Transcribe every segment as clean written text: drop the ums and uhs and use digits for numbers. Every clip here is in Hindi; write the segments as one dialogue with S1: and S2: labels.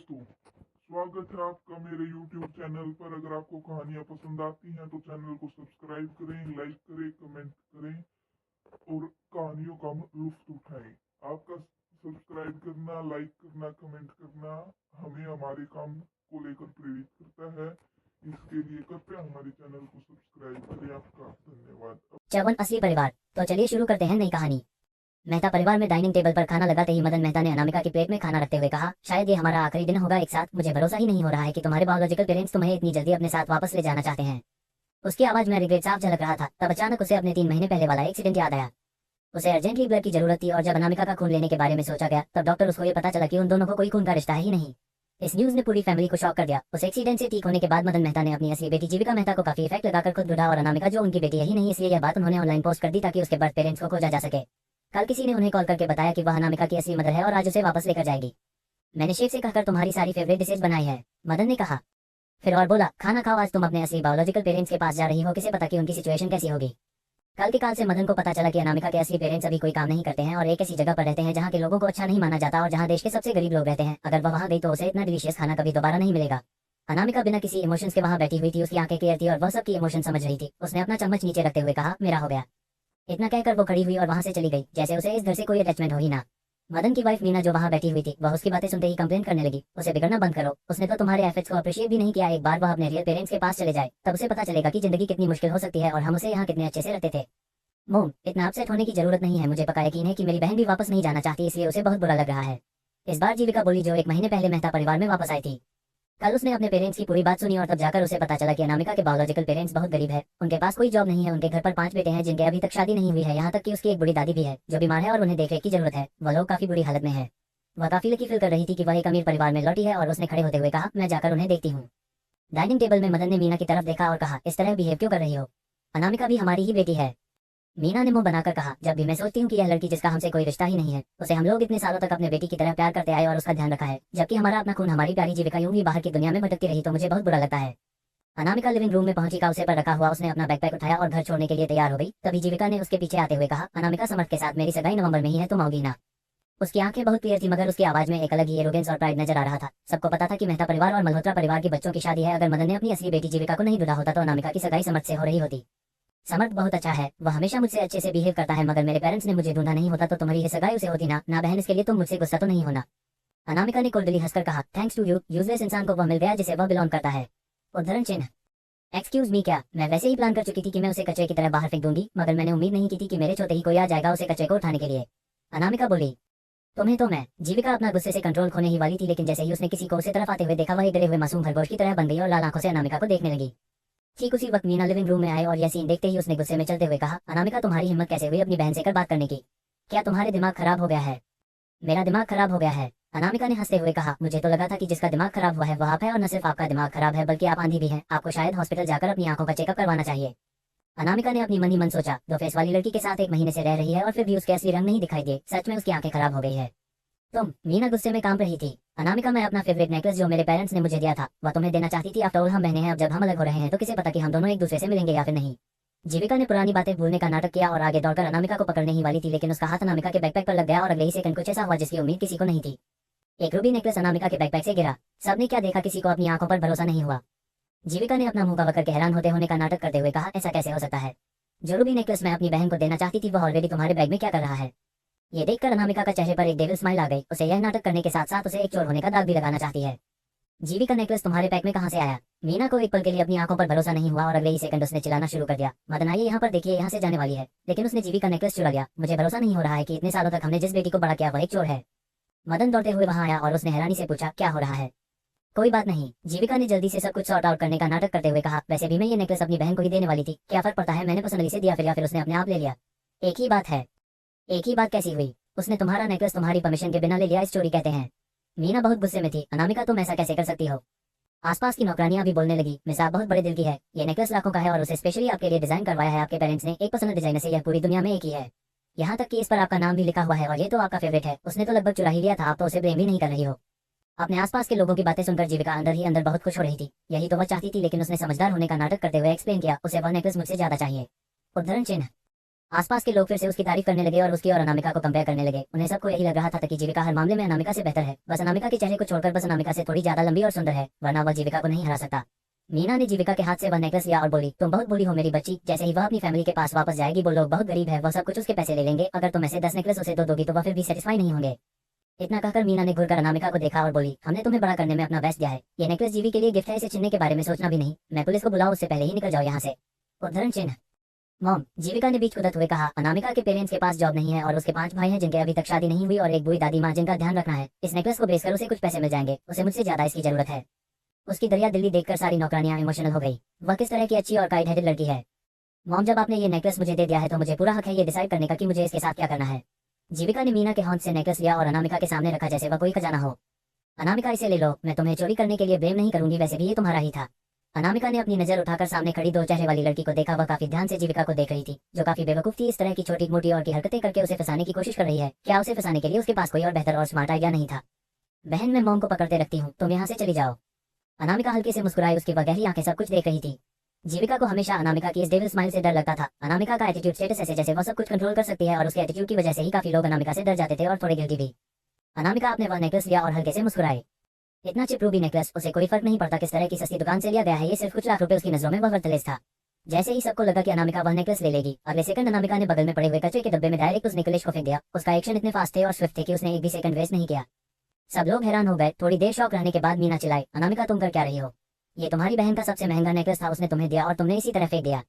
S1: दोस्तों, स्वागत है आपका मेरे YouTube चैनल पर। अगर आपको कहानियाँ पसंद आती हैं तो चैनल को सब्सक्राइब करें, लाइक करें, कमेंट करें और कहानियों का लुत्फ उठाएं। आपका सब्सक्राइब करना, लाइक करना, कमेंट करना हमें हमारे काम को लेकर प्रेरित करता है। इसके लिए कृपया हमारे चैनल को सब्सक्राइब करें। आपका धन्यवाद।
S2: चवन असली परिवार। तो चलिए शुरू करते हैं नई कहानी। मेहता परिवार में डाइनिंग टेबल पर खाना लगाते ही मदन मेहता ने अनामिका की प्लेट में खाना रखते हुए कहा, शायद ये हमारा आखिरी दिन होगा एक साथ। मुझे भरोसा ही नहीं हो रहा है कि तुम्हारे बायोलॉजिकल पेरेंट्स तुम्हें इतनी जल्दी अपने साथ वापस ले जाना चाहते हैं। उसकी आवाज में रिग्रेट साफ झलक रहा था। तब अचानक उसे अपने 3 महीने पहले वाला एक्सीडेंट याद आया। उसे अर्जेंटली ब्लड की जरूरत थी और जब अनामिका का खून लेने के बारे में सोचा गया तब डॉक्टर उसको ये पता चला कि उन दोनों को कोई खून का रिश्ता ही नहीं। इस न्यूज ने पूरी फैमिली को शॉक कर दिया। उस एक्सीडेंट से ठीक होने के बाद मदन मेहता ने अपनी असली बेटी जीविका मेहता को काफी इफेक्ट लगाकर खुद ढूंढा और अनामिका जो उनकी बेटी यही नहीं, इसलिए यह बात उन्होंने ऑनलाइन पोस्ट कर दी ताकि उसके बर्थ पेरेंट्स को खोजा जा सके। कल किसी ने उन्हें कॉल करके बताया कि वह अनामिका की असली मदर है और आज उसे वापस लेकर जाएगी। मैंने शेफ से कहकर तुम्हारी सारी फेवरेट डिशेज बनाई है, मदन ने कहा। फिर और बोला, खाना खाओ, आज तुम अपने असली बायोलॉजिकल पेरेंट्स के पास जा रही हो, किसे पता कि उनकी सिचुएशन कैसी होगी। कल के काल से मदन को पता चला कि अनामिका के असली पेरेंट्स अभी कोई काम नहीं करते हैं और एक ऐसी जगह पर रहते हैं जहाँ के लोगों को अच्छा नहीं माना जाता और जहाँ देश के सबसे गरीब लोग रहते हैं। अगर वह वहाँ गई तो उसे इतना डिलीशियस खाना कभी दोबारा नहीं मिलेगा। अनामिका बिना किसी इमोशंस के वहाँ बैठी हुई थी। उसकी आंखें क्लियर थी और वह सबकी इमोशन समझ रही थी। उसने अपना चम्मच नीचे रखते हुए कहा, मेरा हो गया। इतना कहकर वो खड़ी हुई और वहां से चली गई जैसे उसे इस घर से कोई अटैचमेंट हो ही ना। मदन की वाइफ मीना जो वहां बैठी हुई थी वह उसकी बातें सुनते ही कंप्लेन करने लगी, उसे बिगड़ना बंद करो, उसने तो तुम्हारे एफर्ट्स को अप्रिशिएट भी नहीं किया। एक बार वह अपने रियल पेरेंट्स के पास चले जाए तब उसे पता चलेगा कि जिंदगी कितनी मुश्किल हो सकती है और हम उसे यहाँ कितने अच्छे से रहते थे। मोम, इतना अपसेट होने की जरूरत नहीं है। मुझे पक्का यकीन है कि मेरी बहन भी वापस नहीं जाना चाहती, इसलिए उसे बहुत बुरा लग रहा है। इस बार जीविका बोली, जो 1 महीने पहले मेहता परिवार में वापस आई थी। कल उसने अपने पेरेंट्स की पूरी बात सुनी और तब जाकर उसे पता चला कि अनामिका के बायोलॉजिकल पेरेंट्स बहुत गरीब है। उनके पास कोई जॉब नहीं है। उनके घर पर 5 बेटे हैं जिनके अभी तक शादी नहीं हुई है। यहाँ तक कि उसकी एक बुरी दादी भी है जो बीमार है और उन्हें देखरेख की जरूरत है। वह लोग काफी बुरी हालत में है। वह काफी लकी फील कर रही थी कि वह एक अमीर परिवार में लौटी है और उसने खड़े होते हुए कहा, मैं जाकर उन्हें देखती हूँ। डाइनिंग टेबल में मदन ने मीना की तरफ देखा और कहा, इस तरह बिहेव क्यों कर रही हो? अनामिका भी हमारी ही बेटी है, मीना ने मुंह बनाकर कहा। जब भी मैं सोचती हूँ कि यह लड़की जिसका हमसे कोई रिश्ता ही नहीं है, उसे हम लोग इतने सालों तक अपने बेटी की तरह प्यार करते आए और उसका ध्यान रखा है, जबकि हमारा अपना खून, हमारी प्यारी जीविका यूं ही बाहर की दुनिया में भटकती रही, तो मुझे बहुत बुरा लगता है। अनामिका लिविंग रूम में पहुंची, काउसे पर रखा हुआ उसने अपना बैकपैक उठाया और घर छोड़ने के लिए तैयार हो गई। तभी जीविका ने उसके पीछे आते हुए कहा, अनामिका, समर्थ के साथ मेरी सगाई नवंबर में ही है, तुम आओगी ना? उसकी आंखें बहुत क्लियर थी मगर उसकी आवाज में एक अलग ही एरोगेंस और प्राइड नजर आ रहा था। सबको पता था कि मेहता परिवार और मल्होत्रा परिवार की बच्चों की शादी है। अगर मदन ने अपनी असली बेटी जीविका को नहीं ढूंढा होता तो अनामिका की सगाई समर्थ से हो रही होती। समर्थ बहुत अच्छा है, वह हमेशा मुझसे अच्छे से बिहेव करता है, मगर मेरे पेरेंट्स ने मुझे ढूंढा नहीं होता तो तुम्हारी ये सगाई उसे होती ना। ना बहन, इसके लिए तुम मुझसे गुस्सा तो नहीं होना? अनामिका ने कोल्डली हंसकर कहा, थैंक्स टू यू, यूजलेस इंसान को वह मिल गया जिसे वह बिलोंग करता है। उद्धरण चिन्ह। एक्सक्यूज मी, क्या? मैं वैसे ही प्लान कर चुकी थी कि मैं उसे कचरे की तरह बाहर फेंक दूंगी, मगर मैंने उम्मीद नहीं की थी कि मेरे चौथे ही कोई आ जाएगा उसे कचरे को उठाने के लिए। अनामिका बोली, तुम्हें तो मैं। जीविका अपना गुस्से से कंट्रोल खोने ही वाली थी, लेकिन जैसे ही उसने किसी को उसे तरफ आते हुए देखा, वह डरे हुए मासूम खरगोश की तरह बन गई और लाल आंखों से अनामिका को देखने लगी। ठीक उसी वक्त मीना लिविंग रूम में आए और यह सीन देखते ही उसने गुस्से में चलते हुए कहा, अनामिका, तुम्हारी हिम्मत कैसे हुई अपनी बहन से कर बात करने की? क्या तुम्हारे दिमाग खराब हो गया है? मेरा दिमाग खराब हो गया है, अनामिका ने हंसते हुए कहा। मुझे तो लगा था कि जिसका दिमाग खराब हुआ है वह आप है, और न सिर्फ आपका दिमाग खराब है बल्कि आप आंधी भी हैं। आपको शायद हॉस्पिटल जाकर अपनी आंखों का चेकअप करवाना चाहिए। अनामिका ने अपनी मन ही मन सोचा, 2 फेस वाली लड़की के साथ 1 महीने से रह रही है और फिर भी उसके असली रंग नहीं दिखाई दिए। सच में उसकी आंखें खराब हो गई है। तुम? मीना गुस्से में कांप रही थी। अनामिका, मैं अपना फेवरेट नेकलेस जो मेरे पेरेंट्स ने मुझे दिया था वह तुम्हें देना चाहती थी। आफ्टर ऑल हम बहने हैं, अब जब हम अलग हो रहे हैं तो किसे पता कि हम दोनों एक दूसरे से मिलेंगे या फिर नहीं। जीविका ने पुरानी बातें भूलने का नाटक किया और आगे दौड़कर अनामिका को पकड़ने ही वाली थी, लेकिन उसका हाथ अनामिका के बैकपैक पर लग गया और अगले ही सेकंड कुछ ऐसा हुआ जिसकी उम्मीद किसी को नहीं थी। एक रूबी नेकलेस अनामिका के बैकपैक से गिरा। सबने क्या देखा, किसी को अपनी आंखों पर भरोसा नहीं हुआ। जीविका ने अपना मुंह कवर करके हैरान होने का नाटक करते हुए कहा, ऐसा कैसे हो सकता है? जो रूबी नेकलेस मैं अपनी बहन को देना चाहती थी वह ऑलरेडी तुम्हारे बैग में क्या कर रहा है? ये देखकर अनामिका का चेहरे पर एक डेविल स्माइल आ गई। उसे यह नाटक करने के साथ साथ उसे एक चोर होने का दाग भी लगाना चाहती है। जीविका, नेकलेस तुम्हारे पैक में कहां से आया? मीना को एक पल के लिए अपनी आंखों पर भरोसा नहीं हुआ और अगले ही सेकंड उसने चिल्लाना शुरू कर दिया, मदन आइए यहाँ पर देखिए, यहाँ से जाने वाली है। लेकिन उसने जीविका नेकलेस चुरा लिया। मुझे भरोसा नहीं हो रहा है कि इतने सालों तक हमने जिस बेटी को बड़ा किया वह एक चोर है। मदन दौड़ते हुए वहां आया और उसने हैरानी से पूछा, क्या हो रहा है? कोई बात नहीं, जीविका ने जल्दी से सब कुछ सॉर्ट आउट करने का नाटक करते हुए कहा। वैसे भी मैं ये नेकलेस अपनी बहन को ही देने वाली थी, क्या फर्क पड़ता है? मैंने पसंद से दिया फिर या फिर उसने अपने आप ले लिया। एक ही बात है। एक ही बात कैसी हुई? उसने तुम्हारा नेकलेस तुम्हारी परमिशन के बिना ले लिया, इस चोरी कहते हैं। मीना बहुत गुस्से में थी। अनामिका, तुम ऐसा कैसे कर सकती हो? आसपास की नौकरानियां भी बोलने लगी, मिस आप बहुत बड़े दिल की है। ये नेकलेस लाखों का है और उसे स्पेशली आपके लिए डिजाइन करवाया है आपके पेरेंट्स ने। एक पसंद डिजाइनर से, यह पूरी दुनिया में एक ही है। यहाँ तक कि इस पर आपका नाम भी लिखा हुआ है और ये तो आपका फेवरेट है। उसने तो लगभग चुरा ही लिया था, आप तो उसे ब्लेम भी नहीं कर रही हो। अपने आसपास के लोगों की बातें सुनकर जीविका अंदर ही अंदर बहुत खुश हो रही थी। यही तो वह चाहती थी, लेकिन उसने समझदार होने का नाटक करते हुए एक्सप्लेन किया, उसे वह नेकलेस मुझसे ज्यादा चाहिए। उद्धरण चिन्ह। आसपास के लोग फिर से उसकी तारीफ करने लगे और उसकी और अनामिका को कंपेयर करने लगे। उन्हें सबको यही लग रहा था कि जीविका हर मामले में अनामिका से बेहतर है। बस अनामिका के चेहरे को छोड़कर बस अनामिका से थोड़ी ज्यादा लंबी और सुंदर है, वरना वह जीविका को नहीं हरा सकता। मीना ने जीविका के हाथ से वह नेकलेस लिया और बोली, तुम बहुत बुरी हो मेरी बच्ची। जैसे ही वह अपनी फैमिली के पास वापस जाएगी, वो लोग बहुत गरीब है, वह सब कुछ उसके पैसे ले लेंगे। अगर तुम ऐसे 10 नेकलेस उसे दोगी तो वह फिर भी सेटिस्फाई नहीं होंगे। इतना कहकर मीना ने घूरकर अनामिका को देखा और बोली, हमने तुम्हें बड़ा करने में अपना बेस्ट दिया है। ये नेकलेस जीवी के लिए गिफ्ट है, इसे छीनने के बारे में सोचना भी नहीं। मैं पुलिस को बुलाऊं उससे पहले ही निकल जाओ यहाँ से। उद्धरण चिन्ह। मॉम, जीविका ने बीच कुदत हुए कहा, अनामिका के पेरेंट्स के पास जॉब नहीं है और उसके 5 भाई हैं जिनके अभी तक शादी नहीं हुई और एक बुरी दादी माँ जिनका ध्यान रखना है। इस नेकलेस को बेचकर उसे कुछ पैसे मिल जाएंगे, उसे मुझसे ज्यादा इसकी जरूरत है। उसकी दरिया दिल्ली देखकर सारी नौकरानियां इमोशनल हो गई। वह किस तरह की अच्छी और काइंड हेडेड लड़की है। मॉम, जब आपने ये नेकलेस मुझे दे दिया है तो मुझे पूरा हक है ये डिसाइड करने का कि मुझे इसके साथ क्या करना है। जीविका ने मीना के हाथ से नेकलेस लिया और अनामिका के सामने रखा जैसे वह कोई खजाना हो। अनामिका, इसे ले लो, मैं तुम्हें चोरी करने के लिए ब्लेम नहीं करूंगी, वैसे भी ये तुम्हारा ही था। अनामिका ने अपनी नजर उठाकर सामने खड़ी 2 चेहरे वाली लड़की को देखा। वह काफी ध्यान से जीविका को देख रही थी, जो काफी बेवकूफ थी। इस तरह की छोटी मोटी और की हरकतें करके उसे फंसाने की कोशिश कर रही है। क्या उसे फंसाने के लिए उसके पास कोई और बेहतर और स्मार्ट आइडिया नहीं था? बहन, मैं मॉम को पकड़ते रखती हूँ, तुम यहाँ से चली जाओ। अनामिका हल्के से मुस्कुराई, उसकी वह गहरी आंखें सब कुछ देख रही थी। जीविका को हमेशा अनामिका की इस डेविल स्माइल से डर लगता था। अनामिका का एटीट्यूड स्टेटस ऐसे जैसे वह सब कुछ कंट्रोल कर सकती है और उसके एटीट्यूड की वजह से ही काफी लोग अनामिका से डर जाते थे और थोड़े गिल्टी भी। अनामिका आपने वह नेकलेस लिया और हल्के से मुस्कुराए। इतना चिप रूबी नेकलेस, उसे कोई फर्क नहीं पड़ता किस तरह की सस्ती दुकान से लिया गया है, ये सिर्फ कुछ लाख रुपए उसकी नजरों में वह वर्तलेस था। जैसे ही सबको लगा कि अनामिका वह नेकलेस ले लेगी, अगले सेकंड अनामिका ने बगल में पड़े हुए कचरे के डब्बे में डायरेक्ट उस नेकलेस को फेंक दिया। उसका एक्शन इतने फास्ट थे और स्विफ्ट थे कि उसने एक भी सेकंड वेस्ट नहीं किया। सब लोग हैरान हो गए। थोड़ी देर शॉक रहने के बाद मीना चिल्लाई, अनामिका तुम कर क्या रही हो? ये तुम्हारी बहन का सबसे महंगा नेकलेस था, उसने तुम्हें दिया और तुमने इसी तरह फेंक दिया।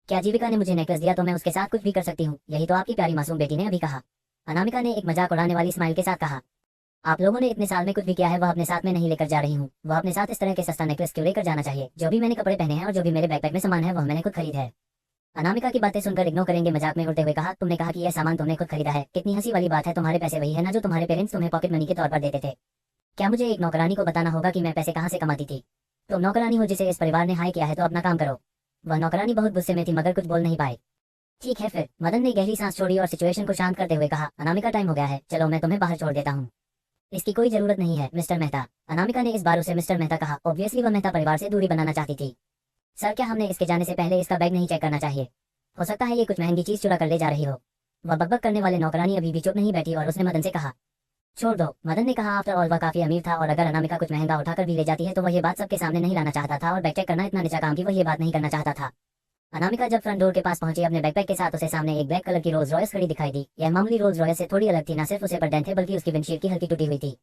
S2: क्या जीविका ने मुझे नेकलेस दिया तो मैं उसके साथ कुछ भी कर सकती हूँ? यही तो आपकी प्यारी मासूम बेटी ने अभी कहा। अनामिका ने एक मजाक उड़ाने वाली स्माइल के साथ कहा, आप लोगों ने इतने साल में कुछ भी किया है वह अपने साथ में नहीं लेकर जा रही हूँ। वह अपने साथ इस तरह के सस्ता नेकलेस क्यों लेकर जाना चाहिए? जो भी मैंने कपड़े पहने हैं और जो भी मेरे बैकपैक में सामान है वह मैंने खुद खरीद है। अनामिका की बातें सुनकर इग्नोर करेंगे मजाक में उड़ते हुए कहा, तुमने कहा कि यह सामान तुमने खुद खरीदा है, कितनी हंसी वाली बात है। तुम्हारे पैसे वही है ना जो तुम्हारे पेरेंट्स तुम्हें पॉकेट मनी के तौर पर देते थे। क्या मुझे एक नौकरानी को बताना होगा कि मैं पैसे कहाँ से कमाती थी? तुम नौकरानी हो जिसे इस परिवार ने हाई किया है, तो अपना काम करो। वह नौकरानी बहुत गुस्से में थी मगर कुछ बोल नहीं पाई। ठीक है फिर, मदन ने गहरी सांस छोड़ी और सिचुएशन को शांत करते हुए कहा, अनामिका टाइम हो गया है, चलो मैं तुम्हें बाहर छोड़ देता हूँ। इसकी कोई जरूरत नहीं है मिस्टर मेहता। अनामिका ने इस बार उसे मिस्टर मेहता कहा। ऑब्वियसली वह मेहता परिवार से दूरी बनाना चाहती थी। सर, क्या हमने इसके जाने से पहले इसका बैग नहीं चेक करना चाहिए? हो सकता है ये कुछ महंगी चीज चुरा कर ले जा रही हो। वह बकबक करने वाले नौकरानी अभी भी चुप नहीं बैठी और उसने मदन से कहा, छोड़ दो। मदन ने कहा, आफ्टर ऑल वह काफी अमीर था और अगर अनामिका कुछ महंगा उठाकर भी ले जाती है तो वह ये बात सबके सामने नहीं लाना चाहता था और बैग चेक करना इतना नीचा काम की वह ये बात नहीं करना चाहता था। अनामिका जब फ्रंट डोर के पास पहुंची अपने बैकपैक के साथ, उसे सामने एक ब्लैक कलर की रोल्स रॉयस खड़ी दिखाई दी। यह मामूली रोल्स रॉयस से थोड़ी अलग थी, न सिर्फ उसे पर डेंट थे बल्कि उसकी विंडशील्ड की हल्की टूटी हुई थी।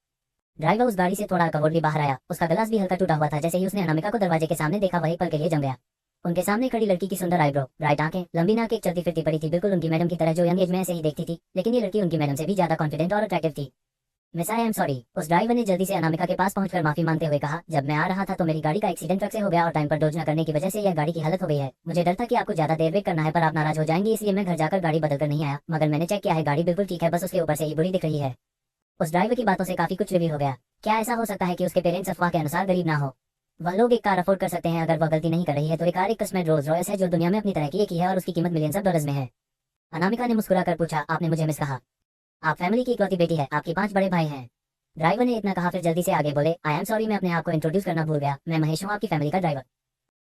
S2: ड्राइवर उस गाड़ी से थोड़ा कवर्डली बाहर आया, उसका ग्लास भी हल्का टूटा हुआ था। जैसे ही उसने अनामिका को दरवाजे के सामने देखा, वही पल के लिए जम गया। उनके सामने खड़ी लड़की की सुंदर आईब्रो, ब्राइट आंखें, लंबी नाक, एक चलती फिरती पड़ी थी, बिल्कुल उनकी मैडम की तरह जो यंग एज में ऐसे ही देखती थी। लेकिन ये लड़की उनकी मैडम से भी ज्यादा कॉन्फिडेंट और अट्रैक्टिव थी। Miss, I am sorry. उस ड्राइवर ने जल्दी से अनामिका के पास पहुंचकर माफी मांगते हुए कहा, जब मैं आ रहा था तो मेरी गाड़ी का एक्सीडेंट ट्रक से हो गया और टाइम पर डोज न करने की वजह से यह गाड़ी की हालत हो गई है। मुझे डर था कि आपको ज्यादा देर वेट करना है पर आप नाराज हो जाएंगे, इसलिए मैं घर जाकर गाड़ी बदल कर नहीं आया। मगर मैंने चेक किया है, गाड़ी बिल्कुल ठीक है, बस उसके ऊपर से ही बुरी दिख रही है। उस ड्राइवर की बातों से काफी कुछ रिवील हो गया। क्या ऐसा हो सकता है कि उसके पेरेंट्स अफवाह के अनुसार गरीब ना हो? वह लोग एक कार अफोर्ड कर सकते हैं, अगर वह गलती नहीं कर रही है तो एक कार एक कस्टमर रोल्स रॉयस है जो दुनिया में अपनी तरह की एक ही है और उसकी कीमत मिलियंस ऑफ डॉलर्स में है। अनामिका ने मुस्कुराकर पूछा, आपने मुझे मिस कहा? आप फैमिली की इकलौती बेटी है, आपकी 5 बड़े भाई हैं। ड्राइवर ने इतना कहा फिर जल्दी से आगे बोले, आई एम सॉरी, मैं अपने आप को इंट्रोड्यूस करना भूल गया। मैं महेश हूँ, आपकी फैमिली का ड्राइवर।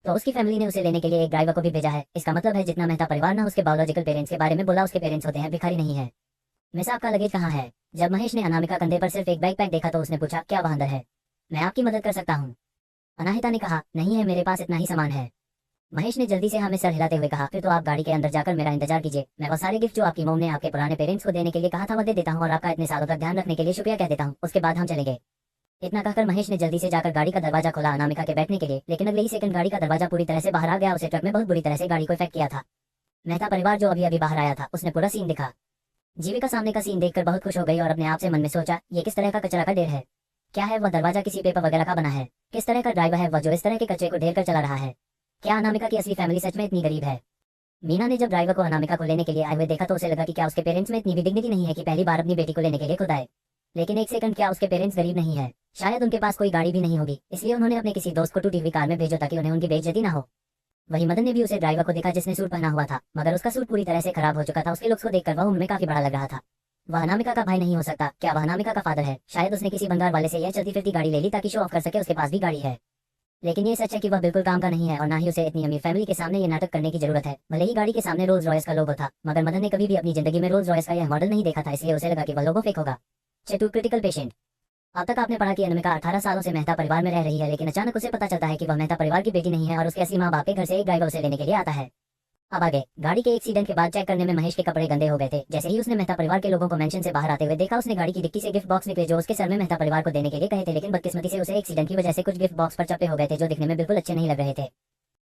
S2: तो उसकी फैमिली ने उसे लेने के लिए एक ड्राइवर को भी भेजा है। इसका मतलब है जितना मेहता परिवार ने उसके बायोलॉजिकल पेरेंट्स के बारे में बोला, उसके पेरेंट्स होते हैं भिखारी नहीं है। मिस, आपका लगेज कहाँ है? जब महेश ने अनामिका कंधे पर सिर्फ एक बैकपैक देखा तो उसने पूछा, क्या वह अंदर है? मैं आपकी मदद कर सकता हूँ। अनाहिता ने कहा, नहीं है, मेरे पास इतना ही सामान है। महेश ने जल्दी से हमें सर हिलाते हुए कहा, फिर तो आप गाड़ी के अंदर जाकर मेरा इंतजार कीजिए। मैं वो सारे गिफ्ट जो आपकी मॉम ने आपके पुराने पेरेंट्स को देने के लिए कहा था वह दे देता हूँ और आपका इतने सालों तक ध्यान रखने के लिए शुक्रिया कह देता हूँ। उसके बाद हम चलेंगे। इतना कहकर महेश ने जल्दी से जाकर गाड़ी का दरवाजा खोला अनामिका के बैठने के लिए, लेकिन अगले ही सेकंड गाड़ी का दरवाजा पूरी तरह से बाहर आ गया। उसे ट्रक में बहुत बुरी तरह से गाड़ी को इफेक्ट किया था। मेहता परिवार जो अभी अभी बाहर आया था, उसने पूरा सीन दिखा। जीविका सामने का सीन देखकर बहुत खुश हो गई और अपने आप से मन में सोचा, ये किस तरह का कचरा का ढेर है? क्या है वह दरवाजा किसी पेपर वगैरह का बना है? किस तरह का ड्राइवर है वह जो इस तरह के कचरे को ढेर कर चला रहा है? क्या अनामिका की असली फैमिली सच में इतनी गरीब है? मीना ने जब ड्राइवर को अनामिका को लेने के लिए आए हुए देखा तो उसे लगा कि क्या उसके पेरेंट्स में इतनी भी डिग्निटी नहीं है कि पहली बार अपनी बेटी को लेने के लिए खुद आए। लेकिन एक सेकंड, क्या उसके पेरेंट्स गरीब नहीं है? शायद उनके पास कोई गाड़ी भी नहीं होगी, इसलिए उन्होंने अपने किसी दोस्त को टूटी हुई कार में भेजो ताकि उन्हें उनकी बेइज्जती ना हो। वही मदन ने भी उसे ड्राइवर को देखा जिसने सूट पहना हुआ था, मगर उसका सूट पूरी तरह से खराब हो चुका था। उसके लुक्स को देखकर वह उनमें काफी बड़ा लग रहा था। वह अनामिका का भाई नहीं हो सकता। क्या वह अनामिका का फादर है? शायद उसने किसी बंगाल वाले से यह चलती फिरती गाड़ी ले ली ताकि शो ऑफ कर सके उसके पास भी गाड़ी है। लेकिन ये सच है कि वह बिल्कुल काम का नहीं है और ना ही उसे इतनी अमीर फैमिली के सामने ये नाटक करने की जरूरत है। भले ही गाड़ी के सामने रोल्स रॉयस का लोगो था, मगर मदन ने कभी भी अपनी जिंदगी में रोल्स रॉयस का यह मॉडल नहीं देखा था, इसलिए उसे लगा कि वह लोगो फेक होगा। चेटू क्रिटिकल पेशेंट। अब तक आपने पढ़ा कि अनामिका 18 सालों से मेहता परिवार में रह रही है, लेकिन अचानक उसे पता चलता है कि वह मेहता परिवार की बेटी नहीं है और उसके असली माँ बाप के घर से एक ड्राइवर उसे लेने के लिए आता है। अब आगे गाड़ी के एक्सीडेंट के बाद चेक करने में महेश के कपड़े गंदे हो गए थे। जैसे ही उसने मेहता परिवार के लोगों को मेंशन से बाहर आते हुए देखा, उसने गाड़ी की डिक्की से गिफ्ट बॉक्स निकले जो उसके सर में मेहता परिवार को देने के लिए कहे थे, लेकिन बदकिस्मती से उसे एक्सीडेंट की वजह से कुछ गिफ्ट बॉक्स पर चपटे हो गए थे जो दिखने में बिल्कुल अच्छे नहीं लग रहे थे।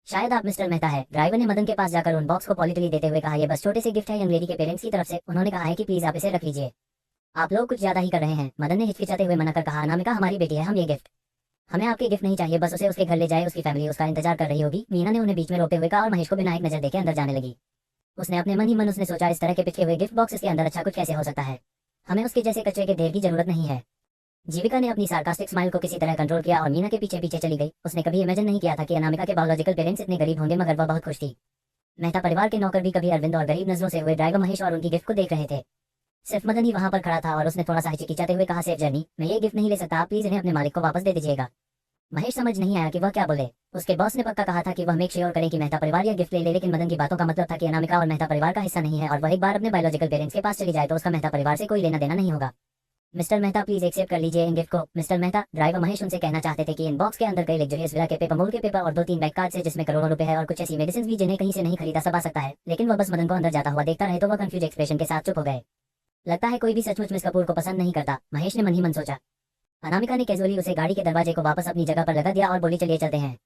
S2: शायद आप मिस्टर मेहता है। ड्राइवर ने मदन के पास जाकर उन बॉक्स को पॉलिटली देते हुए कहा, ये बस छोटे से गिफ्ट है यंग लेडी के पेरेंट्स की तरफ से। उन्होंने कहा है कि प्लीज आप इसे रख लीजिए, आप लोग कुछ ज्यादा ही कर रहे हैं। मदन ने हिचकिचाते हुए मना कर कहा, अनामिका हमारी बेटी है, हम ये गिफ्ट हमें आपके गिफ्ट नहीं चाहिए, बस उसे उसके घर ले जाए, उसकी फैमिली उसका इंतजार कर रही होगी। मीना ने उन्हें बीच में रोकते हुए कहा और महेश को बिना एक नजर देके अंदर जाने लगी। उसने अपने मन ही मन उसने सोचा, इस तरह के पिछले हुए गिफ्ट बॉक्स के अंदर अच्छा कुछ कैसे हो सकता है, हमें उसके जैसे कचरे के ढेर की जरूरत नहीं है। जीविका ने अपनी सार्कास्टिक स्माइल को किसी तरह कंट्रोल किया और मीना के पीछे पीछे चली गई। उसने कभी इमेजिन नहीं किया था कि अनामिका के बायोलॉजिकल पेरेंट्स इतने गरीब होंगे, मगर वह बहुत खुश थी। मेहता परिवार के नौकर भी कभी अरविंद और गरीब नजरों से हुए ड्राइवर महेश और उनकी गिफ्ट को देख रहे थे। सिर्फ मदन ही वहां पर खड़ा था और उसने थोड़ा सा हिचकिचाते हुए कहा, सेफ जर्नी, मैं ये गिफ्ट नहीं ले सकता, आप प्लीज इन्हें अपने मालिक को वापस दे दीजिएगा। महेश समझ नहीं आया कि वह क्या बोले। उसके बॉस ने पक्का कहा था कि वह मेक श्योर करे कि मेहता परिवार यह गिफ्ट ले ले, लेकिन मदन की बातों का मतलब था कि अनामिका और मेहता परिवार का हिस्सा नहीं है और वह एक बार अपने बायोलॉजिकल पेरेंट्स के पास चली जाए तो उसका मेहता परिवार से कोई लेना देना नहीं होगा। मिस्टर मेहता प्लीज एक्सेप्ट कर लीजिए इन गिफ्ट को। मिस्टर मेहता, ड्राइवर महेश उनसे कहना चाहते थे कि इन बॉक्स के अंदर कई लग्जरियस विला के पेपर, मोल के पेपर और 2-3 बैंक कार्ड से जिसमें करोड़ों रुपए है और कुछ ऐसी मेडिसिन भी जिन्हें कहीं से नहीं खरीदा सब आ सकता है। लेकिन वह बस मदन को अंदर जाता हुआ देखता रहे तो वह कंफ्यूज एक्सप्रेशन के साथ चुप हो गए। लगता है कोई भी सचमुच मिस कपूर को पसंद नहीं करता, महेश ने मन ही मन सोचा। अनामिका ने कैजुअली उसे गाड़ी के दरवाजे को वापस अपनी जगह पर लगा दिया और बोली, चलिए चलते हैं।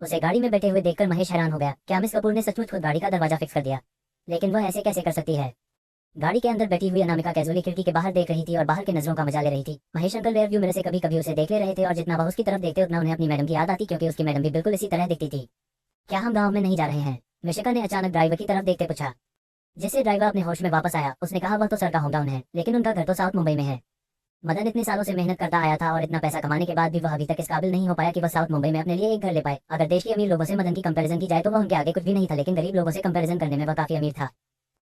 S2: उसे गाड़ी में बैठे हुए देखकर महेश हैरान हो गया। क्या मिस कपूर ने सचमुच खुद गाड़ी का दरवाजा फिक्स कर दिया? लेकिन वह ऐसे कैसे कर सकती है? गाड़ी के अंदर बैठी हुई अनामिका कैजुअली खिड़की के बाहर देख रही थी और बाहर के नजरों का मजा ले रही थी। Mahesh uncle rear view mirror से कभी कभी उसे देख ले रहे थे और जितना वह उसकी तरफ देखते उतना उन्हें अपनी मैडम की याद आती, क्योंकि उसकी मैडम भी बिल्कुल इसी तरह दिखती थी। क्या हम गाँव में नहीं जा रहे हैं? मिशिका ने अचानक ड्राइवर की तरफ देखते पूछा। जिससे ड्राइवर अपने होश में वापस आया, उसने कहा, वह तो सर का होम टाउन है, लेकिन उनका घर तो साउथ मुंबई में है। मदन इतने सालों से मेहनत करता आया था और इतना पैसा कमाने के बाद भी वह अभी तक इस काबिल नहीं हो पाया कि वह साउथ मुंबई में अपने लिए एक घर ले पाए। अगर देश के अमीर लोगों से मदन की कंपैरिजन की जाए तो वह उनके आगे कुछ भी नहीं था, लेकिन गरीब लोगों से कंपैरिजन करने में वह काफी अमीर था।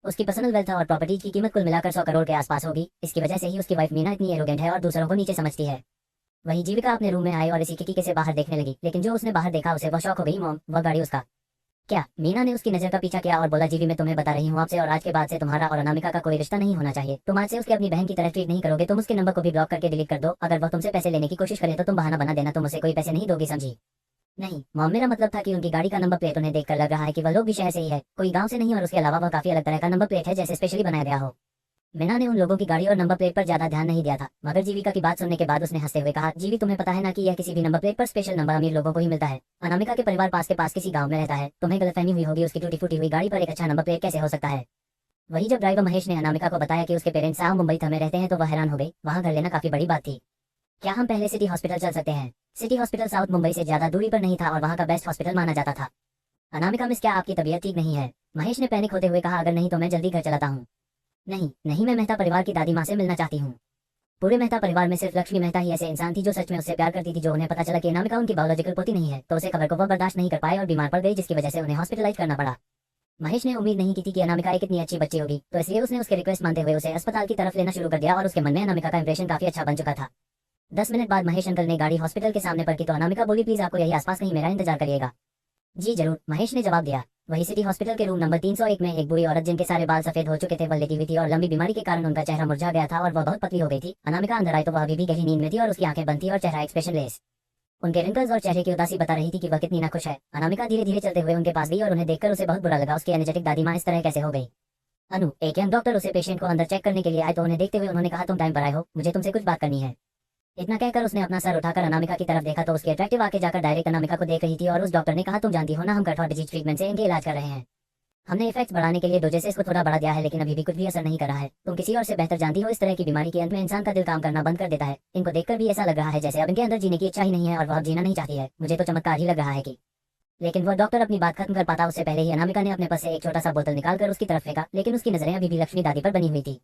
S2: उसकी पर्सनल वेल्थ और प्रॉपर्टी की कीमत कुल मिलाकर 100 करोड़ के आसपास होगी। इसकी वजह से ही उसकी वाइफ मीना इतनी एरोगेंट है और दूसरों को नीचे समझती है। वहीं जीविका अपने रूम में आई और इसी खिड़की से बाहर देखने लगी, लेकिन जो उसने बाहर देखा उसे वह शौक हो गई। मॉम, वह गाड़ी उसका। क्या? मीना ने उसकी नजर का पीछा किया और बोला, जीवी मैं तुम्हें बता रही हूँ आपसे, और आज के बाद से तुम्हारा और अनामिका का कोई रिश्ता नहीं होना चाहिए। तुम आज से उसके अपनी बहन की तरह ट्रीट नहीं करोगे, तुम उसके नंबर को भी ब्लॉक करके डिलीट कर दो। अगर वह तुमसे पैसे लेने की कोशिश करे तो तुम बहाना बना देना, तुम उसे कोई पैसे नहीं दोगी, समझी? नहीं मॉम, मेरा मतलब था कि उनकी गाड़ी का नंबर प्लेट उन्हें देखकर लग रहा है कि वह लोग भी शहर से ही है, कोई गांव से नहीं, और उसके अलावा वह काफी अलग तरह का नंबर प्लेट है, जैसे स्पेशली बनाया गया हो। मीना ने उन लोगों की गाड़ी और नंबर प्लेट पर ज्यादा ध्यान नहीं दिया था, मगर जीविका की बात सुनने के बाद उसने हंसते हुए कहा, जीवी तुम्हें पता है ना कि यह किसी भी नंबर प्लेट पर स्पेशल नंबर अमीर लोगों को ही मिलता है। अनामिका के परिवार पास के पास किसी गांव में रहता है, तुम्हें गलतफहमी हुई होगी, उसकी टूटी फूटी हुई गाड़ी पर एक अच्छा नंबर प्लेट कैसे हो सकता है? वही जब ड्राइवर महेश ने अनामिका को बताया कि उसके पेरेंट्स साउथ मुंबई में रहते हैं तो वह हैरान हो गई। वहाँ घर लेना काफी बड़ी बात थी। क्या हम पहले सिटी हॉस्पिटल चल सकते हैं? सिटी हॉस्पिटल साउथ मुंबई से ज्यादा दूरी पर नहीं था और वहाँ का बेस्ट हॉस्पिटल माना जाता था। अनामिका मिस, क्या आपकी तबीयत ठीक नहीं है? महेश ने पैनिक होते हुए कहा, अगर नहीं तो मैं जल्दी घर चलाता हूँ। नहीं नहीं, मैं मेहता परिवार की दादी माँ से मिलना चाहती हूँ। पूरे मेहता परिवार में सिर्फ लक्ष्मी मेहता ही ऐसे इंसान थी जो सच में उससे प्यार करती थी। जो उन्हें पता चला कि अनामिका उनकी बायोलॉजिकल पोती नहीं है तो उसे खबर को वह बर्दाश्त नहीं कर पाए और बीमार पड़ गई, जिसकी वजह से उन्हें हॉस्पिटलाइज करना पड़ा। महेश ने उम्मीद नहीं की थी कि अनामिका एक इतनी अच्छी बच्ची होगी, तो इसलिए उसने उसके रिक्वेस्ट मानते हुए उसे अस्पताल की तरफ लेना शुरू कर दिया और उसके मन में अनामिका का इंप्रेशन काफी अच्छा बन चुका था। 10 मिनट बाद महेश अंकल ने गाड़ी हॉस्पिटल के सामने पर की तो अनामिका बोली, प्लीज आपको यही आसपास कहीं मेरा इंतजार करिएगा। जी जरूर, महेश ने जवाब दिया। वही सिटी हॉस्पिटल के रूम नंबर 301 में एक बुरी औरत जिनके सारे बाल सफेद हो चुके थे वह लेटी हुई थी और लंबी बीमारी के कारण उनका चेहरा मुरझा गया था और वह बहुत पतली हो गई थी। अनामिका अंदर आई तो वह अभी भी गहरी नींद में थी और उसकी आंखें बंद थी और चेहरा एक्सप्रेशनलेस। उनके रिंकल्स और चेहरे की उदासी बता रही थी कि वह कितनी नाखुश है। अनामिका धीरे धीरे चलते हुए उनके पास गई और उन्हें देखकर उसे बहुत बुरा लगा। उसकी एनर्जेटिक दादी माँ इस तरह कैसे हो गई? अनु, एक यंग डॉक्टर उसे पेशेंट को अंदर चेक करने के लिए आए तो उन्हें देखते हुए उन्होंने कहा, तुम टाइम पर आए हो, मुझे तुमसे कुछ बात करनी है। इतना कहकर उसने अपना सर उठाकर अनामिका की तरफ देखा तो उसकी अट्रैक्टिव आके जाकर डायरेक्ट अनामिका को देख रही थी और उस डॉक्टर ने कहा, तुम जानती हो ना हम कठोर डिजीज ट्रीटमेंट से इनके इलाज कर रहे हैं। हमने इफेक्ट्स बढ़ाने के लिए डोजेसेस को थोड़ा बढ़ा दिया है, लेकिन अभी भी कुछ भी असर नहीं कर रहा है। तुम किसी और से बेहतर जानती हो, इस तरह की बीमारी के अंत में इंसान का दिल काम करना बंद कर देता है। इनको देखकर भी ऐसा लग रहा है जैसे अब इनके अंदर जीने की इच्छा ही नहीं है और वह अब जीना नहीं चाहती है। मुझे तो चमत्कार ही लग रहा है कि। लेकिन वह डॉक्टर अपनी बात खत्म कर पाता उससे पहले ही अनामिका ने अपने पास से एक छोटा सा बोतल निकालकर उसकी तरफ फेंका, लेकिन उसकी नजरें अभी भी लक्ष्मी दादी पर बनी हुई थी।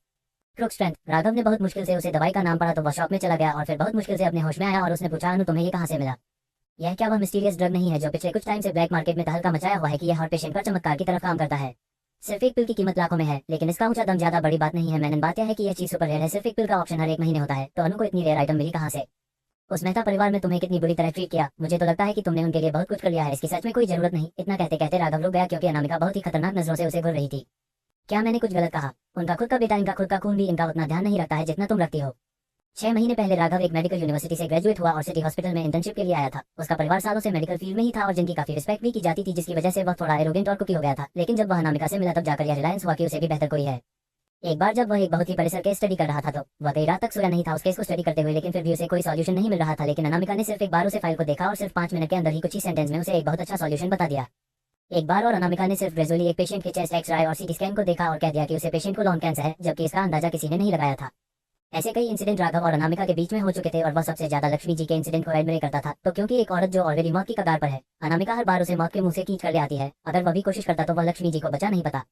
S2: Crook strength. राघव ने बहुत मुश्किल से उसे दवाई का नाम पढ़ा तो वह शॉक में चला गया और फिर बहुत मुश्किल से अपने होश में आया और उसने पूछा, अनु तुम्हें ये कहाँ से मिला? यह क्या वह मिस्टीरियस ड्रग नहीं है जो पिछले कुछ टाइम से ब्लैक मार्केट में तहलका मचाया हुआ है कि यह हर पेशेंट पर चमत्कार की तरफ काम करता है? सिर्फ एक पिल की कीमत लाखों में है, लेकिन इसका ऊंचा दम ज्यादा बड़ी बात नहीं है। मैंने बात यह है कि यह चीज सुपर रेयर है, सिर्फ एक पिल का ऑप्शन हर एक महीने होता है, तो अनु को इतनी रेयर आइटम मिली कहाँ से? उस मेहता परिवार में तुम्हें कितनी बुरी तरह ट्रीट किया, मुझे तो लगता है कि तुमने उनके लिए बहुत कुछ कर लिया है। इसकी सच में कोई जरूरत नहीं। इतना कहते कहते राघव रुक गया क्योंकि अनामिका बहुत ही खतरनाक नजरों से उसे घूर रही थी। क्या मैंने कुछ गलत कहा? उनका खुद का बेटा, इनका खुद का खून भी इनका उतना ध्यान नहीं रखता है जितना तुम रखती हो। 6 महीने पहले राघव एक मेडिकल यूनिवर्सिटी से ग्रेजुएट हुआ और सिटी हॉस्पिटल में इंटर्नशिप के लिए आया था। उसका परिवार सालों से मेडिकल फील्ड में ही था और जिनकी काफी रिस्पेक्ट भी की जाती थी, जिसकी वजह से वह थोड़ा एरोगेंट और कुकी हो गया था। लेकिन जब वह अनामिका से मिला तब जाकर यह रिलायंस हुआ कि उसे भी बेहतर कोई है। एक बार जब वह एक बहुत ही परिसर केस स्टडी कर रहा था तो वह कई रात तक सोया नहीं था उस केस को स्टडी करते हुए, लेकिन फिर भी उसे कोई सॉल्यूशन नहीं मिल रहा था। लेकिन अनामिका ने सिर्फ एक बार उसे फाइल को देखा और सिर्फ 5 मिनट के अंदर ही कुछ ही सेंटेंस में उसे एक बहुत अच्छा सॉल्यूशन बता दिया। एक बार और अनामिका ने सिर्फ ग्रेजुअली एक पेशेंट के चेस्ट एक्सरे और सीटी स्कैन को देखा और कह दिया कि उसे पेशेंट को लॉन्ग कैंसर है, जबकि इसका अंदाजा किसी ने नहीं लगाया था। ऐसे कई इंसिडेंट राघव और अनामिका के बीच में हो चुके थे और वह सबसे ज्यादा लक्ष्मी जी के इंसिडेंट को एडमियर करता था। तो क्योंकि एक औरत जो ऑलरेडी मौत की कगार पर है, अनामिका हर बार उसे मौत के मुंह से खींच कर ले आती है। अगर वह भी कोशिश करता तो वह लक्ष्मी जी को बचा नहीं पाता।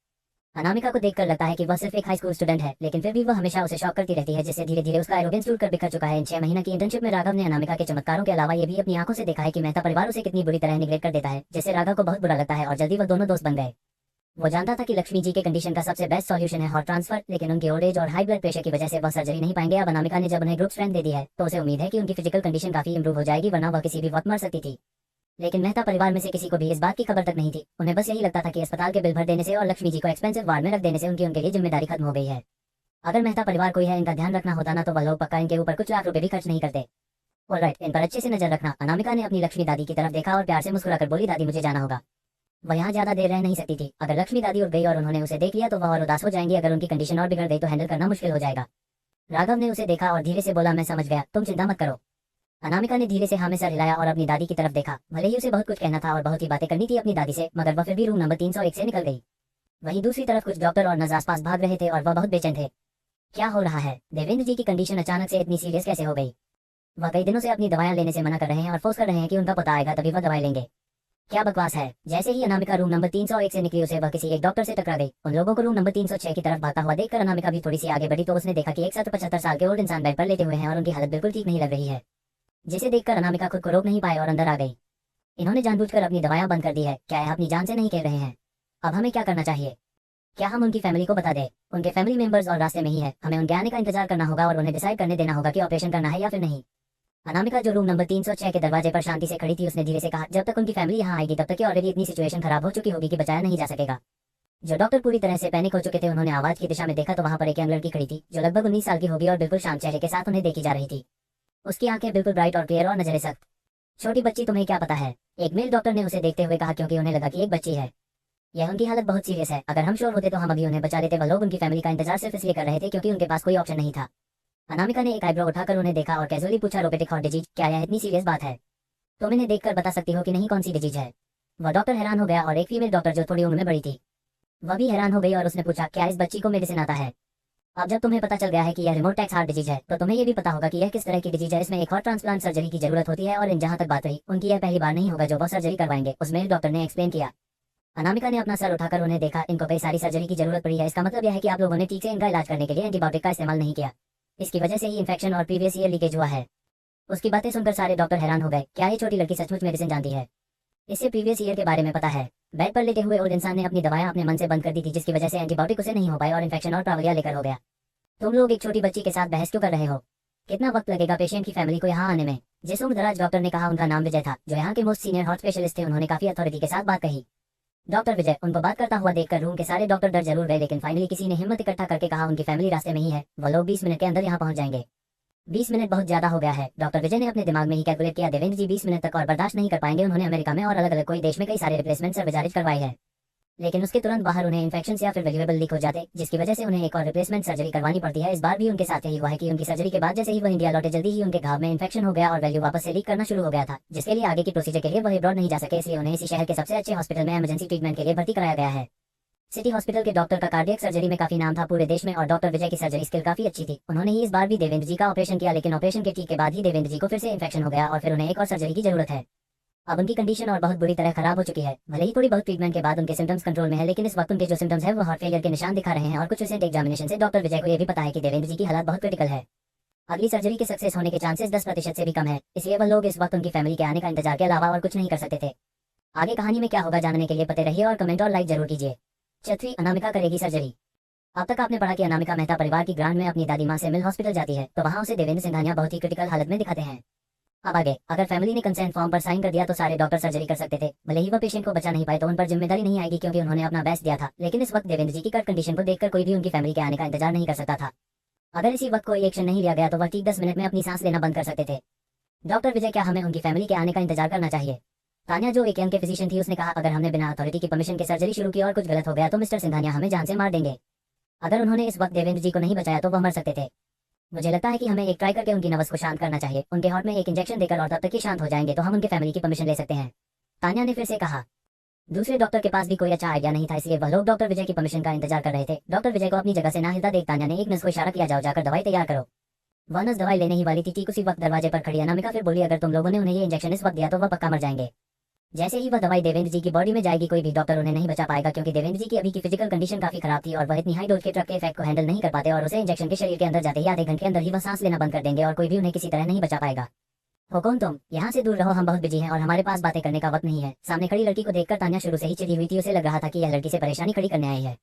S2: अनामिका को देखकर लगता है कि वह सिर्फ एक हाई स्कूल स्टूडेंट है, लेकिन फिर भी वह हमेशा उसे शॉक करती रहती है, जिससे धीरे धीरे उसका एरोगेंस टूट कर बिखर चुका है। इन 6 महीने की इंटर्नशिप में राघव ने अनामिका के चमत्कारों के अलावा ये भी अपनी आंखों से देखा है कि मेहता परिवार उसे कितनी बुरी तरह निगलेक्ट कर देता है, जिससे राघव को बहुत बुरा लगता है और जल्दी वह दोनों दोस्त बन गए। वो जानता था कि लक्ष्मी जी के कंडीशन का सबसे बेस्ट सॉल्यूशन है हार्ट ट्रांसफर, लेकिन उनकी ओल्ड एज और हाई ब्लड प्रेशर की वजह से वह सर्जरी नहीं पाएंगे। अब अनामिका ने जब उन्हें ग्रुप स्ट्रेंथ दे दी है तो उसे उम्मीद है कि उनकी फिजिकल कंडीशन काफी इंप्रूव हो जाएगी, वरना वह किसी भी वक्त मर सकती थी। लेकिन मेहता परिवार में से किसी को भी इस बात की खबर तक नहीं थी। उन्हें बस यही लगता था कि अस्पताल के बिल भर देने से और लक्ष्मी जी को एक्सपेंसिव वार्ड में रख देने से उनके लिए जिम्मेदारी खत्म हो गई है। अगर मेहता परिवार कोई है इनका ध्यान रखना होता ना तो वह लोग पक्का इनके ऊपर कुछ लाख रुपए भी खर्च नहीं करते। ऑलराइट, इन पर अच्छे से नजर रखना। अनामिका ने अपनी लक्ष्मी दादी की तरफ देखा और प्यार से मुस्कुराकर बोली, दादी मुझे जाना होगा। वह यहाँ ज्यादा देर रह नहीं सकती थी। अगर लक्ष्मी दादी उठ गई और उन्होंने उसे देख लिया तो वह और उदास हो जाएंगी। अगर उनकी कंडीशन और बिगड़ गई तो हैंडल करना मुश्किल हो जाएगा। राघव ने उसे देखा और धीरे से बोला, मैं समझ गया, तुम चिंता मत करो। अनामिका ने धीरे से हाँ में सर हिलाया और अपनी दादी की तरफ देखा। भले ही उसे बहुत कुछ कहना था और बहुत ही बातें करनी थी अपनी दादी से, मगर वह फिर भी रूम नंबर 301 से निकल गई। वहीं दूसरी तरफ कुछ डॉक्टर और नर्स आसपास भाग रहे थे और वह बहुत बेचैन थे। क्या हो रहा है? देवेंद्र जी की कंडीशन अचानक से इतनी सीरियस कैसे हो गई? वह कई दिनों से अपनी दवाएं लेने से मना कर रहे हैं और फोर्स कर रहे हैं कि उनका पता आएगा तभी वह दवाई लेंगे। क्या बकवास है। जैसे ही अनामिका रूम नंबर 301 से निकली उसे वह किसी एक डॉक्टर से टकरा गई। उन लोगों को रूम नंबर 306 की तरफ भागता हुआ देखकर अनामिका भी थोड़ी सी आगे बढ़ी तो उसने देखा कि एक 75 साल के ओल्ड इंसान बेड पर लेटे हुए हैं और उनकी हालत बिल्कुल ठीक नहीं लग रही है, जिसे देखकर अनामिका खुद को रोक नहीं पाए और अंदर आ गई। इन्होंने जानबूझकर अपनी दवाएं बंद कर दी है। क्या यह अपनी जान से नहीं कह रहे हैं? अब हमें क्या करना चाहिए? क्या हम उनकी फैमिली को बता दें? उनके फैमिली मेंबर्स और रास्ते में ही है। हमें उनके आने का इंतजार करना होगा और उन्हें डिसाइड करने देना होगा कि ऑपरेशन करना है या फिर नहीं। अनामिका जो रूम नंबर 306 के दरवाजे पर शांति से खड़ी थी, उसने धीरे से कहा, जब तक उनकी फैमिली यहाँ आएगी तब तक ऑलरेडी इतनी सिचुएशन खराब हो चुकी होगी कि बचाया नहीं जा सकेगा। जो डॉक्टर पूरी तरह से पैनिक हो चुके थे उन्होंने आवाज की दिशा में देखा तो वहां पर एक यंग लड़की खड़ी थी जो लगभग 19 साल की होगी और बिल्कुल शांत चेहरे के साथ उन्हें देखी जा रही थी। उसकी आंखें बिल्कुल ब्राइट और क्लियर और नजरें सख्त। छोटी बच्ची, तुम्हें क्या पता है? एक मेल डॉक्टर ने उसे देखते हुए कहा, क्योंकि उन्हें लगा कि एक बच्ची है। यह उनकी हालत बहुत सीरियस है। अगर हम श्योर होते तो हम अभी उन्हें बचा देते। वह लोग उनकी फैमिली का इंतजार सिर्फ इसलिए कर रहे थे क्योंकि उनके पास कोई ऑप्शन नहीं था। अनामिका ने एक आईब्रो उठाकर उन्हें देखा और कैजुअली पूछा, रोबोटिक हार्ट डिजीज, क्या यह इतनी सीरियस बात है? तुम इन्हें देखकर बता सकती हो कि नहीं कौन सी डिजीज है? वह डॉक्टर हैरान हो गया और एक फीमेल डॉक्टर जो थोड़ी उम्र में बड़ी थी वह भी हैरान हो गई और उसने पूछा, क्या इस बच्ची को मेडिसिन आता है? अब जब तुम्हें पता चल गया है कि यह रिमोट टैक्स हार्ट डिजीज है तो तुम्हें यह भी पता होगा कि यह किस तरह की डिजीज है। इसमें एक हार्ट ट्रांसप्लांट सर्जरी की जरूरत होती है और इन जहां तक बात रही, उनकी यह पहली बार नहीं होगा जो वह सर्जरी करवाएंगे, उस मेल डॉक्टर ने एक्सप्लेन किया। अनामिका ने अपना सर उठाकर उन्हें देखा। इनको कई सारी सर्जरी की जरूरत पड़ी है। इसका मतलब यह है कि आप लोगों ने ठीक से इनका इलाज करने के लिए एंटीबायोटिक का इस्तेमाल नहीं किया। इसकी वजह से ही इन्फेक्शन और प्रीवियस ईयर लीकेज हुआ है। उसकी बातें सुनकर सारे डॉक्टर हैरान हो गए। क्या ये छोटी लड़की सचमुच मेडिसिन जानती है? इससे प्रीवियस ईयर के बारे में पता है। बेड पर लेटे हुए ओल्ड इंसान ने अपनी दवाएं अपने मन से बंद कर दी थी, जिसकी वजह से एंटीबायोटिक उसे नहीं हो पाए और इन्फेक्शन और ट्रैवलिया लेकर हो गया। तुम लोग एक छोटी बच्ची के साथ बहस क्यों कर रहे हो? कितना वक्त लगेगा पेशेंट की फैमिली को यहाँ आने में? जिस उम्रदराज डॉक्टर ने कहा, उनका नाम विजय था, जो यहाँ के मोस्ट सीनियर हार्ट स्पेशलिस्ट थे, उन्होंने काफी अथॉरिटी के साथ बात कही। डॉक्टर विजय, उनको बात करता हुआ देखकर रूम के सारे डॉक्टर डर जरूर गए, लेकिन फाइनली किसी ने हिम्मत इकट्ठा करके कहा, उनकी फैमिली रास्ते में ही है, वो लोग 20 मिनट के अंदर यहाँ पहुंच जाएंगे। 20 मिनट बहुत ज्यादा हो गया है। डॉक्टर विजय ने अपने दिमाग में ही कैलकुलेट किया, देवेंद्र जी 20 मिनट तक और बर्दाश्त नहीं कर पाएंगे। उन्होंने अमेरिका में और अलग अलग कोई देश में कई सारे रिप्लेसमेंट सर्जरीज करवाई है, लेकिन उसके तुरंत बाहर उन्हें इन्फेक्शन या फिर वैल्यूएबल लीक हो जाते, जिसकी वजह से उन्हें एक और रिप्लेसमेंट सर्जरी करवानी पड़ती है। इस बार भी उनके साथ यही हुआ है कि उनकी सर्जरी के बाद जैसे ही वह इंडिया लौटे, जल्दी ही उनके घाव में इन्फेक्शन हो गया और वैल्यू वापस से लीक करना शुरू हो गया था, जिसके लिए आगे की प्रोसीजर के लिए वह अब्रॉड नहीं जा सके। इसलिए उन्हें इसी शहर के सबसे अच्छे हॉस्पिटल में इमरजेंसी ट्रीटमेंट के लिए भर्ती कराया गया है। सिटी हॉस्पिटल के डॉक्टर का कार्डियक सर्जरी में काफी नाम था पूरे देश में और डॉक्टर विजय की सर्जरी स्किल काफी अच्छी थी। उन्होंने ही इस बार भी देवेंद्र जी का ऑपरेशन किया, लेकिन ऑपरेशन के ठीक के बाद ही देवेंद्र जी को फिर से इन्फेक्शन हो गया और फिर उन्हें एक और सर्जरी की जरूरत है। अब उनकी कंडीशन और बहुत बुरी तरह खराब हो चुकी है। भले ही थोड़ी बहुत ट्रीटमेंट के बाद उनके सिम्टम्स कंट्रोल में है, लेकिन इस वक्त उनके जो सिम्टम्स है वो हार्ट फेलियर के निशान दिखा रहे हैं और कुछ रिसेंट एग्जामिनेशन से डॉक्टर विजय को यह भी पता है कि देवेंद्र जी की हालत बहुत क्रिटिकल है। अगली सर्जरी के सक्सेस होने के चांसेस 10% से भी कम है। इसलिए वह लोग इस वक्त उनकी फैमिली के आने का इंतजार के अलावा और कुछ नहीं कर सकते थे। आगे कहानी में क्या होगा जानने के लिए पते रहिए और कमेंट और लाइक जरूर कीजिए। चौथी, अनामिका करेगी सर्जरी। अब तक आपने पढ़ा कि अनामिका मेहता परिवार की ग्रांड में अपनी दादी माँ से मिल हॉस्पिटल जाती है, तो वहाँ उसे देवेंद्र सिंघानिया बहुत ही क्रिटिकल हालत में दिखाते हैं। अब आगे, अगर फैमिली ने कंसेंट फॉर्म पर साइन कर दिया तो सारे डॉक्टर सर्जरी कर सकते थे। भले ही वह पेशेंट को बचा नहीं पाए तो उन पर जिम्मेदारी नहीं आएगी क्योंकि उन्होंने अपना बेस्ट दिया था। लेकिन इस वक्त देवेंद्र जी की कट कंडीशन को देखकर कोई भी उनकी फैमिली के आने का इंतजार नहीं कर सकता था। अगर इसी वक्त कोई एक्शन नहीं लिया गया तो वह ठीक 10 मिनट में अपनी सांस लेना बंद कर सकते थे। डॉक्टर विजय, क्या हमें उनकी फैमिली के आने का इंतजार करना चाहिए? तान्या, जो एक यंग के फिजिशियन थी, उसने कहा, अगर हमने बिना अथॉरिटी की परमिशन के सर्जरी शुरू की और कुछ गलत हो गया तो मिस्टर सिंघानिया हमें जान से मार देंगे। अगर उन्होंने इस वक्त देवेंद्र जी को नहीं बचाया तो वह मर सकते थे। मुझे लगता है कि हमें एक ट्राई करके उनकी नब्ज को शांत करना चाहिए। उनके हार्ट में एक इंजेक्शन देकर और तब तक ये शांत हो जाएंगे तो हम उनके फैमिली की परमिशन ले सकते हैं। तान्या ने फिर से कहा। दूसरे डॉक्टर के पास भी कोई अच्छा आइडिया नहीं था, इसलिए वह लोग डॉक्टर विजय की परमिशन का इंतजार कर रहे थे। डॉक्टर विजय को अपनी जगह से ना हिलता देख तान्या ने एक नर्स को इशारा किया, जाओ जाकर दवाई तैयार करो। वह नर्स दवाई लेने ही वाली थी, ठीक उसी वक्त दरवाजे पर खड़ी अनामिका फिर बोली, अगर तुम लोगों ने उन्हें ये इंजेक्शन इस वक्त दिया तो वह पक्का मर जाएंगे। जैसे ही वह दवाई देवेंद्र जी की बॉडी में जाएगी कोई भी डॉक्टर उन्हें नहीं बचा पाएगा क्योंकि देवेंद्र जी की अभी की फिजिकल कंडीशन काफी खराब थी और वह इतनी हाई डोज के ट्रक के इफेक्ट को हैंडल नहीं कर पाते और उसे इंजेक्शन के शरीर के अंदर जाते ही आधे घंटे के अंदर ही वह सांस लेना बंद कर देंगे और कोई भी उन्हें किसी तरह नहीं बचा पाएगा। हो कौन तुम? यहाँ से दूर रहो, हम बहुत बिजी हैं और हमारे पास बातें करने का वक्त नहीं है। सामने खड़ी लड़की को देखकर तान्या शुरू से ही चिढ़ी हुई थी। उसे लग रहा था कि यह लड़की से परेशानी खड़ी करने आई है।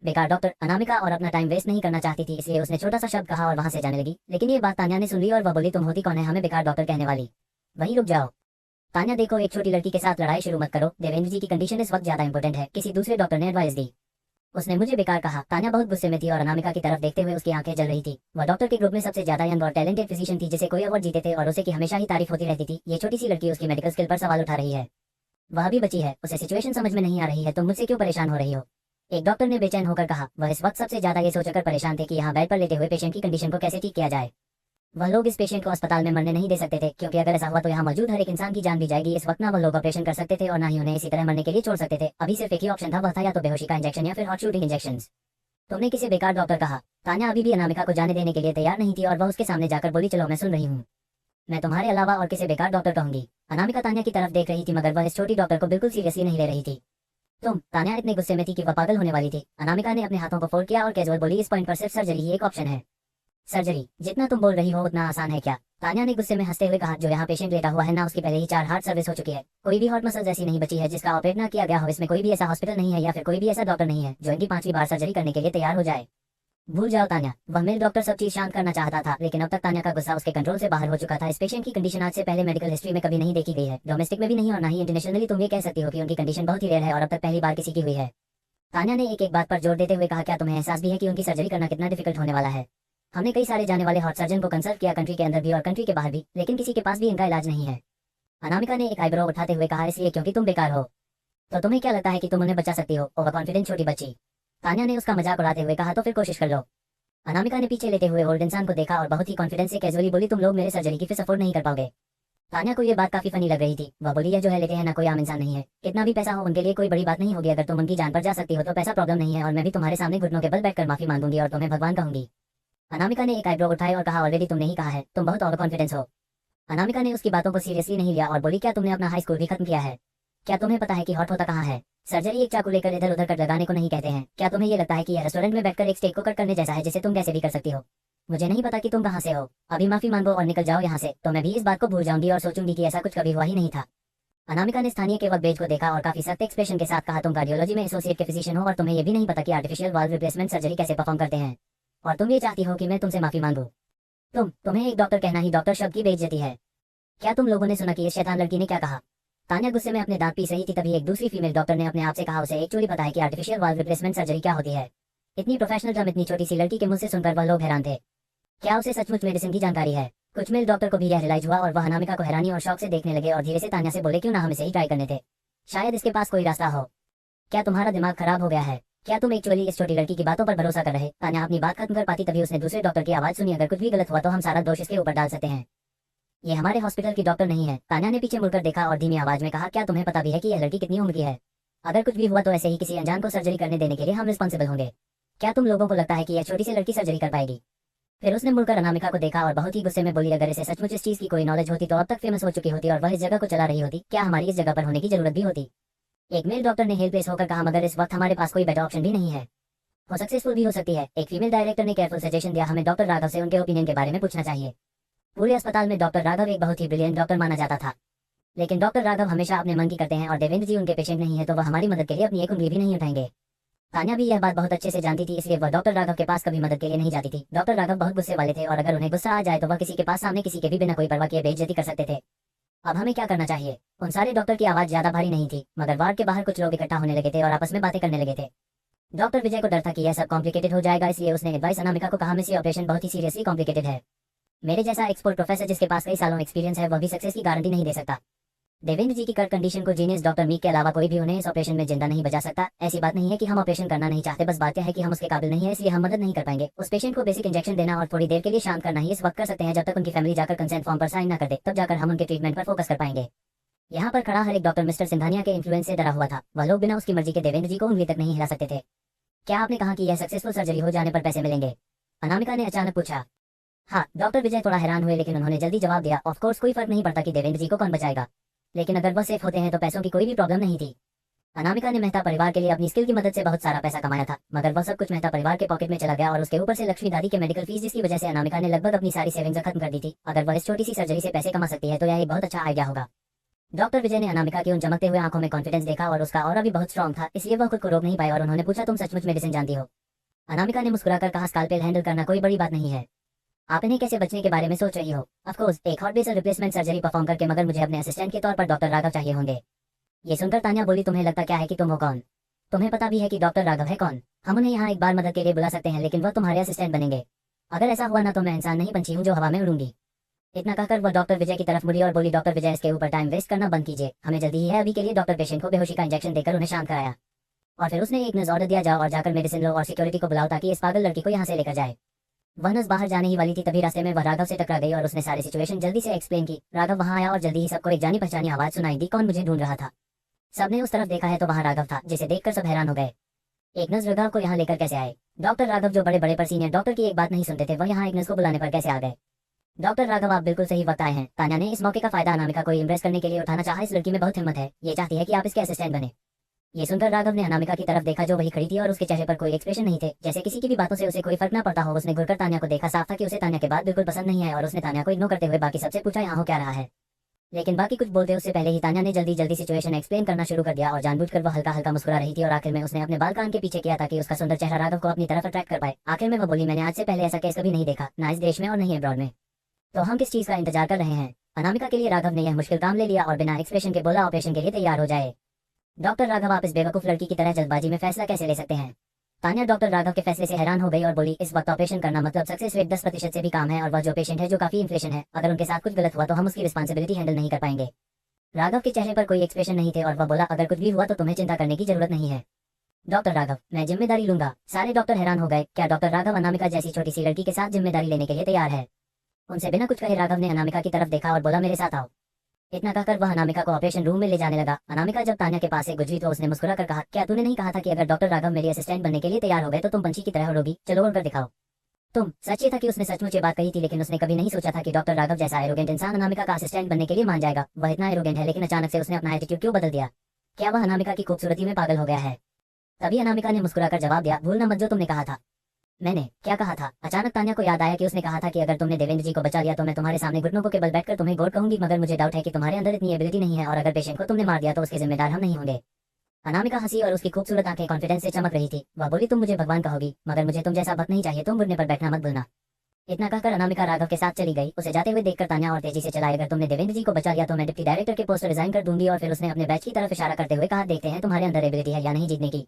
S2: बेकार डॉक्टर अनामिका और अपना टाइम वेस्ट नहीं करना चाहती थी, इसलिए उसने छोटा सा शब्द कहा और वहां से जाने लगी। लेकिन ये बात तान्या ने सुन ली और वह बोली, तुम होती कौन है हमें बेकार डॉक्टर कहने वाली? वहीं रुक जाओ। तान्या, देखो, एक छोटी लड़की के साथ लड़ाई शुरू मत करो। देवेंद्र जी की कंडीशन इस वक्त ज्यादा इंपॉर्टेंट है, किसी दूसरे डॉक्टर ने एडवाइस दी। उसने मुझे बेकार कहा। तान्या बहुत गुस्से में थी और अनामिका की तरफ देखते हुए उसकी आंखें जल रही थी। वह डॉक्टर के ग्रुप में सबसे ज्यादा यंग और टैलेंटेड फिजिशियन थी जिसे कोई अवार्ड जीते थे और उसे की हमेशा ही तारीफ होती रहती थी। ये छोटी सी लड़की उसकी मेडिकल स्किल पर सवाल उठा रही है। वह भी बची है, उसे सिचुएशन समझ में नहीं आ रही है, तुम मुझसे क्यों परेशान हो रही हो? एक डॉक्टर ने बेचैन होकर कहा। वह इस वक्त सबसे ज्यादा ये सोचकर परेशान थे कि यहाँ बेड पर लेटे हुए पेशेंट की कंडीशन को कैसे ठीक किया जाए। वह लोग इस पेशेंट को अस्पताल में मरने नहीं दे सकते थे क्योंकि अगर ऐसा हुआ तो यहाँ मौजूद हर एक इंसान की जान भी जाएगी। इस वक्त ना वह लोग ऑपरेशन कर सकते थे और ना ही उन्हें इसी तरह मरने के लिए छोड़ सकते थे। अभी सिर्फ एक ही ऑप्शन था, वह था या तो बेहोशी का इंजेक्शन या फिर हॉट शूटिंग इंजेक्शन। तुमने किसे बेकार डॉक्टर कहा? तान्या अभी भी अनामिका को जाने देने के लिए तैयार नहीं थी और वह उसके सामने जाकर बोली, चलो मैं सुन रही हूँ, मैं तुम्हारे अलावा और किसे बेकार डॉक्टर कहूंगी? अनामिका तान्या की तरफ देख रही थी मगर वह इस छोटी डॉक्टर को बिल्कुल सीरियसली नहीं ले रही थी। तान्या इतने गुस्से में थी कि वह पागल होने वाली थी। अनामिका ने अपने हाथों को फोल्ड किया और कैजुअल बोली, इस पॉइंट पर सिर्फ सर्जरी ही एक ऑप्शन है। सर्जरी? जितना तुम बोल रही हो उतना आसान है क्या? तान्या ने गुस्से में हंसते हुए कहा, जो यहाँ पेशेंट लेटा हुआ है ना, उसकी पहले ही 4 हार्ट सर्विस हो चुकी है। कोई भी हार्ट मसल्स ऐसी नहीं बची है जिसका ऑपरेट ना किया गया हो। इसमें कोई भी ऐसा हॉस्पिटल नहीं है या फिर कोई भी ऐसा डॉक्टर नहीं है जो इनकी 5वीं बार सर्जरी करने के लिए तैयार हो जाए। भूल जाओ तान्या, वह मेल डॉक्टर सब चीज शांत करना चाहता था लेकिन अब तक तान्या का गुस्सा उसके कंट्रोल से बाहर हो चुका था। इस पेशेंट की कंडीशन आज से पहले मेडिकल हिस्ट्री में कभी नहीं देखी गई है, डोमेस्टिक में भी नहीं और ना ही इंटरनेशनली। तुम ये कह सकती हो कि उनकी कंडीशन बहुत ही रेयर है और अब तक पहली बार किसी की हुई है। तान्या ने एक एक बात पर जोर देते हुए कहा, क्या तुम्हें एहसास भी है कि उनकी सर्जरी करना कितना डिफिकल्ट होने वाला है? हमने कई सारे जाने वाले हार्ट सर्जन को कंसल्ट किया, कंट्री के अंदर भी और कंट्री के बाहर भी, लेकिन किसी के पास भी इनका इलाज नहीं है। अनामिका ने एक आईब्रो उठाते हुए कहा, इसलिए क्योंकि तुम बेकार हो। तो तुम्हें क्या लगता है कि तुम उन्हें बचा सकती हो? ओवर कॉन्फिडेंट छोटी बच्ची। तान्या ने उसका मजाक उड़ाते हुए कहा, तो फिर कोशिश कर लो। अनामिका ने पीछे लेटे हुए ओल्ड इंसान को देखा और बहुत ही कॉन्फिडेंस से कैजुअली बोली, तुम लोग मेरे सर्जरी की फीस अफोर्ड नहीं कर पाओगे। तान्या को ये बात काफी फनी लग रही थी। वह बोली, यह जो है लेटे हैं ना कोई आम इंसान नहीं है, कितना भी पैसा हो उनके लिए कोई बड़ी बात नहीं होगी। अगर तुम उनकी जान पर जा सकती हो तो पैसा प्रॉब्लम नहीं है और मैं भी तुम्हारे सामने घुटनों के बल बैठकर माफी मांगूंगी और तुम्हें भगवान कहूंगी। अनामिका ने एक आईब्रो उठाए और कहा, ऑलरेडी तुमने ही कहा है, तुम बहुत ओवर कॉन्फिडेंस हो। अनामिका ने उसकी बातों को सीरियसली नहीं लिया और बोली, क्या तुमने अपना हाई स्कूल भी खत्म किया है? क्या तुम्हें पता है कि हॉट होता कहाँ है? सर्जरी एक चाकू लेकर इधर उधर कट लगाने को नहीं कहते हैं। क्या तुम्हें ये लगता है कि यह रेस्टोरेंट में बैठकर एक स्टेक को कट करने जैसा है जिसे तुम कैसे भी कर सकती हो? मुझे नहीं पता कि तुम कहाँ से हो, अभी माफी मांगो और निकल जाओ यहाँ से, तो मैं भी इस बात को भूल जाऊंगी और सोचूंगी कि ऐसा कुछ कभी हुआ ही नहीं था। अनामिका ने स्थानीय के वक्त बेज को देखा और काफी सख्त एक्सप्रेशन के साथ कहा, तुम कार्डियोलॉजी में एसोसिएट के फिजिशियन हो और तुम्हें ये भी नहीं पता कि आर्टिफिशियल वाल्व रिप्लेसमेंट सर्जरी कैसे परफॉर्म करते हैं, और तुम ये चाहती हो कि मैं तुमसे माफी मांगू? तुम्हें एक डॉक्टर कहना ही डॉक्टर शब्द की बेइज्जती है। क्या तुम लोगों ने सुना कि इस शैतान लड़की ने क्या कहा? तान्या गुस्से में अपने दांत पीस रही थी, तभी एक दूसरी फीमेल डॉक्टर ने अपने आप से कहा, उसे एक चोरी पता है कि आर्टिफिशियल वाल्व रिप्लेसमेंट सर्जरी क्या होती है। इतनी प्रोफेशनल टर्म इतनी छोटी सी लड़की के मुंह से सुनकर वह लोग हैरान थे। क्या उसे सचमुच मेडिसिन की जानकारी है? कुछ मेल डॉक्टर को भी यह रियलाइज हुआ और वह अनामिका को हैरानी और शौक से देखने लगे और धीरे से तान्या से बोले, क्यों ना हम इसे ही ट्राई करने थे, शायद इसके पास कोई रास्ता हो। क्या तुम्हारा दिमाग खराब हो गया है? क्या तुम एक्चुअली इस छोटी लड़की की बातों पर भरोसा कर रहे? तान्या अपनी बात खत्म कर पाती तभी उसने दूसरे डॉक्टर की आवाज सुनी, अगर कुछ भी गलत हुआ तो हम सारा दोष इसके ऊपर डाल सकते हैं। ये हमारे हॉस्पिटल की डॉक्टर नहीं है। तान्या ने पीछे मुड़कर देखा और धीमी आवाज में कहा, क्या तुम्हें पता भी है कि यह लड़की कितनी उम्र की है? अगर कुछ भी हुआ तो ऐसे ही किसी अनजान को सर्जरी करने देने के लिए हम रिस्पॉन्सिबल होंगे। क्या तुम लोगों को लगता है कि यह छोटी सी लड़की सर्जरी कर पाएगी? फिर उसने मुड़कर अनामिका को देखा और बहुत ही गुस्से में बोली, अगर इसे सचमुच इस चीज की कोई नॉलेज होती तो अब तक फेमस हो चुकी होती और वह इस जगह को चला रही होती। क्या हमारी इस जगह पर होने की जरूरत भी होती? एक मेल डॉक्टर ने हेल्पलेस होकर कहा, मगर इस वक्त हमारे पास कोई बेटर ऑप्शन भी नहीं है। हो सक्सेसफुल भी हो सकती है। एक फीमेल डायरेक्टर ने केयरफुल सजेशन दिया, हमें डॉक्टर राघव से उनके ओपिनियन के बारे में पूछना चाहिए। पूरे अस्पताल में डॉक्टर राघव एक बहुत ही ब्रिलियंट डॉक्टर माना जाता था, लेकिन डॉक्टर राघव हमेशा अपने मन की करते हैं और देवेंद्र जी उनके पेशेंट नहीं है तो वह हमारी मदद के लिए अपनी एक उंगली भी नहीं उठाएंगे। तान्या भी यह बात बहुत अच्छे से जानती थी, इसलिए वह डॉक्टर राघव के पास कभी मदद के लिए नहीं जाती थी। डॉक्टर राघव बहुत गुस्से वाले थे और अगर उन्हें गुस्सा आ जाए तो वह किसी के पास सामने किसी के भी बिना कोई परवाह किए बेइज्जती कर सकते थे। अब हमें क्या करना चाहिए? उन सारे डॉक्टर की आवाज ज्यादा भारी नहीं थी, मगर वार्ड के बाहर कुछ लोग इकट्ठा होने लगे थे और आपस में बातें करने लगे थे। डॉक्टर विजय को डर था कि यह सब कॉम्प्लिकेटेड हो जाएगा, इसलिए उसने एडवाइस अनामिका को कहा, मिस ये ऑपरेशन बहुत ही सीरियसली कॉम्प्लिकेटेड है। मेरे जैसा एक्सपोर्ट प्रोफेसर जिसके पास कई सालों एक्सपीरियंस है वह भी सक्सेस की गारंटी नहीं दे सकता। देवेंद्र जी की कर्क कंडीशन को जीनियस डॉक्टर मीक के अलावा कोई भी उन्हें इस ऑपरेशन में जिंदा नहीं बचा सकता। ऐसी बात नहीं है कि हम ऑपरेशन करना नहीं चाहते, बस बात यह है कि हम उसके काबिल नहीं है, इसलिए हम मदद नहीं कर पाएंगे। उस पेशेंट को बेसिक इंजेक्शन देना और थोड़ी देर के लिए शांत करना ही इस वक्त कर सकते हैं, जब तक उनकी फैमिली जाकर कंसेंट फॉर्म पर साइन न कर दे, तब जाकर हम उनके ट्रीटमेंट पर फोकस कर पाएंगे। यहाँ पर खड़ा हर एक डॉक्टर मिस्टर सिंघानिया के इन्फ्लुएंस से डरा हुआ था। वह लोग बिना उसकी मर्जी के देवेंद्र जी को उंगली तक नहीं हिला सकते थे। क्या आपने कहा कि यह सक्सेसफुल सर्जरी हो जाने पर पैसे मिलेंगे? अनामिका ने अचानक पूछा। हाँ, डॉक्टर विजय थोड़ा हैरान हुए, लेकिन उन्होंने जल्दी जवाब दिया, ऑफ कोर्स कोई फर्क नहीं पड़ता कि देवेंद्र जी को कौन बचाएगा, लेकिन अगर वह सेफ होते हैं तो पैसों की कोई भी प्रॉब्लम नहीं थी। अनामिका ने मेहता परिवार के लिए अपनी स्किल की मदद से बहुत सारा पैसा कमाया था, मगर वह सब कुछ मेहता परिवार के पॉकेट में चला गया और उसके ऊपर से लक्ष्मी दादी के मेडिकल फीस, जिसकी वजह से अनामिका ने लगभग अपनी सारी सेविंग्स खत्म कर दी थी। अगर वह इस छोटी सी सर्जरी से पैसे कमा सकती है तो यह एक बहुत अच्छा आइडिया होगा। डॉक्टर विजय ने अनामिका की उन चमकते हुए आंखों में कॉन्फिडेंस देखा और उसका ऑरा भी बहुत स्ट्रॉन्ग था, इसलिए वह खुद को रोक नहीं पाए और उन्होंने पूछा, तुम सचमुच मेडिसिन जानती हो? अनामिका ने मुस्कुराकर कहा, स्काल्पेल हैंडल करना कोई बड़ी बात नहीं है। आप इन्हें कैसे बचने के बारे में सोच रही हो? ऑफ कोर्स एक हॉट बेसल रिप्लेसमेंट सर्जरी परफॉर्म करके, मगर मुझे अपने असिस्टेंट के तौर पर डॉक्टर राघव चाहिए होंगे। ये सुनकर तान्या बोली, तुम्हें लगता क्या है कि तुम हो कौन? तुम्हें पता भी है कि डॉक्टर राघव है कौन? हम उन्हें यहाँ एक बार मदद के लिए बुला सकते हैं, लेकिन वह तुम्हारे असिस्टेंट बनेंगे। अगर ऐसा हुआ ना तो मैं इंसान नहीं पंछी हूँ जो हवा में उड़ूंगी। इतना कहकर वह डॉक्टर विजय की तरफ मुड़ी और बोली, डॉक्टर विजय इसके ऊपर टाइम वेस्ट करना बंद कीजिए, हमें जल्दी ही है अभी के लिए। डॉक्टर पेशेंट को बेहोशी का इंजेक्शन देकर उन्हें शांत कराया और फिर उसने एक नर्स ऑर्डर दिया, जाओ और जाकर मेडिसिन लो और सिक्योरिटी को बुलाओ ताकि इस पागल लड़की को यहाँ से लेकर जाए। वह नर्स बाहर जाने ही वाली थी, तभी रास्ते में वह राघव से टकरा गई और उसने सारी सिचुएशन जल्दी से एक्सप्लेन की। राघव वहां आया और जल्दी ही सबको एक जानी पहचानी आवाज सुनाई दी, कौन मुझे ढूंढ रहा था? सबने उस तरफ देखा है तो वहां राघव था, जिसे देखकर सब हैरान हो गए। एक नर्स राघव को यहाँ लेकर कैसे आए? डॉक्टर राघव जो बड़े बड़े पर सीनियर डॉक्टर की एक बात नहीं सुनते थे, वह यहाँ एक नर्स को बुलाने पर कैसे आ गए? डॉक्टर राघव, आप बिल्कुल सही वक्त आए हैं। तान्या ने इस मौके का फायदा अनामिका को इम्प्रेस करने के लिए उठाना चाहा। इस लड़की में बहुत हिम्मत है, ये चाहती है कि आप इसके असिस्टेंट बने। ये सुनकर राघव ने अनामिका की तरफ देखा जो वही खड़ी थी और उसके चेहरे पर कोई एक्सप्रेशन नहीं थे, जैसे किसी की भी बातों से उसे कोई फर्क ना पड़ता हो। उसने घुरकर तान्या को देखा, साफ था कि उसे तान्या के बाद बिल्कुल पसंद नहीं आया और उसने तान्या को इग्नोर करते हुए बाकी सबसे पूछा, यहाँ हो क्या रहा है? लेकिन बाकी कुछ बोलते उससे पहले ही तान्या ने जल्दी जल्दी सिचुएशन एक्सप्लेन करना शुरू कर दिया और जानबूझकर वह हल्का हल्का मुस्कुरा रही थी और आखिर में उसने अपने बाल कान के पीछे किया ताकि उसका सुंदर चेहरा राघव को अपनी तरफ अट्रैक्ट कर पाए। आखिर में वह बोली, मैंने आज से पहले ऐसा केस कभी नहीं देखा, ना इस देश में और नहीं अब्रॉड में, तो हम किस चीज का इंतजार कर रहे हैं? अनामिका के लिए राघव ने यह मुश्किल काम ले लिया और बिना एक्सप्रेशन के बोला, ऑपरेशन के लिए तैयार हो जाए। डॉक्टर राघव, आप इस बेवकूफ लड़की की तरह जल्दबाजी में फैसला कैसे ले सकते हैं? तान्या डॉक्टर राघव के फैसले से हैरान हो गई और बोली, इस वक्त ऑपरेशन करना मतलब सक्सेस रेट 10% से भी कम है और वह जो पेशेंट है जो काफी इन्फ्लेशन है, अगर उनके साथ कुछ गलत हुआ तो हम उसकी रिस्पॉन्सिबिलिटी हैंडल नहीं कर पाएंगे। राघव के चेहरे पर कोई एक्सप्रेशन नहीं थे और वह बोला, अगर कुछ भी हुआ तो तुम्हें चिंता करने की जरूरत नहीं है डॉक्टर राघव, मैं जिम्मेदारी लूंगा। सारे डॉक्टर हैरान हो गए, क्या डॉक्टर राघव अनामिका जैसी छोटी सी लड़की के साथ जिम्मेदारी लेने के लिए तैयार है? उनसे बिना कुछ कहे राघव ने अनामिका की तरफ देखा और बोला, मेरे साथ आओ। इतना कहकर वह अनामिका को ऑपरेशन रूम में ले जाने लगा। अनामिका जब तान्या के पास से गुजरी तो उसने मुस्कुरा कर कहा, क्या तूने नहीं कहा था कि अगर डॉक्टर राघव मेरी असिस्टेंट बनने के लिए तैयार हो गए तो तुम पंछी की तरह उड़ोगी? चलो उड़कर दिखाओ। तुम सच ये था कि उसने सचमुच ये बात कही थी, लेकिन उसने कभी नहीं सोचा था कि डॉक्टर राघव जैसा एरोगेंट इंसान अनामिका का असिस्टेंट बनने के लिए मान जाएगा। वह इतना एरोगेंट है, लेकिन अचानक से उसने अपना एटीट्यूड क्यों बदल दिया? क्या वह अनामिका की खूबसूरती में पागल हो गया है? तभी अनामिका ने मुस्कुराकर जवाब दिया, भूलना मत जो तुमने कहा था। मैंने क्या कहा था? अचानक तान्या को याद आया कि उसने कहा था कि अगर तुमने देवेंद्र जी को बचा लिया तो मैं तुम्हारे सामने घुटनों के बल बैठकर तुम्हें गॉड कहूंगी, मगर मुझे डाउट है कि तुम्हारे अंदर इतनी एबिलिटी नहीं है और अगर पेशेंट को तुमने मार दिया तो उसके जिम्मेदार हम नहीं होंगे। अनामिका हंसी और उसकी खूबसूरत आंखें कॉन्फिडेंस से चमक रही थी। वह बोली, तुम मुझे भगवान कहोगी, मगर मुझे तुम जैसा वक्त नहीं चाहिए, तुम घुटने पर बैठना मत भूलना। इतना कहकर अनामिका राघव के साथ चली गई। उसे जाते हुए देखकर तान्या और तेजी से चलाई, अगर तुमने देवेंद्र जी को बचा लिया तो मैं डिप्टी डायरेक्टर के पोस्ट रिजाइन कर दूंगी। और फिर उसने अपने बैच की तरफ इशारा करते हुए कहा, देखते हैं तुम्हारे अंदर एबिलिटी है या नहीं जीतने की।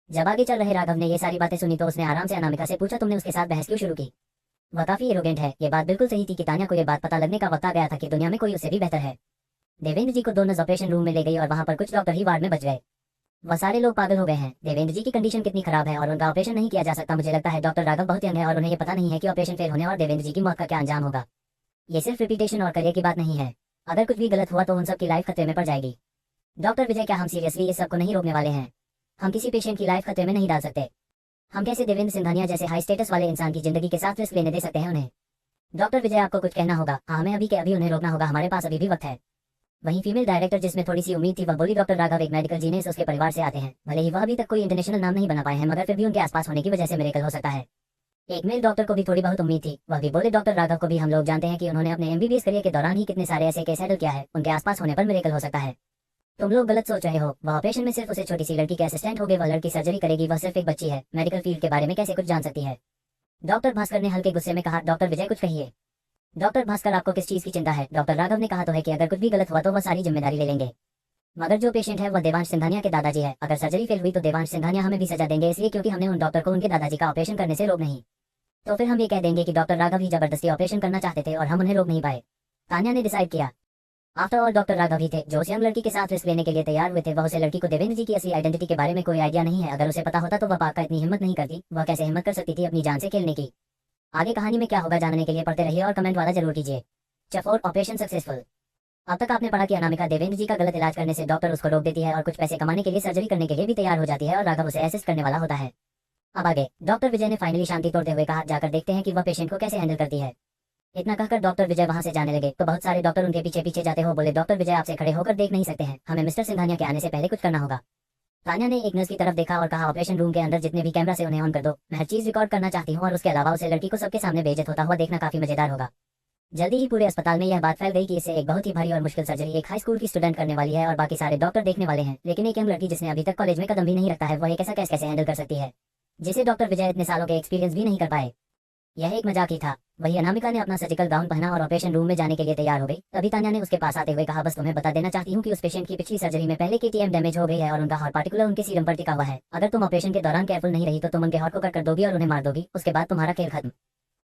S2: जब आगे चल रहे राघव ने ये सारी बातें सुनी तो उसने आराम से अनामिका से पूछा, तुमने उसके साथ बहस क्यों शुरू की? वह काफी एरोगेंट है। ये बात बिल्कुल सही थी कि तान्या को यह बात पता लगने का वक्त आ गया था कि दुनिया में कोई उससे भी बेहतर है। देवेंद्र जी को दोनों ऑपरेशन रूम में ले गई और वहां पर कुछ डॉक्टर ही वार्ड में बच गए। वह सारे लोग पागल हो गए हैं। देवेंद्र जी की कंडीशन कितनी खराब है और उनका ऑपरेशन नहीं किया जा सकता। मुझे लगता है डॉक्टर राघव बहुत यंग है और उन्हें ये पता नहीं है कि ऑपरेशन फेल होने और देवेंद्र जी की मौत का क्या अंजाम होगा। ये सिर्फ रिपीटेशन और करियर की बात नहीं है। अगर कुछ भी गलत हुआ तो उन सब की लाइफ खतरे में पड़ जाएगी। डॉक्टर विजय, क्या हम सीरियसली इस सब को नहीं रोकने वाले हैं? हम किसी पेशेंट की लाइफ खतरे में नहीं डाल सकते। हम कैसे देवेंद्र सिंघानिया जैसे हाई स्टेटस वाले इंसान की जिंदगी के साथ रिस्क लेने दे सकते हैं उन्हें? डॉक्टर विजय, आपको कुछ कहना होगा। हाँ, हमें अभी के अभी उन्हें रोकना होगा, हमारे पास अभी भी वक्त है। वहीं फीमेल डायरेक्टर, जिसमें थोड़ी सी उम्मीद थी, वह बोली, डॉक्टर राघव एक मेडिकल जीनियस उसके परिवार से आते हैं। भले ही वह अभी तक कोई इंटरनेशनल नाम नहीं बना पाए हैं, मगर फिर भी उनके आसपास होने की वजह से मिरेकल हो सकता है। एक मेल डॉक्टर को भी थोड़ी बहुत उम्मीद थी। वह भी बोले, डॉक्टर राघव को भी हम लोग जानते हैं कि उन्होंने अपने एमबीबीएस करियर के दौरान ही कितने सारे ऐसे केस हैंडल किया है। उनके आसपास होने पर मिरेकल हो सकता है। तुम लोग गलत सोच रहे हो। वह ऑपरेशन में सिर्फ उसे छोटी सी लड़की के असिस्टेंट हो गए। वह लड़की सर्जरी करेगी। वह सिर्फ एक बच्ची है, मेडिकल फील्ड के बारे में कैसे कुछ जान सकती है। डॉक्टर भास्कर ने हल्के गुस्से में कहा। डॉक्टर विजय कुछ कहिए। डॉक्टर भास्कर आपको किस चीज की चिंता है। डॉक्टर राघव ने कहा तो है कि अगर कुछ भी गलत हुआ तो वह सारी जिम्मेदारी ले लेंगे। मगर जो पेशेंट है वह देवांश सिंघानिया के दादाजी है। अगर सर्जरी फेल हुई तो देवांश सिंघानिया हमें भी सजा देंगे, इसलिए क्योंकि हमने उन डॉक्टर को उनके दादाजी का ऑपरेशन करने से रोक नहीं। तो फिर हम ये कह देंगे कि डॉक्टर राघव ही जबरदस्ती ऑपरेशन करना चाहते थे और हम उन्हें रोक नहीं पाए। तान्या ने डिसाइड किया। आफ्टर ऑल डॉक्टर राघव ही थे जो उस यंग लड़की के साथ रिस्क लेने के लिए तैयार हुए थे। वह उसे लड़की को देवेंद्र जी की असली आइडेंटिटी के बारे में कोई आइडिया नहीं है। अगर उसे पता होता तो वह पाक का इतनी हिम्मत नहीं करती। वह कैसे हिम्मत कर सकती थी अपनी जान से खेलने की। आगे कहानी में क्या होगा जानने के लिए पढ़ते रहिए और कमेंट वाला जरूर कीजिए। चफोर ऑपरेशन सक्सेसफुल। अब तक आपने पढ़ा कि अनामिका देवेंद्र जी का गलत इलाज करने से डॉक्टर उसको रोक देती है और कुछ पैसे कमाने के लिए सर्जरी करने के लिए भी तैयार हो जाती है और राघव उसे असिस्ट करने वाला होता है। अब आगे डॉक्टर विजय ने फाइनली शांति तोड़ते हुए कहा, जाकर देखते हैं कि वह पेशेंट को कैसे हैंडल करती है। इतना कहकर डॉक्टर विजय वहां से जाने लगे तो बहुत सारे डॉक्टर उनके पीछे पीछे जाते हो बोले, डॉक्टर विजय आपसे खड़े होकर देख नहीं सकते हैं, हमें मिस्टर सिंघानिया के आने से पहले कुछ करना होगा। तान्या ने एक नर्स की तरफ देखा और कहा, ऑपरेशन रूम के अंदर जितने भी कैमरा से उन्हें ऑन कर दो। मैं हर चीज रिकॉर्ड करना चाहती हूँ और उसके अलावा उसे लड़की को सबके सामने बेइज्जत होता हुआ देखना काफी मजेदार होगा। जल्दी ही पूरे अस्पताल में यह बात फैल गई कि इससे एक बहुत ही भारी और मुश्किल सर्जरी एक हाई स्कूल की स्टूडेंट करने वाली है और बाकी सारे डॉक्टर देखने वाले हैं। लेकिन एक यंग लड़की जिसने अभी तक कॉलेज में कदम भी नहीं रखता है, वह एक ऐसा केस कैसे हैंडल कर सकती है जिसे डॉक्टर विजय इतने सालों के एक्सपीरियंस भी नहीं कर पाए। यह एक मजाक ही था। वही अनामिका ने अपना सर्जिकल गाउन पहना और ऑपरेशन रूम में जाने के लिए तैयार हो गई। तभी तान्या ने उसके पास आते हुए कहा, बस तुम्हें बता देना चाहती हूँ कि उस पेशेंट की पिछली सर्जरी में पहले केटीएम डैमेज हो गई है और उनका हार्ट पार्टिकुलर उनके सीरम पर टिका हुआ है। अगर तुम ऑपरेशन के दौरान केयरफुल नहीं रही तो तुम उनके हार्ट को कट कर दोगी और उन्हें मार दोगी। उसके बाद तुम्हारा खेल खत्म।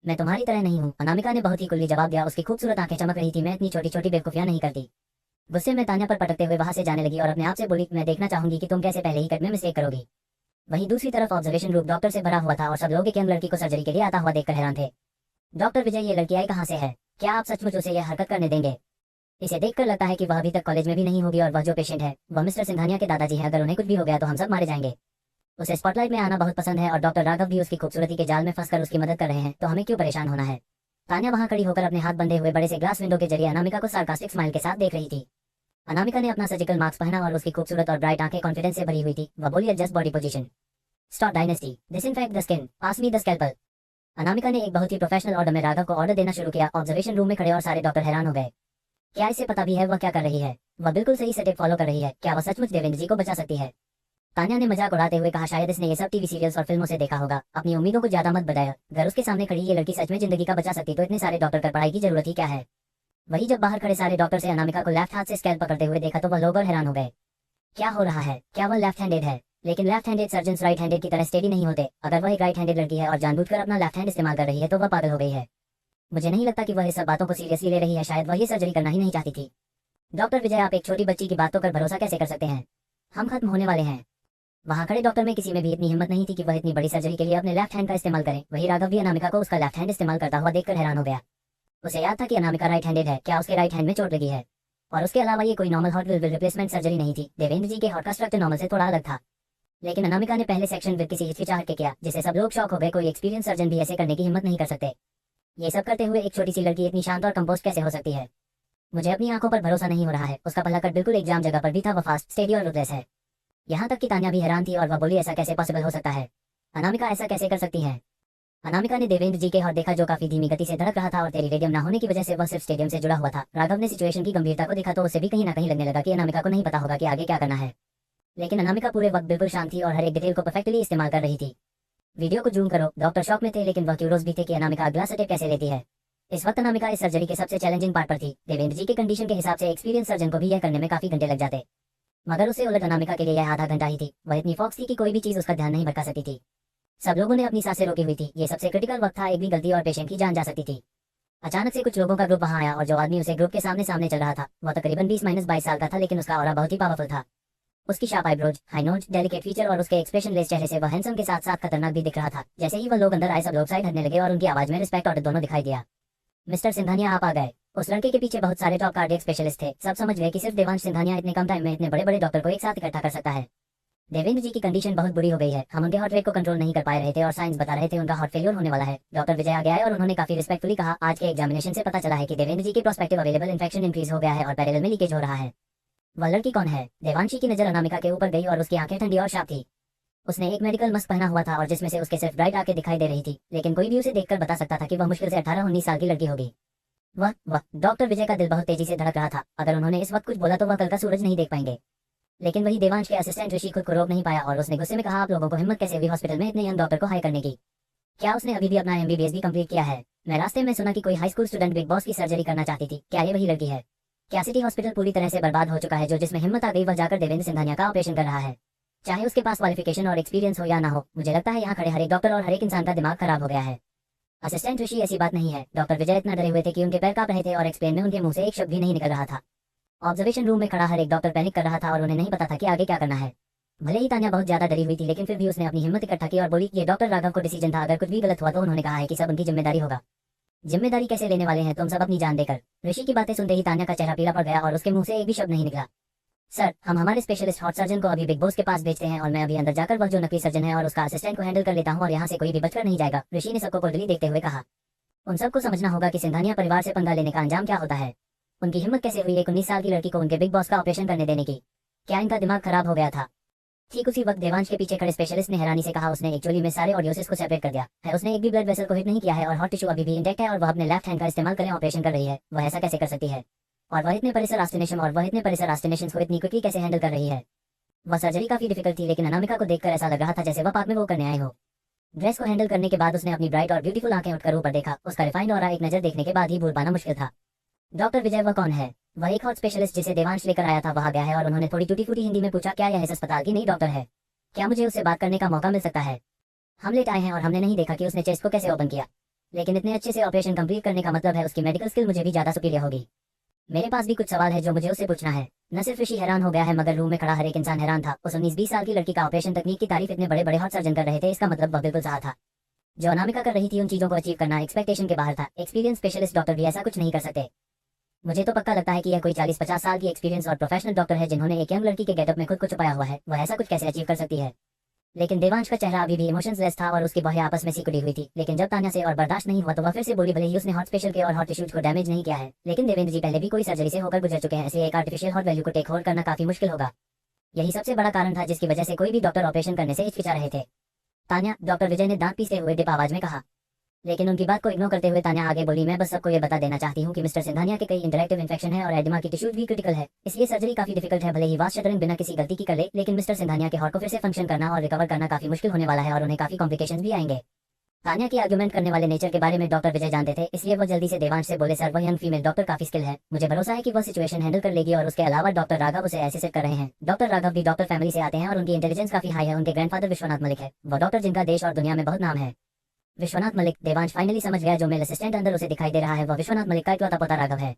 S2: मैं तुम्हारी तरह नहीं हूँ, अनामिका ने बहुत ही कुल्ली जवाब दिया। उसकी खूबसूरत आंखें चमक रही थी। मैं इतनी छोटी छोटी बेवकूफियां नहीं करती। गुस्से में तान्या पर पटकते हुए वहां से जाने लगी और अपने आप से बोली, मैं देखना चाहूंगी कि तुम कैसे पहले ही कट में मिस्टेक करोगी। वहीं दूसरी तरफ ऑब्जर्वेशन रूम डॉक्टर से भरा हुआ था और सब लोग एक यंग लड़की को सर्जरी के लिए आता हुआ देखकर हैरान थे। डॉक्टर विजय, ये लड़की आई कहाँ से है? क्या आप सचमुच उसे यह हरकत करने देंगे? इसे देखकर लगता है कि वह अभी तक कॉलेज में भी नहीं होगी और वह जो पेशेंट है वह मिस्टर सिंघानिया के दादाजी हैं। अगर उन्हें कुछ भी हो गया तो हम सब मारे जाएंगे। उसे स्पॉटलाइट में आना बहुत पसंद है और डॉक्टर राघव भी उसकी खूबसूरती के जाल में फंसकर उसकी मदद कर रहे हैं, तो हमें क्यों परेशान होना है। तान्या वहां खड़ी होकर अपने हाथ बंधे हुए बड़े से ग्लास विंडो के जरिए अनामिका को सार्कास्टिक स्माइल के साथ देख रही थी। अनामिका ने अपना सर्जिकल मास्क पहना और उसकी खूबसूरत और ब्राइट आंखें कॉन्फिडेंस से भरी हुई थी। वह बोली, adjust body position, stop dynasty, disinfect the skin, pass me the scalpel. Anamika ने एक बहुत ही प्रोफेशनल ऑर्डर में राघव को ऑर्डर देना शुरू किया। ऑब्जर्वेशन रूम में खड़े और सारे डॉक्टर हैरान हो गए। क्या इसे पता भी है वह क्या कर रही है? वह बिल्कुल सही सेटअप फॉलो कर रही है। क्या वह सचमुच देवेंद्र जी को बचा सकती है? तान्या ने मजाक उड़ाते हुए कहा, शायद इसने ये सब टीवी सीरियल्स और फिल्मों से देखा होगा। अपनी उम्मीदों को ज्यादा मत बढ़ाया। अगर उसके सामने खड़ी ये लड़की सच में जिंदगी का बचा सकती तो इतने सारे डॉक्टर कर पढ़ाई की जरूरत ही क्या है। वही जब बाहर खड़े सारे डॉक्टर से अनामिका को लेफ्ट हाथ से स्कैल्प पकड़ते हुए देखा तो वह लोग और हैरान हो गए। क्या हो रहा है? क्या वह लेफ्ट हैंडेड है? लेकिन left handed surgeon right handed की तरह स्टेडी नहीं होते। अगर वह एक राइट हैंडेड लड़की है और जानबूझकर अपना लेफ्ट हैंड इस्तेमाल कर रही है तो वह पागल हो गई है। मुझे नहीं लगता कि वह इस सब बातों को सीरियसली ले रही है। शायद वह ये सर्जरी करना ही नहीं चाहती थी। डॉक्टर विजय, आप एक छोटी बच्ची की बातों पर भरोसा कैसे कर सकते हैं? हम खत्म होने वाले हैं। वहां खड़े डॉक्टर में किसी में भी इतनी हिम्मत नहीं थी कि वह इतनी बड़ी सर्जरी के लिए अपने लेफ्ट हैंड का इस्तेमाल करे। वही राघव भी अनामिका को उसका लेफ्ट हैंड इस्तेमाल करता हुआ देखकर हैरान हो गया। उसे याद था कि अनामिका राइट हैंडेड है। क्या उसके राइट हैंड में चोट लगी है? और उसके अलावा ये कोई normal heart will replacement surgery नहीं थी। देवेंद्र जी के हार्ट का स्ट्रक्चर नॉर्मल से थोड़ा अलग था। लेकिन अनामिका ने पहले सेक्शन विद किसी हिचकिचाहट के किया, जिससे सब लोग शॉक हो गए। कोई एक्सपीरियंस सर्जन भी ऐसे करने की हिम्मत नहीं कर सकते। ये सब करते हुए एक छोटी सी लड़की इतनी शांत और कंपोस्ट कैसे हो सकती है? मुझे अपनी आंखों पर भरोसा नहीं हो रहा है। उसका पहला कट बिल्कुल एग्जाम जगह पर भी था। वह फास्ट, स्टेडी और रुतलेस है। यहाँ तक कि तान्या भी हैरान थी और वह बोली, ऐसा कैसे पॉसिबल हो सकता है? अनामिका ऐसा कैसे कर सकती है? अनामिका ने देवेंद्र जी के हाथ देखा जो काफी धीमी गति से धड़क रहा था और टेरिडियम ना होने की वजह से वह सिर्फ स्टेडियम से जुड़ा हुआ था। राघव ने सिचुएशन की गंभीरता को देखा तो उसे भी कहीं ना कहीं लगने लगा कि अनामिका को नहीं पता होगा कि आगे क्या करना है। लेकिन अनामिका पूरे वक्त बिल्कुल शांत थी और हर एक डिटेल को परफेक्टली इस्तेमाल कर रही थी। वीडियो को जूम करो। डॉक्टर शॉक में थे लेकिन वह क्यूरोस भी थे कि अनामिका अगला स्टेप कैसे लेती है। इस वक्त अनामिका इस सर्जरी के सबसे चैलेंजिंग पार्ट पर थी। देवेंद्र जी की कंडीशन के हिसाब से एक्सपीरियंस सर्जन को भी यह करने में काफी घंटे लग जाते, मगर उसे उलट अनामिका के लिए यह आधा घंटा ही थी। वह इतनी फॉक्स थी कि कोई भी चीज उसका ध्यान नहीं भटका सकती थी। सब लोगों ने अपनी सांसें रोकी हुई थी। ये सबसे क्रिटिकल वक्त था। एक भी गलती और पेशेंट की जान जा सकती थी। अचानक से कुछ लोगों का ग्रुप वहां आया और जो आदमी उसे ग्रुप के सामने सामने चल रहा था वह तकरीबन 20-22 साल का था, लेकिन उसका ऑरा बहुत ही पावरफुल था। उसकी sharp eyebrows, high nose, delicate feature और उसके एक्सप्रेशन लेस चेहरे से वह हैंडसम के साथ साथ खतरनाक भी दिख रहा था। जैसे ही वह लोग अंदर आए सब लोग साइड हटने लगे और उनकी आवाज में रिस्पेक्ट और दोनों दिखाई दिया। मिस्टर सिंघानिया, आप आ गए। उस लड़के के पीछे बहुत सारे टॉप कार्डियक स्पेशलिस्ट थे। सब समझ गए कि सिर्फ देवांश सिंघानिया इतने कम टाइम में इतने बड़े बड़े डॉक्टर को एक साथ इकट्ठा कर सकता है। देवेंद्र जी की कंडीशन बहुत बुरी हो गई है। हम उनके हार्ट रेट को कंट्रोल नहीं कर पा रहे थे और साइंस बता रहे थे उनका हार्ट फेलियर होने वाला है। डॉक्टर विजय आगे आए और उन्होंने काफी रिस्पेक्टफुली कहा, आज के एग्जामिनेशन से पता चला है कि देवेंद्र जी के प्रोस्पेक्टिव अवेलेबल इन्फेक्शन इंक्रीज हो गया है और पैरेलल में लीकेज हो रहा है। वह लड़की कौन है? देवांशी की नजर अनामिका के ऊपर गई और उसकी आंखें ठंडी और शार्प थी। उसने एक मेडिकल मास्क पहना हुआ था और जिसमें से उसके सिर्फ ब्राइट आंखें दिखाई दे रही थी, लेकिन कोई भी उसे देखकर बता सकता था कि वह मुश्किल से 18-19 साल की लड़की होगी। वह डॉक्टर विजय का दिल बहुत तेजी से धड़क रहा था। अगर उन्होंने इस वक्त कुछ बोला तो वह कल का सूरज नहीं देख पाएंगे। लेकिन वही देवांश के असिस्टेंट ऋषि खुद को रोक नहीं पाया और उसने गुस्से में कहा, आप लोगों को हिम्मत कैसे हुई हॉस्पिटल में इतने यंग डॉक्टर को हायर करने की? क्या उसने अभी भी अपना एमबीबीएस भी कंप्लीट किया है? मैं रास्ते में सुना कि कोई high school student big boss की सर्जरी करना चाहती थी। क्या ये वही लड़की है? क्या सिटी हॉस्पिटल पूरी तरह से बर्बाद हो चुका है? जो जिसमें हिम्मत आ गई वह जाकर देवेंद्र सिंघानिया का ऑपरेशन कर रहा है, चाहे उसके पास क्वालिफिकेशन और एक्सपीरियंस हो या ना हो। मुझे लगता है यहाँ खड़े हर एक डॉक्टर और हर एक इंसान का दिमाग खराब हो गया है। असिस्टेंट ऋषि, ऐसी बात नहीं है। डॉक्टर विजय इतना डरे हुए थे कि उनके पैर कांप रहे थे और एक्सप्लेन में उनके मुंह से एक शब्द भी नहीं निकल रहा था। ऑब्जर्वेशन रूम में खड़ा हर एक डॉक्टर पैनिक कर रहा था और उन्हें नहीं पता था कि आगे क्या करना है। भले ही तान्या बहुत ज्यादा डरी हुई थी, लेकिन फिर भी उसने अपनी हिम्मत इकट्ठा की और बोली, ये डॉक्टर राघव को डिसीजन था। अगर कुछ भी गलत हुआ तो उन्होंने कहा है कि सब उनकी जिम्मेदारी होगा। जिम्मेदारी कैसे लेने वाले हैं तुम सब अपनी जान देकर? ऋषि की बातें सुनते ही तान्या का चेहरा पीला पड़ गया और उसके मुंह से एक भी शब्द नहीं निकला। सर, हम हमारे स्पेशलिस्ट हार्ट सर्जन को अभी बिग बॉस के पास भेजते हैं और मैं अभी अंदर जाकर वह जो नकली सर्जन है और उसका असिस्टेंट को हैंडल कर लेता हूँ और यहाँ से कोई भी बचकर नहीं जाएगा, ऋषि ने सबको कोल्डली देखते हुए कहा। उन सबको समझना होगा कि सिंघानिया परिवार से पंगा लेने का अंजाम क्या होता है। उनकी हिम्मत कैसे हुई एक 19 साल की लड़की को उनके बिग बॉस का ऑपरेशन करने देने की? क्या इनका दिमाग खराब हो गया था? ठीक उसी वक्त देवांश के पीछे खड़े स्पेशलिस्ट ने हैरानी से कहा, उसने एक चोली में सारे ऑडियोसिस को सेपरेट कर दिया है। उसने एक भी ब्लड वेसल को हिट नहीं किया है और हॉट टिश्यू अभी भी इंटेक्ट है और वह अपने लेफ्ट हैंड का इस्तेमाल करें ऑपरेशन कर रही है। वह ऐसा कैसे कर सकती है? और वह इतने परिसर आस्टिनेशन को इतनी क्विकली कैसे हैंडल कर रही है? वह सर्जरी काफी डिफिकल्ट थी, लेकिन अनामिका को देखकर ऐसा लग रहा था जैसे वह पार्क में वो करने आए हो। ड्रेस को हैंडल करने के बाद उसने अपनी ब्राइट और ब्यूटीफुल आंखें उठकर ऊपर देखा। उसका रिफाइंड ऑरा एक नजर देखने के बाद ही भूल पाना मुश्किल था। डॉक्टर विजय, वह कौन है? वह एक हॉट स्पेशलिस्ट जिसे देवांश लेकर आया था वहां गया है और उन्होंने थोड़ी टूटी फूटी हिंदी में पूछा, क्या यह इस अस्पताल की नई डॉक्टर है? क्या मुझे उससे बात करने का मौका मिल सकता है? हम लेट आए हैं और हमने नहीं देखा कि उसने चेस्ट को कैसे ओपन किया, लेकिन इतने अच्छे से ऑपरेशन कंप्लीट करने का मतलब है उसकी मेडिकल स्किल मुझे भी ज्यादा सुपीरियर होगी। मेरे पास भी कुछ सवाल है जो मुझे उससे पूछना है। न सिर्फ ऋषि हैरान हो गया है मगर रूम में खड़ा हर एक इंसान हैरान था। उस 19-20 साल की लड़की का ऑपरेशन तकनीक की तारीफ इतने बड़े बड़े हॉट सर्जन कर रहे थे, इसका मतलब वह बिल्कुल सही था। जो अनामिका कर रही थी उन चीजों को अचीव करना एक्सपेक्टेशन के बाहर था। एक्सपीरियंस स्पेशलिस्ट डॉक्टर भी ऐसा कुछ नहीं कर सकते। मुझे तो पक्का लगता है कि यह कोई 40-50 साल की एक्सपीरियंस और प्रोफेशनल डॉक्टर है जिन्होंने एक यंग लड़की के गेटअप में खुद को छुपाया हुआ है। वह ऐसा कुछ कैसे अचीव कर सकती है? लेकिन देवांश का चेहरा अभी भी इमोशंसलेस था और उसकी बाहें आपस में सिकुड़ी हुई थी। लेकिन जब तान्या से और बर्दाश्त नहीं हुआ तो वह फिर से बोली, भले ही उसने हॉट स्पेशल के और हॉट टिश्यूज को डैमेज नहीं किया है, लेकिन देवेंद्र जी पहले भी कोई सर्जरी से होकर गुजर चुके हैं, इसलिए एक आर्टिफिशियल हॉट वैल्यू को टेक होल्ड करना काफी मुश्किल होगा। यही सबसे बड़ा कारण था जिसकी वजह से कोई भी डॉक्टर ऑपरेशन करने से हिचकिचा रहे थे। तान्या, डॉक्टर विजय ने दांत पीसते हुए डिप आवाज में कहा। लेकिन उनकी बात को इग्नोर करते हुए तान्या आगे बोली, मैं बस सबको ये बता देना चाहती हूँ कि मिस्टर सिंघानिया के कई इंटरेक्टिव इन्फेक्शन है और एडिमा की टिश्यूज भी क्रिटिकल है, इसलिए सर्जरी काफी डिफिकल्ट है। भले ही वास्ट शटरिंग बिना किसी गलती की कर ले, लेकिन मिस्टर सिंघानिया के हार्ट को फिर से फंक्शन करना और रिकवर करना काफी मुश्किल होने वाला है और उन्हें काफी कॉम्प्लिकेशंस भी आएंगे। तान्या के आर्गुमेंट करने वाले नेचर के बारे में डॉक्टर विजय जानते थे, इसलिए वो जल्दी से देवांश से बोले, सर, वह यंग फीमेल डॉक्टर काफी स्किल है, मुझे भरोसा है कि वह सिचुएशन हैंडल कर लेगी और उसके अलावा डॉक्टर राघव उसे ऐसे सेट कर रहे हैं। डॉक्टर राघव भी डॉक्टर फैमिली से आते हैं और उनकी इंटेलिजेंस काफी हाई है। उनके ग्रैंडफादर विश्वनाथ मलिक है, वो डॉक्टर जिनका देश और दुनिया में बहुत नाम है। विश्वनाथ मलिक, देवांश फाइनली समझ गया जो मेल असिस्टेंट अंदर उसे दिखाई दे रहा है वह विश्वनाथ मलिक का इकलौता पोता राघव है।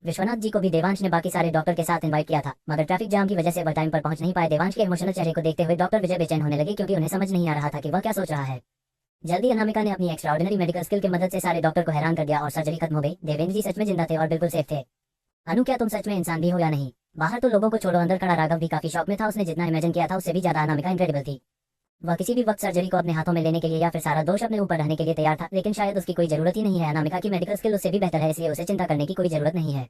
S2: विश्वनाथ जी को भी देवांश ने बाकी सारे डॉक्टर के साथ इनवाइट किया था, मगर ट्रैफिक जाम की वजह से वह टाइम पर पहुंच नहीं पाए। देवांश के इमोशनल चेहरे को देखते हुए डॉक्टर विजय बेचैन होने लगे क्योंकि उन्हें समझ नहीं आ रहा था कि वह क्या सोच रहा है। जल्दी अनामिका ने अपनी एक्स्ट्राऑर्डिनरी मेडिकल स्किल की मदद से सारे डॉक्टर को हैरान कर दिया और सर्जरी खत्म हो गई। देवेंद्र जी सच में जिंदा थे और बिल्कुल सेफ थे। अनु, क्या तुम सच में इंसान भी हो या नहीं? बाहर तो लोगों को छोड़ो, अंदर खड़ा राघव भी काफी शॉक में था। उसने जितना इमेजिन किया था उससे भी ज्यादा अनामिका इनक्रेडिबल थी। वह किसी भी वक्त सर्जरी को अपने हाथों में लेने के लिए या फिर सारा दोष अपने ऊपर रहने के लिए तैयार था, लेकिन शायद उसकी कोई जरूरत ही नहीं है। अनामिका की मेडिकल स्किल उससे भी बेहतर है, इसलिए उसे चिंता करने की कोई जरूरत नहीं है।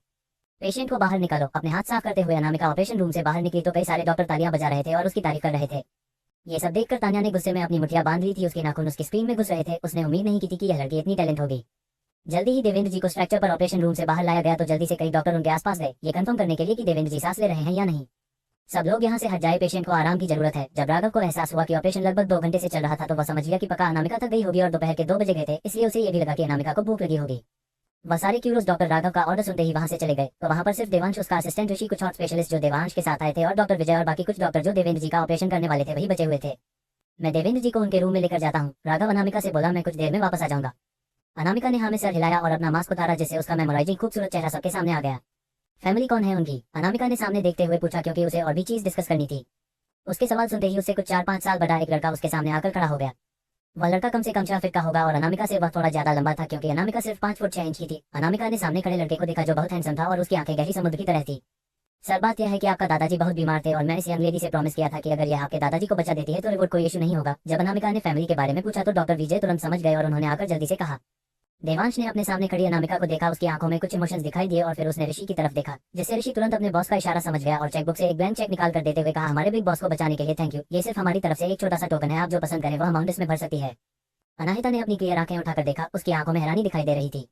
S2: पेशेंट को बाहर निकालो। अपने हाथ साफ करते हुए अनामिका ऑपरेशन रूम से बाहर निकली तो कई सारे डॉक्टर तालियां बजा रहे थे और उसकी तारीफ कर रहे थे। ये सब देखकर तान्या ने गुस्से में अपनी मुठियां बांध ली थी। उसके नाखून उसकी स्क्रीन में घुस रहे थे। उसने उम्मीद नहीं की थी कि यह लड़की इतनी टैलेंट होगी। जल्दी ही देवेंद्र जी को स्ट्रक्चर पर ऑपरेशन रूम से बाहर लाया गया तो जल्दी से कई डॉक्टर उनके आसपास गए, ये कंफर्म करने के लिए कि देवेंद्र जी सांस ले रहे हैं या नहीं। सब लोग यहाँ से हट जाए, पेशेंट को आराम की जरूरत है। जब राघव को एहसास हुआ कि ऑपरेशन लगभग 2 घंटे से चल रहा था तो वह समझ गया कि पक्का अनामिका थक गई होगी और दोपहर के 2 बजे गए थे, इसलिए उसे ये भी लगा कि अनामिका को भूख लगी होगी। वह सारे क्यूरोस डॉक्टर राघव का ऑर्डर सुनते ही वहां से चले गए तो वहां पर सिर्फ देवांश, उसका असिस्टेंट ऋषि, कुछ और स्पेशलिस्ट जो देवांश के साथ आए थे और डॉक्टर विजय और बाकी कुछ डॉक्टर जो देवेंद्र जी का ऑपरेशन करने वाले थे वही बचे हुए थे। मैं देवेंद्र जी को उनके रूम में लेकर जाता हूँ, राघव अनामिका से बोला, मैं कुछ देर में वापस आ जाऊंगा। अनामिका ने हाँ में सर हिलाया और अपना मास्क उतारा जिससे उसका मेमोराइजिंग खूबसूरत चेहरा सबके सामने आ गया। फैमिली कौन है उनकी? अनामिका ने सामने देखते हुए पूछा क्योंकि उसे और भी चीज डिस्कस करनी थी। उसके सवाल सुनते ही उससे कुछ 4-5 साल बड़ा एक लड़का उसके सामने आकर खड़ा हो गया। वह लड़का कम से कम 4 फीट का होगा और अनामिका से वह थोड़ा ज्यादा लंबा था क्योंकि अनामिका सिर्फ 5 फुट 6 इंच की थी। अनामिका ने सामने खड़े लड़के को देखा जो बहुत हैंडसम था और उसकी आंखें गहरी समुद्र की तरह थी। सर, बात यह है कि आपका दादाजी बहुत बीमार थे और मैं इस यंग लेडी से प्रॉमिस किया था कि अगर यह आपके दादाजी को बचा देती है तो रिवॉर्ड कोई इशू नहीं होगा। जब अनामिका ने फैमिली के बारे में पूछा तो डॉक्टर विजय तुरंत समझ गए और उन्होंने आकर जल्दी से कहा। देवांश ने अपने सामने खड़ी अनामिका को देखा, उसकी आंखों में कुछ इमोशंस दिखाई दिए और फिर उसने ऋषि की तरफ देखा, जिससे ऋषि तुरंत अपने बॉस का इशारा समझ गया और चेकबुक से एक ब्लैंक चेक निकाल कर देते हुए कहा, हमारे बिग बॉस को बचाने के लिए थैंक यू। ये सिर्फ हमारी तरफ से एक छोटा सा टोकन है, आप जो पसंद करें वह अमाउंट इसमें भर सकती है। अनाहिता ने अपनी क्लियर आंखें उठाकर देखा, उसकी आंखों में हैरानी दिखाई दे रही थी।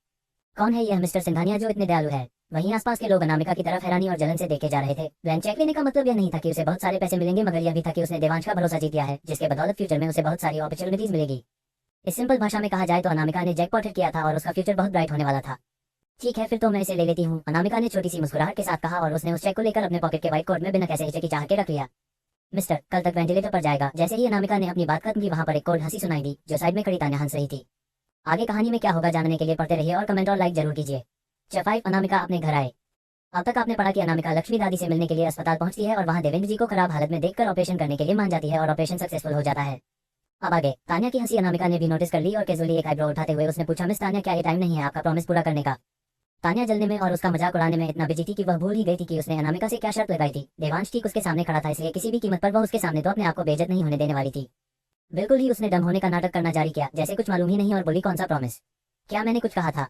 S2: कौन है यह मिस्टर सिंघानिया जो इतने दयालु है? वहीं आसपास के लोग अनामिका की तरफ हैरानी और जलन से देखे जा रहे थे। ब्लैंक चेक लेने का मतलब यह नहीं था कि उसे बहुत सारे पैसे मिलेंगे, मगर यह भी था कि उसने देवांश का भरोसा जीत लिया है, जिसके बदौलत फ्यूचर में उसे बहुत सारी अपॉर्चुनिटीज मिलेगी। इस सिंपल भाषा में कहा जाए तो अनामिका ने जैकपॉट हिट किया था और उसका फ्यूचर बहुत ब्राइट होने वाला था। ठीक है, फिर तो मैं इसे ले लेती हूँ, अनामिका ने छोटी सी मुस्कुराहट के साथ कहा और उसने उस चेक को लेकर अपने पॉकेट के व्हाइट कोट में बिना कैसे हिचकिचाहट के रख लिया। मिस्टर, कल तक वेंटिलेटर पर जाएगा। जैसे ही अनामिका ने अपनी बात खत्म की, वहां पर एक कोल्ड हंसी सुनाई दी जो साइड में खड़ी तान्या हंस रही थी। आगे कहानी में क्या होगा जानने के लिए पढ़ते रहिए और कमेंट और लाइक जरूर कीजिए। चैप्टर 5, अनामिका अपने घर आए। अब तक आपने पढ़ा कि अनामिका लक्ष्मी दादी से मिलने के लिए अस्पताल पहुंचती है और वहां देवेंद्र जी को खराब हालत में देखकर ऑपरेशन करने के लिए मान जाती है और ऑपरेशन सक्सेसफुल हो जाता है। अब आगे तान्या की हंसी अनामिका ने भी नोटिस कर ली और कैजुअली एक आईब्रो उठाते हुए उसने पूछा, मिस तान्या, क्या ये टाइम नहीं है आपका प्रॉमिस पूरा करने का? तान्या जलने में और उसका मजाक उड़ाने में इतना बिजी थी कि वह भूल ही गई थी कि उसने अनामिका से क्या शर्त लगाई थी। देवांश ठीक उसके सामने खड़ा था, इसलिए किसी भी कीमत पर वह उसके सामने तो अपने आप को बेइज्जत नहीं होने देने वाली थी। बिल्कुल ही उसने डम होने का नाटक करना जारी किया, जैसे कुछ मालूम ही नहीं, और बोली, कौन सा प्रॉमिस? क्या मैंने कुछ कहा था?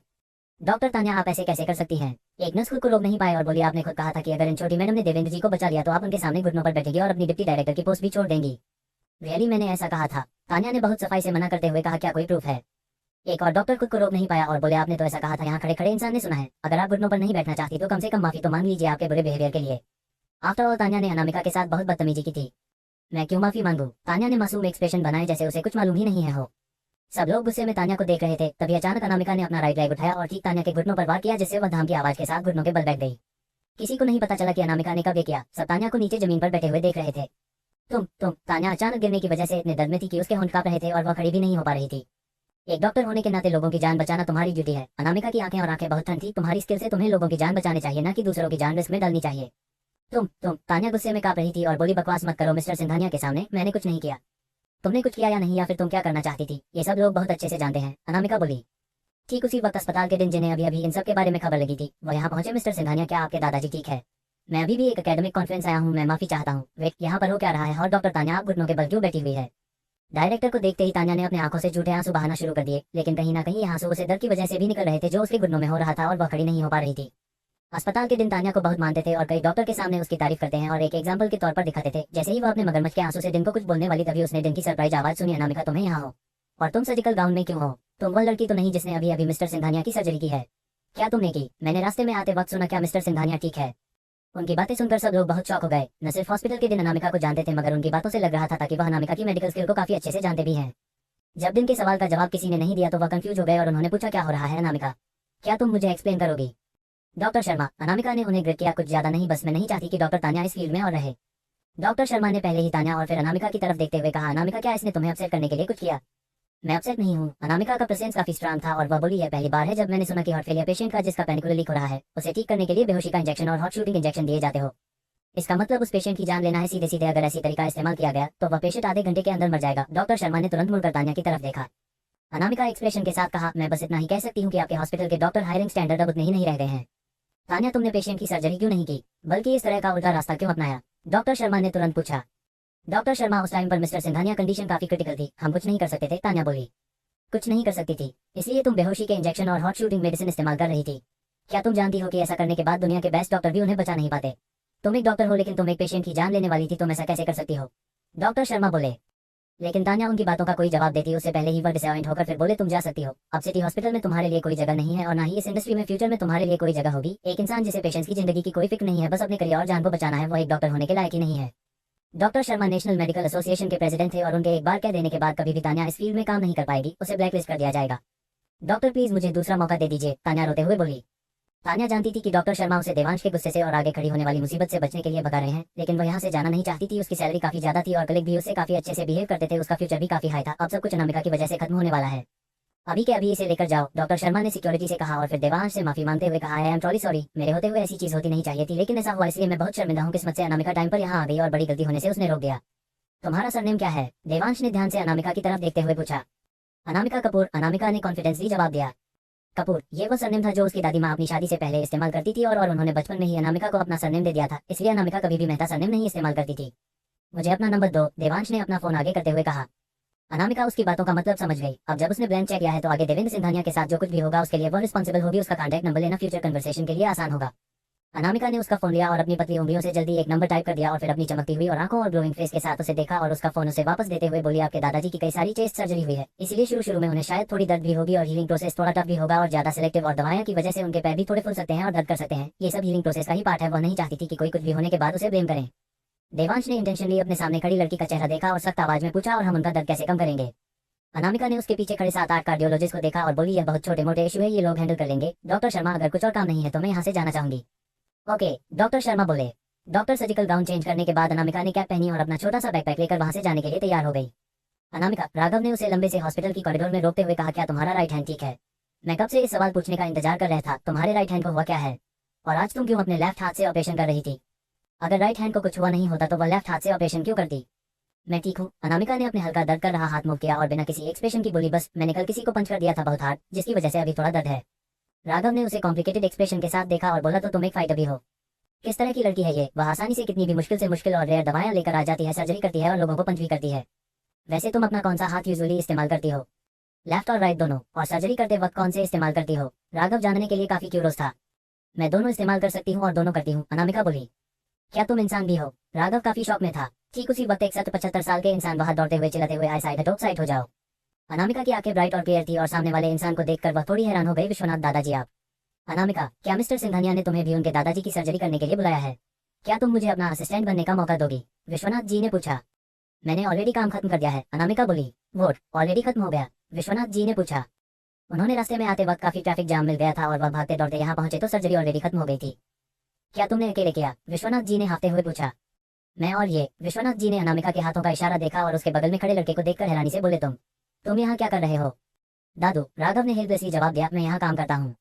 S2: डॉक्टर तान्या, आप ऐसे कैसे कर सकती हैं? एक नर्स खुद को रोक नहीं पाए और बोली, आपने खुद कहा था कि अगर इन छोटी मैडम ने देवेंद्र जी को बचा लिया तो आप उनके सामने घुटनों पर बैठेगी और अपनी डिप्टी डायरेक्टर की पोस्ट भी छोड़ देंगी। रियली, मैंने ऐसा कहा था? तान्या ने बहुत सफाई से मना करते हुए कहा, क्या कोई प्रूफ है? एक और डॉक्टर खुद को रोक नहीं पाया और बोले, आपने तो ऐसा कहा था, यहाँ खड़े खड़े इंसान ने सुना है। अगर आप घुटनों पर नहीं बैठना चाहती तो कम से कम माफी तो मांग लीजिए आपके बुरे बिहेवियर के लिए। आफ्टर ऑल तान्या ने अनामिका के साथ बहुत बदतमीजी की थी। मैं क्यों माफी मांगू? तान्या ने मासूम एक्सप्रेशन बनाए जैसे उसे कुछ मालूम ही नहीं है हो। सब लोग गुस्से में तान्या को देख रहे थे, तभी अचानक अनामिका ने अपना राइट लेग उठाया और ठीक तान्या के घुटनों पर वार किया, जिससे वह धाम की आवाज के साथ घुटनों के बल बैठ गई। किसी को नहीं पता चला कि अनामिका ने कब ये किया। सब तान्या को नीचे जमीन पर बैठे हुए देख रहे थे। तुम तान्या अचानक गिरने की वजह से इतने दर्द में थी कि उसके होंठ कांप रहे थे और वह खड़ी भी नहीं हो पा रही थी। एक डॉक्टर होने के नाते लोगों की जान बचाना तुम्हारी ड्यूटी है। अनामिका की आंखें और आंखें बहुत ठंडी थी। तुम्हारी स्किल से तुम्हें लोगों की जान बचानी चाहिए, ना कि दूसरों की जान रिस्क में डालनी चाहिए। तुम तान्या गुस्से में कांप रही थी और बोली, बकवास मत करो मिस्टर सिंघानिया के सामने, मैंने कुछ नहीं किया। तुमने कुछ किया या नहीं, या फिर तुम क्या करना चाहती थी, ये सब लोग बहुत अच्छे से जानते हैं, अनामिका बोली। ठीक उसी वक्त अस्पताल के दिन जिन्हें अभी अभी इन सब के बारे में खबर लगी थी वह यहाँ पहुंचे। मिस्टर सिंघानिया, क्या आपके दादाजी ठीक है? मैं अभी भी एक एकेडमिक कॉन्फ्रेंस आया हूँ, मैं माफी चाहता हूँ। वेट, यहाँ पर हो क्या रहा है? और डॉक्टर तान्या, आप घुटनों के बल क्यों बैठी हुई है? डायरेक्टर को देखते ही तान्या ने अपने आंखों से झूठे आंसू बहाना शुरू कर दिए, लेकिन कहीं ना कहीं ये आंसू उसे डर की वजह से भी निकल रहे थे जो उसके घुटनों में हो रहा था और वह खड़ी नहीं हो पा रही थी। अस्पताल के दिन तान्या को बहुत मानते थे और कई डॉक्टर के सामने उसकी तारीफ करते हैं और एक एग्जाम्पल के तौर पर दिखाते थे। जैसे ही वह अपने मगरमच्छ के आंसू से दिन को कुछ बोलने वाली, तभी उसने दिन की सरप्राइज आवाज सुनी, अनामिका तुम्हें यहाँ हो, और तुम सर्जिकल गाउन में क्यों हो? तुम वह लड़की तो नहीं जिसने अभी अभी मिस्टर सिंघानिया की सर्जरी की है? क्या तुमने की? मैंने रास्ते में आते वक्त सुना। क्या मिस्टर सिंघानिया ठीक है? उनकी बातें सुनकर सब लोग बहुत शॉक हो गए। न सिर्फ हॉस्पिटल के दिन अनामिका को जानते थे, मगर उनकी बातों से लग रहा था कि वह अनामिका की मेडिकल स्किल को काफी अच्छे से जानते भी हैं। जब दिन के सवाल का जवाब किसी ने नहीं दिया तो वह कंफ्यूज हो गए और उन्होंने पूछा, क्या हो रहा है अनामिका? क्या तुम मुझे एक्सप्लेन करोगी? डॉक्टर शर्मा, अनामिका ने उन्हें ग्रिड किया, कुछ ज्यादा नहीं, बस मैं नहीं चाहती कि डॉक्टर तान्या इस फील्ड में और रहे। डॉक्टर शर्मा ने पहले ही तान्या और फिर अनामिका की तरफ देखते हुए कहा, अनामिका, क्या इसने तुम्हें अपसेट करने के लिए कुछ किया? मैं अपसेट नहीं हूँ। अनामिका का प्रेजेंस काफी स्ट्रांग था और वह बोली, है पहली बार है जब मैंने सुना कि हार्ट फेलियर पेशेंट का जिसका पेनिकुलर लीक हो रहा है उसे ठीक करने के लिए बेहोशी का इंजेक्शन और हॉट शूटिंग इंजेक्शन दिए जाते हो। इसका मतलब उस पेशेंट की जान लेना है सीधे सीधे। अगर ऐसी तरीका इस्तेमाल किया गया तो वह पेशेंट आधे घंटे के अंदर मर जाएगा। डॉक्टर शर्मा ने तुरंत मुड़कर तान्या की तरफ देखा। अनामिका एक्सप्रेशन के साथ कहा, मैं बस इतना ही कह सकती हूँ कि आपके हॉस्पिटल के डॉक्टर हायरिंग स्टैंडर्ड अब उतने ही नहीं रह गए हैं। तान्या, तुमने पेशेंट की सर्जरी क्यों नहीं की, बल्कि इस तरह का उल्टा रास्ता क्यों अपनाया? डॉक्टर शर्मा ने तुरंत पूछा। डॉक्टर शर्मा, उस टाइम पर मिस्टर सिंघानिया कंडीशन काफी क्रिटिकल थी, हम कुछ नहीं कर सकते थे। तान्या बोली। कुछ नहीं कर सकती थी, इसलिए तुम बेहोशी के इंजेक्शन और हॉट शूटिंग मेडिसिन इस्तेमाल कर रही थी। क्या तुम जानती हो कि ऐसा करने के बाद दुनिया के बेस्ट डॉक्टर भी उन्हें बचा नहीं पाते? तुम एक डॉक्टर हो लेकिन तुम एक पेशेंट की जान लेने वाली थी, तुम ऐसा कैसे कर सकती हो? डॉक्टर शर्मा बोले। लेकिन तान्या उनकी बातों का कोई जवाब देती उससे पहले ही वह डिसअपॉइंट होकर फिर बोले, तुम जा सकती हो। अब सिटी हॉस्पिटल में तुम्हारे लिए कोई जगह नहीं है और ना ही इस इंडस्ट्री में फ्यूचर में तुम्हारे लिए कोई जगह होगी। एक इंसान जिसे पेशेंट्स की जिंदगी की कोई फिक्र नहीं है, बस अपने करियर और जान को बचाना है, वो एक डॉक्टर होने के लायक ही नहीं है। Doctor Sharma national medical association के प्रेसिडेंट थे और उनके एक बार कह देने के बाद कभी भी तान्या इस फील्ड में काम नहीं कर पाएगी, उसे ब्लैकलिस्ट कर दिया जाएगा। डॉक्टर, प्लीज मुझे दूसरा मौका दे दीजिए, तान्या रोते हुए बोली। तान्या जानती थी कि डॉक्टर शर्मा उसे देवांश के गुस्से से और आगे खड़ी होने वाली मुसीबत से बचने के लिए भगा रहे हैं, लेकिन वह यहाँ से जाना नहीं चाहती थी। उसकी सैलरी काफी ज्यादा थी और कलीग भी उससे काफी अच्छे से बिहेव करते थे, उसका फ्यूचर भी काफी हाई था। अब सब कुछ अनामिका की वजह से खत्म होने वाला है। अभी के अभी इसे लेकर जाओ, डॉक्टर शर्मा ने सिक्योरिटी से कहा और फिर देवांश से माफी मांगते हुए कहा, आई एम ट्रॉली सॉरी, मेरे होते हुए ऐसी चीज होती नहीं चाहिए थी, लेकिन ऐसा हुआ इसलिए मैं बहुत शर्मिंदा हूँ। किस्मत से अनामिका टाइम पर यहाँ आ गई और बड़ी गलती होने से उसने रोक दिया। तुम्हारा सरनेम क्या है? देवांश ने ध्यान से अनामिका की तरफ देखते हुए पूछा। अनामिका कपूर, अनामिका ने कॉन्फिडेंसली जवाब दिया। कपूर, ये वो सरनेम था जो उसकी दादी माँ अपनी शादी से पहले इस्तेमाल करती थी और उन्होंने बचपन में ही अनामिका को अपना सरनेम दे दिया था, इसलिए अनामिका कभी भी मेहता सरनेम नहीं इस्तेमाल करती थी। मुझे अपना नंबर दो, देवांश ने अपना फोन आगे करते हुए कहा। अनामिका उसकी बातों का मतलब समझ गई। अब जब उसने ब्लैंक चेक लिया है तो आगे देवेंद्र सिंघानिया के साथ जो कुछ भी होगा उसके लिए वो रिस्पॉन्सिबल होगी। उसका कॉन्टैक्ट नंबर लेना फ्यूचर कन्वर्सेशन के लिए आसान होगा। अनामिका ने उसका फोन लिया और अपनी पतली उंगलियों से जल्दी एक नंबर टाइप कर दिया और फिर अपनी चमकती हुई और आंखों और ग्लोइंग फेस के साथ उसे देखा और उसका फोन उसे वापस देते हुए बोली, आपके दादाजी की कई सारी चेस्ट सर्जरी हुई है, इसीलिए शुरू में उन्हें शायद थोड़ी दर्द भी होगी और हीलिंग प्रोसेस थोड़ा टफ भी होगा और ज्यादा सिलेक्टिव और दवाइयों की वजह से उनके पैर भी थोड़े फूल सकते हैं और दर्द कर सकते हैं। ये सब हीलिंग प्रोसेस का ही पार्ट है। वो नहीं चाहती थी कि कोई कुछ भी होने के बाद उसे ब्लेम करें। देवांश ने इंटेंशनली अपने सामने खड़ी लड़की का चेहरा देखा और सख्त आवाज में पूछा, और हम उनका दर्द कैसे कम करेंगे? अनामिका ने उसके पीछे खड़े 7-8 कार्डियोलॉजिस्ट को देखा और बोली, यह बहुत छोटे मोटे इशू है, ये लोग हैंडल कर लेंगे। डॉक्टर शर्मा, अगर कुछ और काम नहीं है तो मैं यहाँ से जाना चाहूंगी। ओके, डॉक्टर शर्मा बोले। डॉक्टर सर्जिकल गाउन चेंज करने के बाद अनामिका ने कैप पहनी और अपना छोटा सा बैकपैक लेकर वहां से जाने के लिए तैयार हो गई। अनामिका, राघव ने उसे लंबे से हॉस्पिटल की कॉरिडोर में रोकते हुए कहा, क्या तुम्हारा राइट हैंड ठीक है? मैं कब से इस सवाल पूछने का इंतजार कर रहा था। तुम्हारे राइट हैंड को हुआ क्या है? और आज तुम क्यों अपने लेफ्ट हाथ से ऑपरेशन कर रही थी? अगर राइट हैंड को कुछ हुआ नहीं होता तो वह लेफ्ट हाथ से ऑपरेशन क्यों करती? मैं ठीक हूँ। अनामिका ने अपने हल्का दर्द कर रहा हाथ मूव किया और बिना किसी एक्सप्रेशन की बोली, बस मैंने कल किसी को पंच कर दिया था बहुत हार्ड, जिसकी वजह से अभी थोड़ा दर्द है। राघव ने उसे कॉम्प्लिकेटेड एक्सप्रेशन के साथ देखा और बोला, तो तुम एक फाइटर भी हो? किस तरह की लड़की है ये? वह आसानी से कितनी भी मुश्किल से मुश्किल और रेयर दवाएं लेकर आ जाती है, सर्जरी करती है और लोगों को पंच भी करती है। वैसे तुम अपना कौन सा हाथ यूजुअली इस्तेमाल करती हो? लेफ्ट और राइट दोनों? और सर्जरी करते वक्त कौन से इस्तेमाल करती हो? राघव जानने के लिए काफी क्यूरियस था। मैं दोनों इस्तेमाल कर सकती हूँ और दोनों करती हूँ, अनामिका बोली। क्या तुम इंसान भी हो? राघव काफी शौक में था। ठीक उसी वक्त एक 75 साल के इंसान बाहर दौड़ते हुए चिल्लाते हुए, आई साइड हटो, साइड हो जाओ। अनामिका की आंखें ब्राइट और क्लियर थी और सामने वाले इंसान को देखकर वह थोड़ी हैरान हो गई। विश्वनाथ दादाजी आप? अनामिका, क्या मिस्टर सिंघानिया ने तुम्हें भी उनके दादाजी की सर्जरी करने के लिए बुलाया है? क्या तुम मुझे अपना असिस्टेंट बनने का मौका दोगी? विश्वनाथ जी ने पूछा। मैंने ऑलरेडी काम खत्म कर दिया है, अनामिका बोली। वोट ऑलरेडी खत्म हो गया? विश्वनाथ जी ने पूछा। उन्होंने रास्ते में आते वक्त काफी ट्रैफिक जाम मिल गया था और वह भागते दौड़ते यहाँ पहुंचे तो सर्जरी ऑलरेडी खत्म हो गई थी। क्या तुमने अकेले किया? विश्वनाथ जी ने हाफते हुए पूछा। मैं और ये। विश्वनाथ जी ने अनामिका के हाथों का इशारा देखा और उसके बगल में खड़े लड़के को देखकर हैरानी से बोले, तुम यहाँ क्या कर रहे हो? दादू, राघव ने हेल्पलेसली जवाब दिया, मैं यहाँ काम करता हूँ।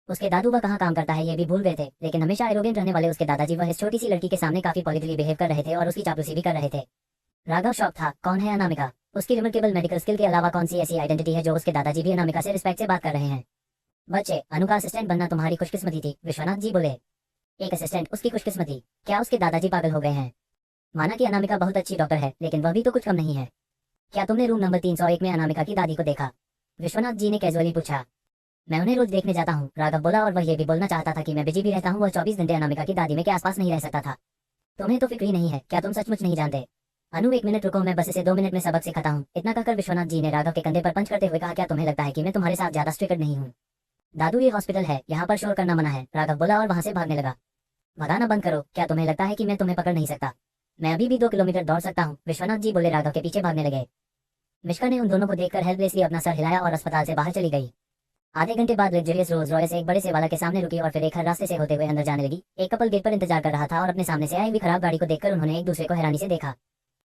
S2: उसके दादू वह कहाँ काम करता है ये भी भूल गए थे, लेकिन हमेशा एरोगेंट रहने वाले उसके दादाजी वह इस छोटी सी लड़की के सामने काफी पॉलिटिकली बिहेव कर रहे थे और उसकी चापलूसी भी कर रहे थे। राघव शौक था, कौन है अनामिका? उसकी रिमार्केबल मेडिकल स्किल के अलावा कौन सी ऐसी आइडेंटिटी है जो उसके दादाजी भी अनामिका से रिस्पेक्ट से बात कर रहे हैं? बच्चे, अनु का असिस्टेंट बनना तुम्हारी खुशकिस्मती थी, विश्वनाथ जी बोले। एक असिस्टेंट उसकी खुशकिस्मती? क्या उसके दादाजी पागल हो गए हैं? माना कि अनामिका बहुत अच्छी डॉक्टर है, लेकिन वह भी तो कुछ कम नहीं है। क्या तुमने रूम नंबर 301 में अनामिका की दादी को देखा? विश्वनाथ जी ने कैजुअली पूछा। मैं उन्हें रोज देखने जाता हूँ, राघव बोला, और वह ये भी बोलना चाहता था कि मैं बिजी भी रहता हूँ। वह 24 घंटे अनामिका की दादी में के आसपास नहीं रह सकता था। तुम्हें तो फिक्र ही नहीं है, क्या तुम सचमुच नहीं जानते? अनु, 1 मिनट रुको, मैं बस इसे 2 मिनट में सबक सिखाता हूँ। इतना कहकर विश्वनाथ जी ने राघव के कंधे पर पंच करते हुए कहा, क्या तुम्हें लगता है कि मैं तुम्हारे साथ ज्यादा स्ट्रिक्ट नहीं हूँ? दादू, ये हॉस्पिटल है, यहाँ पर शोर करना मना है, राघव बोला और वहां से भागने लगा। भगाना बंद करो, क्या तुम्हें लगता है कि मैं तुम्हें पकड़ नहीं सकता? मैं अभी भी 2 किलोमीटर दौड़ सकता हूँ, विश्वनाथ जी बोले। राघव के पीछे भागने लगे। मिश्का ने उन दोनों को देखकर हेल्पलेसली अपना सर हिलाया और अस्पताल से बाहर चली गई। आधे घंटे बाद लग्जरियस रोल्स रॉयस एक बड़े से वाला के सामने रुकी और फिर एक हर रास्ते से होते हुए अंदर जाने लगी। एक कपल गेट पर इंतजार कर रहा था और अपने सामने से आई हुई खराब गाड़ी को देखकर उन्होंने एक दूसरे को हैरानी से देखा।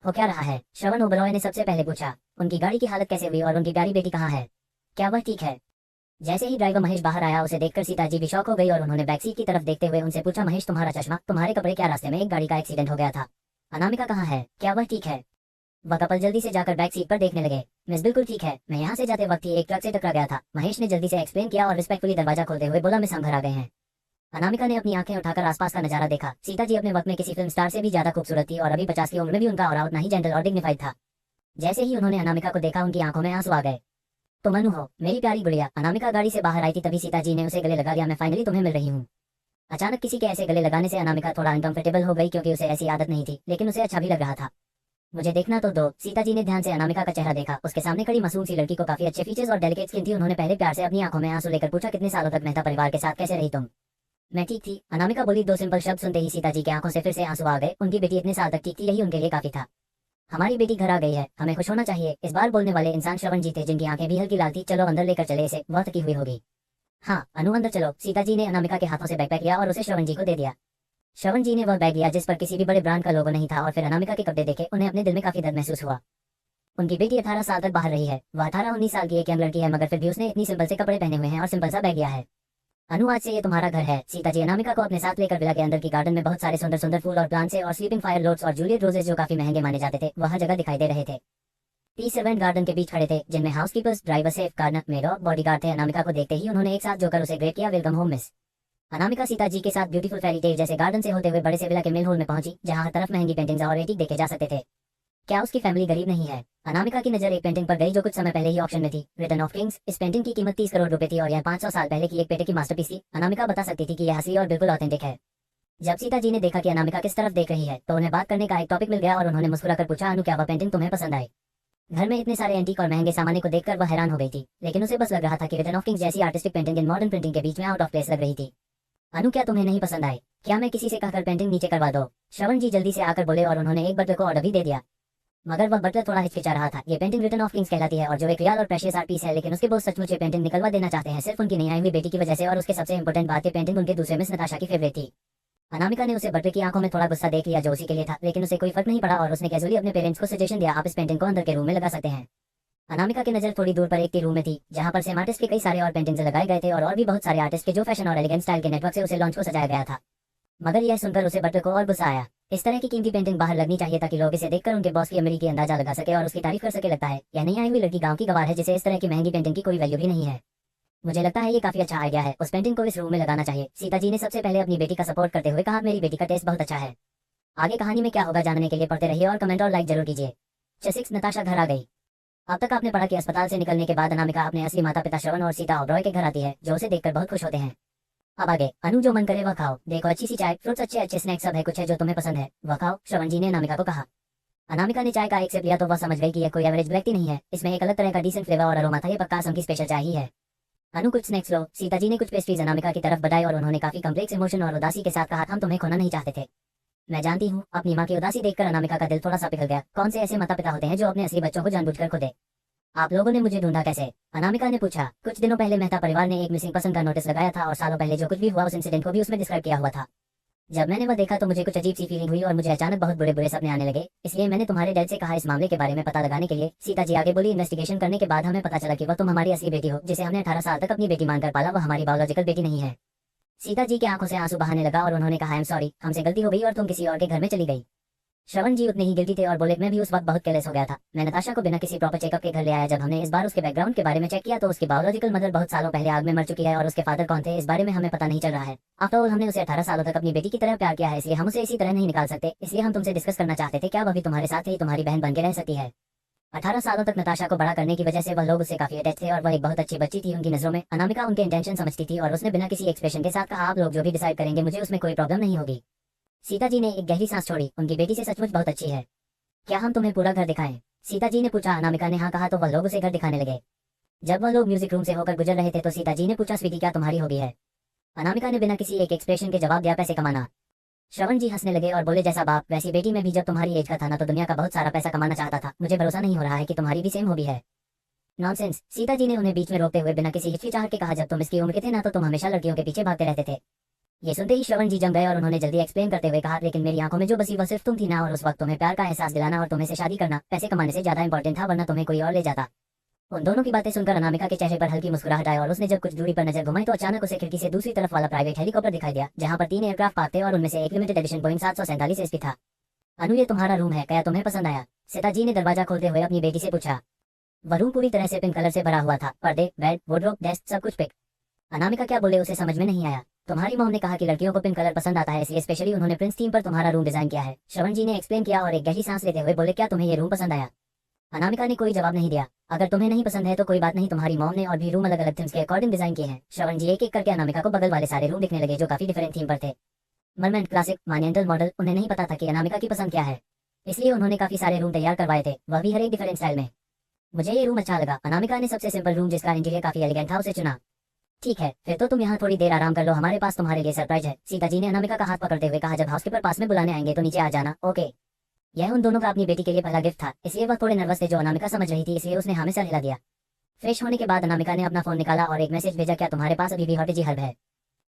S2: हो क्या रहा है? श्रवण ओबरॉय ने सबसे पहले पूछा। उनकी गाड़ी की हालत कैसे हुई और उनकी प्यारी बेटी कहाँ है? क्या वह ठीक है? जैसे ही ड्राइवर महेश बाहर आया, उसे देखकर सीता जी भी शॉक हो गई और उन्होंने बैकसीट की तरफ देखते हुए उनसे पूछा, महेश, तुम्हारा चश्मा, तुम्हारे कपड़े, क्या रास्ते में एक गाड़ी का एक्सीडेंट हो गया था? अनामिका कहाँ है? क्या वह ठीक है? वह कपल जल्दी से जाकर बैक सीट पर देखने लगे। मिस, बिल्कुल ठीक है, मैं यहाँ से जाते वक्त ही एक ट्रक से टकरा गया था, महेश ने जल्दी से एक्सप्लेन किया और रिस्पेक्टफुली दरवाजा खोलते हुए बोला, मिस, हम घर आ गए हैं। अनामिका ने अपनी आंखें उठाकर आसपास का नजारा देखा। सीता जी अपने वक्त में किसी फिल्म स्टार से भी ज्यादा खूबसूरत थी और अभी 50 की उम्र में भी उनका और उतना ही जेंटल और डिग्निफाइड था। जैसे ही उन्होंने अनामिका को देखा, उनकी आंखों में आंसू आ गए। तुम अनु हो, मेरी प्यारी गुड़िया। अनामिका गाड़ी से बाहर आई थी, तभी सीता जी ने उसे गले लगा लिया। मैं फाइनली तुम्हें मिल रही हूँ। अचानक किसी के ऐसे गले लगाने से अनामिका थोड़ा अनकंफर्टेबल हो गई, क्योंकि उसे ऐसी आदत नहीं थी, लेकिन उसे अच्छा भी लग रहा था। मुझे देखना तो दो। सीता जी ने ध्यान से अनामिका का चेहरा देखा। उसके सामने खड़ी मासूम सी लड़की को काफी अच्छे फीचर्स और डेलिकेट स्किन थी। उन्होंने पहले प्यार से अपनी आंखों में आंसू लेकर पूछा, कितने सालों तक मेहता परिवार के साथ कैसे रही तुम? मैं ठीक थी, अनामिका बोली। 2 सिंपल शब्द सुनते ही सीता जी की आंखों से फिर से आंसू आ गए। उनकी बेटी इतने साल तक ठीक थी, यही उनके लिए काफी था। हमारी बेटी घर आ गई है, हमें खुश होना चाहिए। इस बार बोलने वाले इंसान श्रवण जी थे, जिनकी आंखें भी हल्की लाल थी। चलो अंदर लेकर चले इसे, वह थकी हुई होगी। हाँ अनु, अंदर चलो। सीता जी ने अनामिका के हाथों से बैकपैक लिया और उसे श्रवण जी को दे दिया। श्रवण जी ने वह बैग लिया जिस पर किसी भी बड़े ब्रांड का लोगो नहीं था और फिर अनामिका के कपड़े देखे उन्हें अपने दिल में काफी दर्द महसूस हुआ। उनकी बेटी 18 साल तक बाहर रही है। वह 18-19 साल की एक यंग लड़की है, मगर फिर भी उसने इतनी सिंपल से कपड़े पहने हुए हैं और सिंपल सा बैग लिया है। अनु, आज से ये तुम्हारा घर है। सीता जी अनामिका को अपने साथ लेकर विला के अंदर की गार्डन में बहुत सारे सुंदर सुंदर फूल और प्लांट से और स्लीपिंग फायर लोड्स और जूलियट रोजेस जो काफी महंगे माने जाते थे, वह जगह दिखाई दे रहे थे। 30 सर्वेंट गार्डन के बीच खड़े थे, जिनमें हाउसकीपर्स, ड्राइवर, सेफ गार्डनर, मेड और बॉडीगार्ड थे। अनामिका को देखते ही उन्होंने एक साथ जोकर उसे ग्रेट किया, welcome home miss. Anamika Sita ji के साथ ब्यूटीफुल फेरी टेल जैसे गार्डन से होते हुए बड़े से विला के मेल हॉल में पहुंची, जहां हर तरफ महंगी पेंटिंग्स और एंटीक देखे जा सकते थे। क्या उसकी फैमिली गरीब नहीं है? अनामिका की नजर एक पेंटिंग पर गई जो कुछ समय पहले ही ऑक्शन में थी, रिटर्न ऑफ किंग्स। इस पेंटिंग की कीमत 30 करोड़ रुपए थी और यह 500 साल पहले की एक पेटे की मास्टरपीस थी। अनामिका बता सकती थी कि यह असली और बिल्कुल ऑथेंटिक है। जब सीता जी ने देखा कि अनामिका किस तरफ देख रही है तो उन्हें बात करने का एक टॉपिक मिल गया और उन्होंने मुस्कुराकर पूछा, अनु क्या वह पेंटिंग तुम्हें पसंद आई? घर में इतने सारे एंटीक और महंगे सामानों को देखकर वह हैरान हो गई थी, लेकिन उसे बस लग रहा था कि रिटर्न ऑफ किंग्स जैसी artistic painting in modern printing के बीच में आउट ऑफ प्लेस लग रही थी। अनु क्या तुम्हें नहीं पसंद आए? क्या मैं किसी से कहकर पेंटिंग नीचे करवा दो? श्रवण जी जल्दी से आकर बोले और उन्होंने एक बटलर को ऑर्डर भी दे दिया। मगर वह बटलर थोड़ा हिचकिचा रहा था। ये पेंटिंग रिटर्न ऑफ किंग्स कहलाती है और जो एक रियल और प्रेशियस आर्ट पीस है, लेकिन उसके बोस सचमुच ये पेंटिंग निकलवा देना चाहते हैं सिर्फ उनकी नहीं आई हुई बेटी की वजह से। और उसके सबसे इंपॉर्टेंट बात, ये पेंटिंग उनके दूसरे मिस नताशा की फेवरेट थी। अनामिका ने उसे बटलर की आंखों में थोड़ा गुस्सा देख लिया जो उसी के लिए था, लेकिन उसे कोई फर्क नहीं पड़ा और उसने कैजुअली अपने पेरेंट्स को सजेशन दिया, आप इस पेंटिंग को अंदर के रूम में लगा सकते हैं। अनामिका की नजर थोड़ी दूर पर एक रूम में थी जहां पर सेम आर्टिस्ट के कई सारे और पेंटिंग्स लगाए गए थे और भी बहुत सारे आर्टिस्ट के जो फैशन और एलिगेंट स्टाइल के नेटवर्क से उसे लॉन्च को सजाया गया था। मगर यह सुनकर उसे बटलर को और गुस्सा आया। इस तरह की कीमती पेंटिंग बाहर लगनी चाहिए ताकि लोग इसे देखकर उनके बॉस की अमीरी की अंदाजा लगा सके और उसकी तारीफ कर सके। लगता है यह नहीं आई हुई लड़की गांव की गवार है जिसे इस तरह की महंगी पेंटिंग की कोई वैल्यू भी नहीं है। मुझे लगता है ये काफी अच्छा आइडिया है, उस पेंटिंग को इस रूम में लगाना चाहिए। सीता जी ने सबसे पहले अपनी बेटी का सपोर्ट करते हुए कहा, मेरी बेटी का टेस्ट बहुत अच्छा है। आगे कहानी में क्या होगा जानने के लिए पढ़ते रहिए और कमेंट और लाइक जरूर कीजिए। 6 नताशा घर आ गई। अब तक आपने पढ़ा कि अस्पताल से निकलने के बाद अनामिका अपने असली माता पिता श्रवण और सीता ओबरॉय के घर आती है जो उसे देखकर बहुत खुश होते हैं। अब आगे, अनु जो मन करे वह खाओ, देखो अच्छी सी चाय, फ्रूट्स, अच्छे अच्छे स्नैक्स सब है, कुछ है जो तुम्हें पसंद है वह खाओ, श्रवण जी ने अनामिका को कहा। अनामिका ने चाय का एक सिप लिया तो वह समझ गई कि यह कोई एवरेज ब्लैक टी नहीं है, इसमें एक अलग तरह का डिसेंट फ्लेवर और अरोमा था। ये पक्का असम की स्पेशल चाय ही है। अनु कुछ स्नैक्स लो। सीता जी ने कुछ पेस्ट्रीज अनामिका की तरफ बढ़ाई और उन्होंने काफी कम्प्लेक्स इमोशन और उदासी के साथ कहा, हम तुम्हें खोना नहीं चाहते थे। मैं जानती हूँ। अपनी माँ की उदासी देखकर अनामिका का दिल थोड़ा सा पिघल गया। कौन से ऐसे माता पिता होते हैं जो अपने असली बच्चों को जानबूझकर खो दे? आप लोगों ने मुझे ढूंढा कैसे? अनामिका ने पूछा। कुछ दिनों पहले मेहता परिवार ने एक मिसिंग पर्सन का नोटिस लगाया था और सालों पहले जो कुछ भी हुआ उस इंसिडेंट को भी उसमें डिस्क्राइब किया हुआ था। जब मैंने वह देखा तो मुझे कुछ अजीब सी फीलिंग हुई और मुझे अचानक बहुत बुरे बुरे सपने आने लगे। इसलिए मैंने तुम्हारे डैड से कहा इस मामले के बारे में पता लगाने के लिए। सीता जी आगे बोली, इन्वेस्टिगेशन करने के बाद हमें पता चला कि वह तुम हमारी असली बेटी हो, जिसे हमने 18 साल तक अपनी बेटी मानकर पाला, वह हमारी बायोलॉजिकल बेटी नहीं है। सीता जी की आंखों से आंसू बहाने लगा और उन्होंने कहा, आई एम सॉरी, हमसे गलती हो गई और तुम किसी और के घर में चली गई। श्रवण जी उतने ही गिल्टी थे और बोले, मैं भी उस वक्त बहुत केयरलेस हो गया था। मैं नताशा को बिना किसी प्रॉपर चेकअप के घर ले आया। जब हमने इस बार उसके बैकग्राउंड के बारे में चेक किया तो उसकी बायोलॉजिकल मदर बहुत सालों पहले आग में मर चुकी है और उसके फादर कौन थे इस बारे में हमें पता नहीं चल रहा है। आफ्टर ऑल हमने उसे 18 सालों तक अपनी बेटी की तरह प्यार किया है, इसलिए हम उसे इसी तरह नहीं निकाल सकते। इसलिए हम तुमसे डिस्कस करना चाहते थे, क्या वह भी तुम्हारे साथ ही तुम्हारी बहन बन के रह सकती है? 18 सालों तक नताशा को बड़ा करने की वजह से वह लोग उससे काफी अटैच थे और वह एक बहुत अच्छी बच्ची थी उनकी नजरों में। अनामिका उनके इंटेंशन समझती थी और उसने बिना किसी एक्सप्रेशन के साथ कहा, आप लोग जो भी डिसाइड करेंगे मुझे उसमें कोई प्रॉब्लम नहीं होगी। सीता जी ने एक गहरी सांस छोड़ी। उनकी बेटी से सचमुच बहुत अच्छी है। क्या हम तुम्हें पूरा घर दिखाएं? सीता जी ने पूछा। अनामिका ने हाँ कहा तो वह लोग उसे घर दिखाने लगे। जब वह लोग म्यूजिक रूम से होकर गुजर रहे थे तो सीता जी ने पूछा, स्वीटी क्या तुम्हारी हॉबी है? अनामिका ने बिना किसी एक एक्सप्रेशन के जवाब दिया, पैसे कमाना। श्रवण जी हंसने लगे और बोले, जैसा बाप वैसी बेटी। मैं भी जब तुम्हारी एज का था ना तो दुनिया का बहुत सारा पैसा कमाना चाहता था। मुझे भरोसा नहीं हो रहा है कि तुम्हारी भी सेम हॉबी है। नॉनसेंस, सीता जी ने उन्हें बीच में रोकते हुए बिना किसी हिचकिचाहट के कहा, जब तुम इसकी उम्र के थे ना तो तुम हमेशा लड़कियों के पीछे भागते रहते थे। ये सुनते ही श्रवण जी जम गए और उन्होंने जल्दी एक्सप्लेन करते हुए कहा, लेकिन मेरी आंखों में जो बसी वह सिर्फ तुम थी ना, और उस वक्त तुम्हें प्यार का एहसास दिलाना और तुम्हें से शादी करना पैसे कमाने से ज्यादा इंपॉर्टेंट था, वरना तुम्हें कोई और ले जाता। उन दोनों की बातें सुनकर अनामिका के चेहरे पर हल्की मुस्कुराहट आई और उसने जब कुछ दूरी पर नजर घुमाई तो अचानक उसे खिड़की से दूसरी तरफ वाला प्राइवेट हेलीकॉप्टर दिखाई दिया जहां पर 3 एयरक्राफ्ट पार्क थे और उनमें से एक लिमिटेड एडिशन बोइंग 747 एसपी था। अनु, ये तुम्हारा रूम है, क्या तुम्हें पसंद आया? सीता जी ने दरवाजा खोलते हुए अपनी बेटी से पूछा। वह रूम पूरी तरह से पिंक कलर से भरा हुआ था। पर्दे, बेड, वार्डरोब, डेस्क सब कुछ पिंक। अनामिका क्या बोले उसे समझ में नहीं आया। तुम्हारी मॉम ने कहा कि लड़कियों को पिंक कलर पसंद आता है, इसलिए स्पेशली उन्होंने प्रिंस थीम पर तुम्हारा रूम डिजाइन किया है। श्रवण जी ने एक्सप्लेन किया और एक गहरी सांस लेते हुए बोले, क्या तुम्हें ये रूम पसंद आया? अनामिका ने कोई जवाब नहीं दिया। अगर तुम्हें नहीं पसंद है तो कोई बात नहीं, तुम्हारी मॉम ने और भी रूम अलग अलग थीम्स के अकॉर्डिंग डिजाइन किए हैं। श्रवण जी एक एक करके अनामिका को बगल वाले सारे रूम दिखने लगे जो काफी डिफरेंट थीम पर थे। मरमेंट, क्लासिक, मॉन्यूमेंटल मॉडल। उन्हें नहीं पता था कि अनामिका की पसंद क्या है, इसलिए उन्होंने काफी सारे रूम तैयार करवाए थे, वह भी हर एक डिफरेंट स्टाइल में। मुझे ये रूम अच्छा लगा। अनामिका ने सबसे सिंपल रूम जिसका इंटीरियर काफी एलिगेंट था उसे चुना। ठीक है, फिर तो तुम यहाँ थोड़ी देर आराम कर लो, हमारे पास तुम्हारे लिए सरप्राइज है। सीता जी ने अनामिका का हाथ पकड़ते हुए कहा, जब हाउसकीपर पास में बुलाने आएंगे तो नीचे आ जाना, ओके? यह उन दोनों का अपनी बेटी के लिए पहला गिफ्ट था, इसलिए वह थोड़े नर्वस थे जो अनामिका समझ रही थी, इसलिए उसने हाँ में सर हिला दिया। फ्रेश होने के बाद अनामिका ने अपना फोन निकाला और एक मैसेज भेजा, क्या तुम्हारे पास अभी भी हॉटेजी हर्ब है?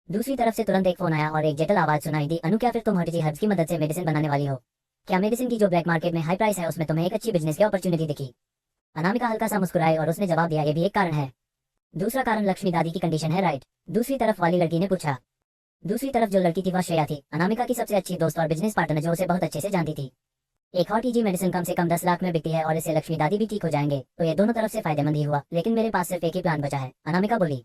S2: दूसरी तरफ से तुरंत एक फोन आया और एक जटिल आवाज सुनाई दी, अनु क्या फिर तुम हॉटेजी हर्ब्स की मदद से मेडिसिन बनाने वाली हो? क्या मेडिसिन की जो ब्लैक मार्केट में हाई प्राइस है उसमें तुम्हें एक अच्छी बिजनेस की अपॉर्चुनिटी दिखी? अनामिका हल्का सा मुस्कुराई और उसने जवाब दिया, ये भी एक कारण है। दूसरा कारण लक्ष्मी दादी की कंडीशन है, राइट? दूसरी तरफ वाली लड़की ने पूछा। दूसरी तरफ जो लड़की थी वह श्रेया थी, अनामिका की सबसे अच्छी दोस्त और बिजनेस पार्टनर जो उसे बहुत अच्छे से जानती थी। एक हॉटेजी मेडिसिन कम से कम 10 लाख में बिकती है और इससे लक्ष्मी दादी भी ठीक हो जाएंगे, तो ये दोनों तरफ से फायदेमंद ही हुआ। लेकिन मेरे पास सिर्फ एक ही प्लान बचा है, अनामिका बोली।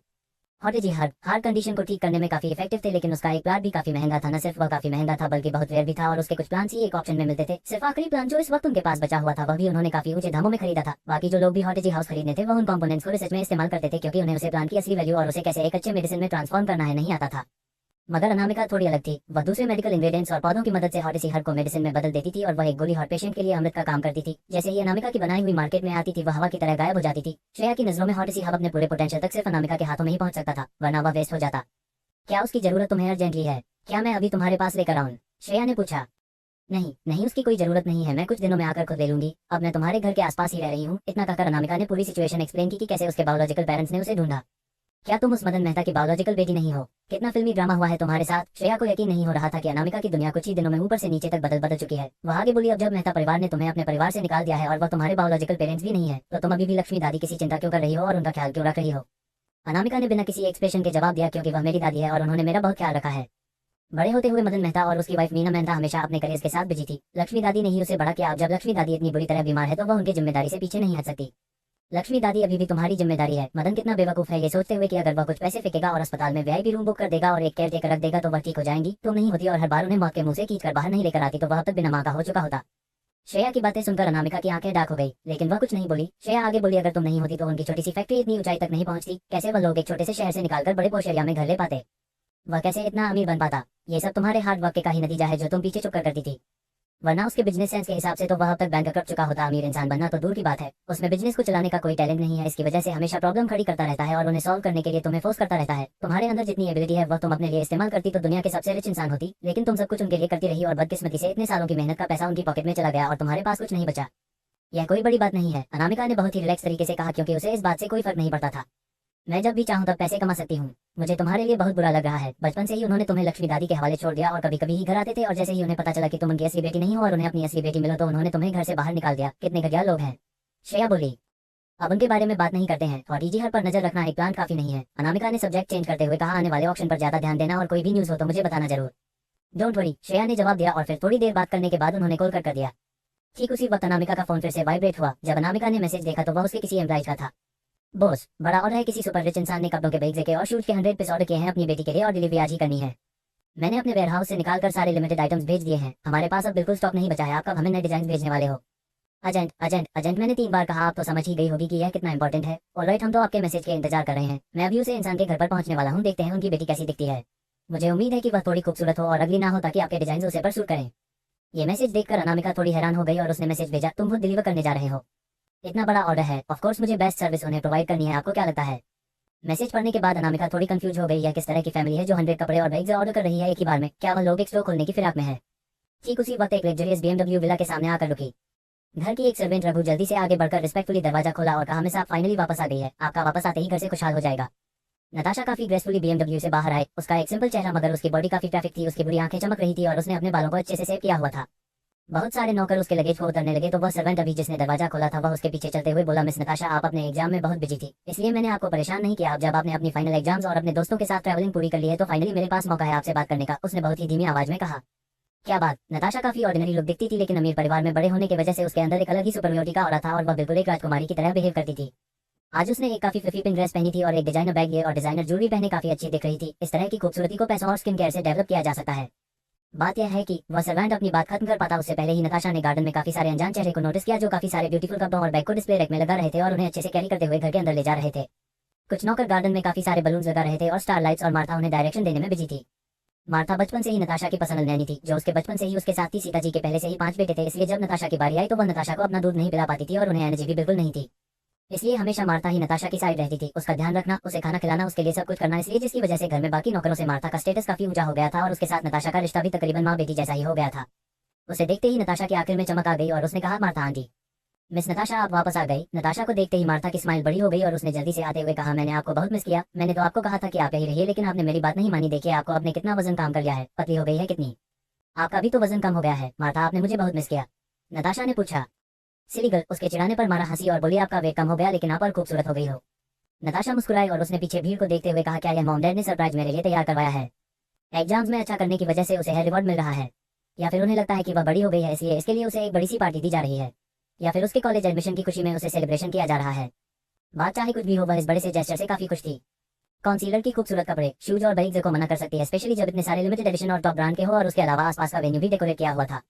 S2: हॉटेजी हर्ब हार्ट कंडीशन को ठीक करने में काफी इफेक्टिव थे, लेकिन उसका एक प्लान भी काफी महंगा था। न सिर्फ वह काफी महंगा था बल्कि बहुत रेयर भी था और उसके कुछ प्लान ही एक ऑप्शन में मिलते थे। सिर्फ आखिरी प्लान जो इस वक्त उनके पास बचा हुआ था वह भी उन्होंने काफी ऊंचे दामों में खरीदा था। बाकी जो लोग भी हॉटेजी हाउस खरीदने थे वह उन कंपोनेंट्स को रिसर्च में इस्तेमाल करते थे क्योंकि उन्हें उसे प्लान की असली वैल्यू और उसे कैसे एक अच्छे मेडिसिन में ट्रांसफॉर्म करना है नहीं आता था। मगर अनामिका थोड़ी अलग थी। वह दूसरे मेडिकल इंग्रेडिएंट्स और पौधों की मदद से हॉट इसी हर्ब को मेडिसिन में बदल देती थी और वह एक गोली हॉट पेशेंट के लिए अमृत का काम करती थी। जैसे ही अनामिका की बनाई हुई मार्केट में आती थी, वह हवा की तरह गायब हो जाती थी। श्रेया की नजरों में हॉट इसी हर्ब अपने पूरे पोटेंशियल तक सिर्फ अनामिका के हाथों में ही पहुंच सकता था, वरना वह वेस्ट हो जाता। क्या उसकी जरूरत तुम्हें अर्जेंटली है? क्या मैं अभी तुम्हारे पास लेकर आऊं? श्रेया ने पूछा। नहीं नहीं, उसकी कोई जरूरत नहीं है, मैं कुछ दिनों में आकर खुद ले लूंगी। अब मैं तुम्हारे घर के आसपास ही रह रही हूँ। इतना कहकर अनामिका ने पूरी सिचुएशन एक्सप्लेन की कि कैसे उसके बायोलॉजिकल पेरेंट्स ने उसे ढूंढा। क्या तुम उस मदन मेहता की बायोलॉजिकल बेटी नहीं हो? कितना फिल्मी ड्रामा हुआ है तुम्हारे साथ। श्रेया को यकीन नहीं हो रहा था कि अनामिका की दुनिया कुछ ही दिनों में ऊपर से नीचे तक बदल बदल चुकी है। वह आगे बोली, अब जब मेहता परिवार ने तुम्हें अपने परिवार से निकाल दिया है और वह तुम्हारे बायोलॉजिकल पेरेंट्स भी नहीं है, तो तुम अभी भी लक्ष्मी दादी किसी चिंता क्यों कर रही हो और उनका ख्याल क्यों रख रही हो? अनामिका ने बिना किसी एक्सप्रेशन के जवाब दिया, क्योंकि वह मेरी दादी है और उन्होंने मेरा बहुत ख्याल रखा है। बड़े होते हुए मदन मेहता और उसकी वाइफ मीना मेहता हमेशा अपने करियर के साथ बिजी थी। लक्ष्मी दादी ने ही उसे बड़ा किया। अब जब लक्ष्मी दादी इतनी बुरी तरह बीमार है, तो वह उनकी जिम्मेदारी से पीछे नहीं हट सकती। लक्ष्मी दादी अभी भी तुम्हारी जिम्मेदारी है। मदन कितना बेवकूफ है ये सोचते हुए कि अगर वह कुछ पैसे फेंकेगा और अस्पताल में वीआईपी रूम बुक कर देगा और एक केयर टेकर रख देगा तो वह ठीक हो जाएंगी। तुम नहीं होती और हर बार उन्हें मौत के मुंह से खींचकर बाहर नहीं लेकर आती, तो वह अब तक बिना मां का हो चुका होता। श्रेया की बातें सुनकर अनामिका की आंखें डार्क हो गई, लेकिन वह कुछ नहीं बोली। श्रेया आगे बोली, अगर तुम नहीं होती तो उनकी छोटी सी फैक्ट्री इतनी ऊंचाई तक नहीं पहुंचती। कैसे वह लोग एक छोटे से शहर से निकालकर बड़े पोश एरिया में घर ले पाते? वह कैसे इतना अमीर बन पाता? ये सब तुम्हारे हार्ड वर्क का ही नतीजा है, जो तुम पीछे चुप कर करती थी। वरना उसके बिजनेस सेंस के हिसाब से तो वह अब तक बैंक कर चुका होता। अमीर इंसान बनना तो दूर की बात है, उसमें बिजनेस को चलाने का कोई टैलेंट नहीं है। इसकी वजह से हमेशा प्रॉब्लम खड़ी करता रहता है और उन्हें सॉल्व करने के लिए तुम्हें फोर्स करता रहता है। तुम्हारे अंदर जितनी एबिलिटी है वह तुम अपने लिए इस्तेमाल करती तो दुनिया के सबसे रिच इंसान होती, लेकिन तुम सब कुछ उनके लिए करती रही और बदकिस्मती से इतने सालों की मेहनत का पैसा उनकी पॉकेट में चला गया और तुम्हारे पास कुछ नहीं बचा। यह कोई बड़ी बात नहीं है, अनामिका ने बहुत ही रिलैक्स तरीके से कहा, क्योंकि उसे इस बात से कोई फर्क नहीं पड़ता था। मैं जब भी चाहूं तब पैसे कमा सकती हूँ। मुझे तुम्हारे लिए बहुत बुरा लग रहा है। बचपन से ही उन्होंने तुम्हें लक्ष्मी दादी के हवाले छोड़ दिया और कभी कभी ही घर आते थे, और जैसे ही उन्हें पता चला कि तुम उनकी असली बेटी नहीं हो और उन्हें अपनी असली बेटी मिलो, तो उन्होंने तुम्हें घर से बाहर निकाल दिया। कितने घटिया लोग हैं। श्रेया बोली। अब उनके बारे में बात नहीं करते हैं और ईजी हर पर नजर रखना एक प्लान काफी नहीं है। अनामिका ने सब्जेक्ट चेंज करते हुए कहा, आने वाले ऑप्शन पर ज्यादा ध्यान देना और कोई भी न्यूज हो तो मुझे बताना जरूर। डोंट वरी, श्रेया ने जवाब दिया और फिर थोड़ी देर बात करने के बाद उन्होंने कॉल कर दिया। ठीक उसी वक्त अनामिका का फोन फिर से वाइब्रेट हुआ। जब अनामिका ने मैसेज देखा तो वह उसके किसी एम्प्लॉय का था। बॉस, बड़ा ऑर्डर है। किसी सुपर रिच इंसान ने कपड़ों के बैग के और शूज के 100 पीस ऑर्डर किए हैं अपनी बेटी के लिए और डिलीवरी आज ही करनी है। मैंने अपने वेयरहाउस से निकालकर सारे लिमिटेड आइटम्स भेज दिए हैं। हमारे पास अब बिल्कुल स्टॉक नहीं बचा है। आप कब हमें नए डिजाइन भेजने वाले हो? एजेंट एजेंट एजेंट, मैंने 3 बार कहा, आप तो समझ ही गई होगी कि यह कितना इंपॉर्टेंट है। ऑलराइट, हम तो आपके मैसेज के इंतजार कर रहे हैं। मैं अभी उसे इंसान के घर पर पहुंचने वाला हूँ। देखते हैं उनकी बेटी कैसी दिखती है। मुझे उम्मीद है कि वह थोड़ी खूबसूरत हो और अगली ना हो, ताकि आपके डिजाइन उसे पर सूट करें। ये मैसेज देखकर अनामिका थोड़ी हैरान हो गई और उसने मैसेज भेजा, तुम खुद डिलीवर करने जा रहे हो? इतना बड़ा ऑर्डर है, ऑफ कोर्स मुझे बेस्ट सर्विस उन्हें प्रोवाइड करनी है। आपको क्या लगता है? मैसेज पढ़ने के बाद अनामिका थोड़ी कंफ्यूज हो गई। यह किस तरह की फैमिली है जो 100 कपड़े और बैग्स ऑर्डर कर रही है एक ही बार में? क्या वह लोग एक स्टोर खोलने की फिराक में है? ठीक उसी वक्त एक लग्जरियस BMW विला के सामने आकर रुकी। घर की एक सर्वेंट रघु जल्दी से आगे बढ़कर रिस्पेक्टफुली दरवाजा खोला और कहा, मिस आप फाइनली वापस आ गई है। आपका वापस आते ही घर से खुशहाल हो जाएगा। नताशा काफी ग्रेसफुली BMW से बाहर आए। उसका एक सिंपल चेहरा, मगर उसकी बॉडी काफी ट्रैफिक थी। उसकी बुरी आंखें चमक रही थी और उसने अपने बालों को अच्छे से सेव किया हुआ था। बहुत सारे नौकर उसके लगेज को उतरने लगे तो वह सर्वेंट अभी जिसने दरवाजा खोला था वह उसके पीछे चलते हुए बोला, मिस नताशा, आप अपने एग्जाम में बहुत बिजी थी, इसलिए मैंने आपको परेशान नहीं किया। अब जब आपने अपनी फाइनल एग्जाम्स और अपने दोस्तों के साथ ट्रैवलिंग पूरी कर ली है, तो फाइनली मेरे पास मौका है आपसे बात करने का। उसने बहुत ही धीमी आवाज में कहा। क्या बात? नताशा काफी ऑर्डिनरी लुक दिखती थी, लेकिन अमीर परिवार में बड़े होने की वजह से उसके अंदर एक अलग ही सुपरियोरिटी का ऑरा था और वह बिल्कुल एक राजकुमारी की तरह बिहेव करती थी। आज उसने एक काफी फ्लफी पिंक ड्रेस पहनी थी और एक डिजाइनर बैग लिए और डिजाइनर ज्वेलरी पहने काफी अच्छी दिख रही थी। इस तरह की खूबसूरती को पैसों और स्किन केयर से डेवलप किया जा सकता है। बात यह है कि वह सर्वेंट अपनी बात खत्म कर पाता उससे पहले ही नताशा ने गार्डन में काफी सारे अनजान चेहरे को नोटिस किया, जो काफी सारे ब्यूटीफुल कपड़ों और बैग को डिस्प्ले रैक में लगा रहे थे और उन्हें अच्छे से कैरी करते हुए घर के अंदर ले जा रहे थे। कुछ नौकर गार्डन में काफी सारे बलून्स लगा रहे थे और स्टार लाइट्स, और मार्था उन्हें डायरेक्शन देने में बिजी थी। मार्था बचपन से ही नताशा की पसंद नैनी थी, जो उसके बचपन से ही उसके साथ थी। सीता जी के पहले से ही 5 बेटे थे, इसलिए जब नताशा की बारी आई तो वह नताशा को अपना दूध नहीं पिला पाती थी और उन्हें एनर्जी भी बिल्कुल नहीं थी। इसलिए हमेशा मार्था ही नताशा की साइड रहती थी, उसका ध्यान रखना, उसे खाना खिलाना, उसके लिए सब कुछ करना। इसलिए जिसकी वजह से घर में बाकी नौकरों से मार्था का स्टेटस काफी ऊंचा हो गया था और उसके साथ नताशा का रिश्ता भी तकरीबन माँ बेटी जैसा ही हो गया था। उसे देखते ही नताशा की आंखें में चमक आ गई और उसने कहा, मार्था आंटी। मिस नताशा, आप वापस आ गई। नताशा को देखते ही मार्था की स्माइल बड़ी हो गई और उसने जल्दी से आते हुए कहा, मैंने आपको बहुत मिस किया। मैंने तो आपको कहा था कि आप यही रहिए, लेकिन आपने मेरी बात नहीं मानी। देखिए आपको अपने कितना वजन काम कर लिया है, पतली हो गई है कितनी। आपका भी तो वजन कम हो गया है। मार्था, आपने मुझे बहुत मिस किया, नताशा ने पूछा। सिली गर्ल उसके चिढ़ाने पर मारा हंसी और बोली, आपका वेट कम हो गया, लेकिन आप और खूबसूरत हो गई हो। नताशा मुस्कुराई और उसने पीछे भीड़ को देखते हुए कहा, क्या यह मॉम डैड ने सरप्राइज मेरे लिए तैयार करवाया है? एग्जाम्स में अच्छा करने की वजह से उसे है रिवॉर्ड मिल रहा है, या फिर उन्हें लगता है कि वह बड़ी हो गई है इसलिए इसके लिए उसे एक बड़ी सी पार्टी दी जा रही है, या फिर उसके कॉलेज एडमिशन की खुशी में उसे सेलिब्रेशन किया जा रहा है। बात चाहे कुछ भी हो, वह इस बड़े से जेस्चर से काफी खुश थी। कॉन्सीलर की खूबसूरत कपड़े, शूज और बैग्स को मना कर सकती है, स्पेशली जब इतने सारे लिमिटेड एडिशन और टॉप ब्रांड के हो, और उसके अलावा आसपास का वेन्यू भी डेकोरेट किया हुआ था।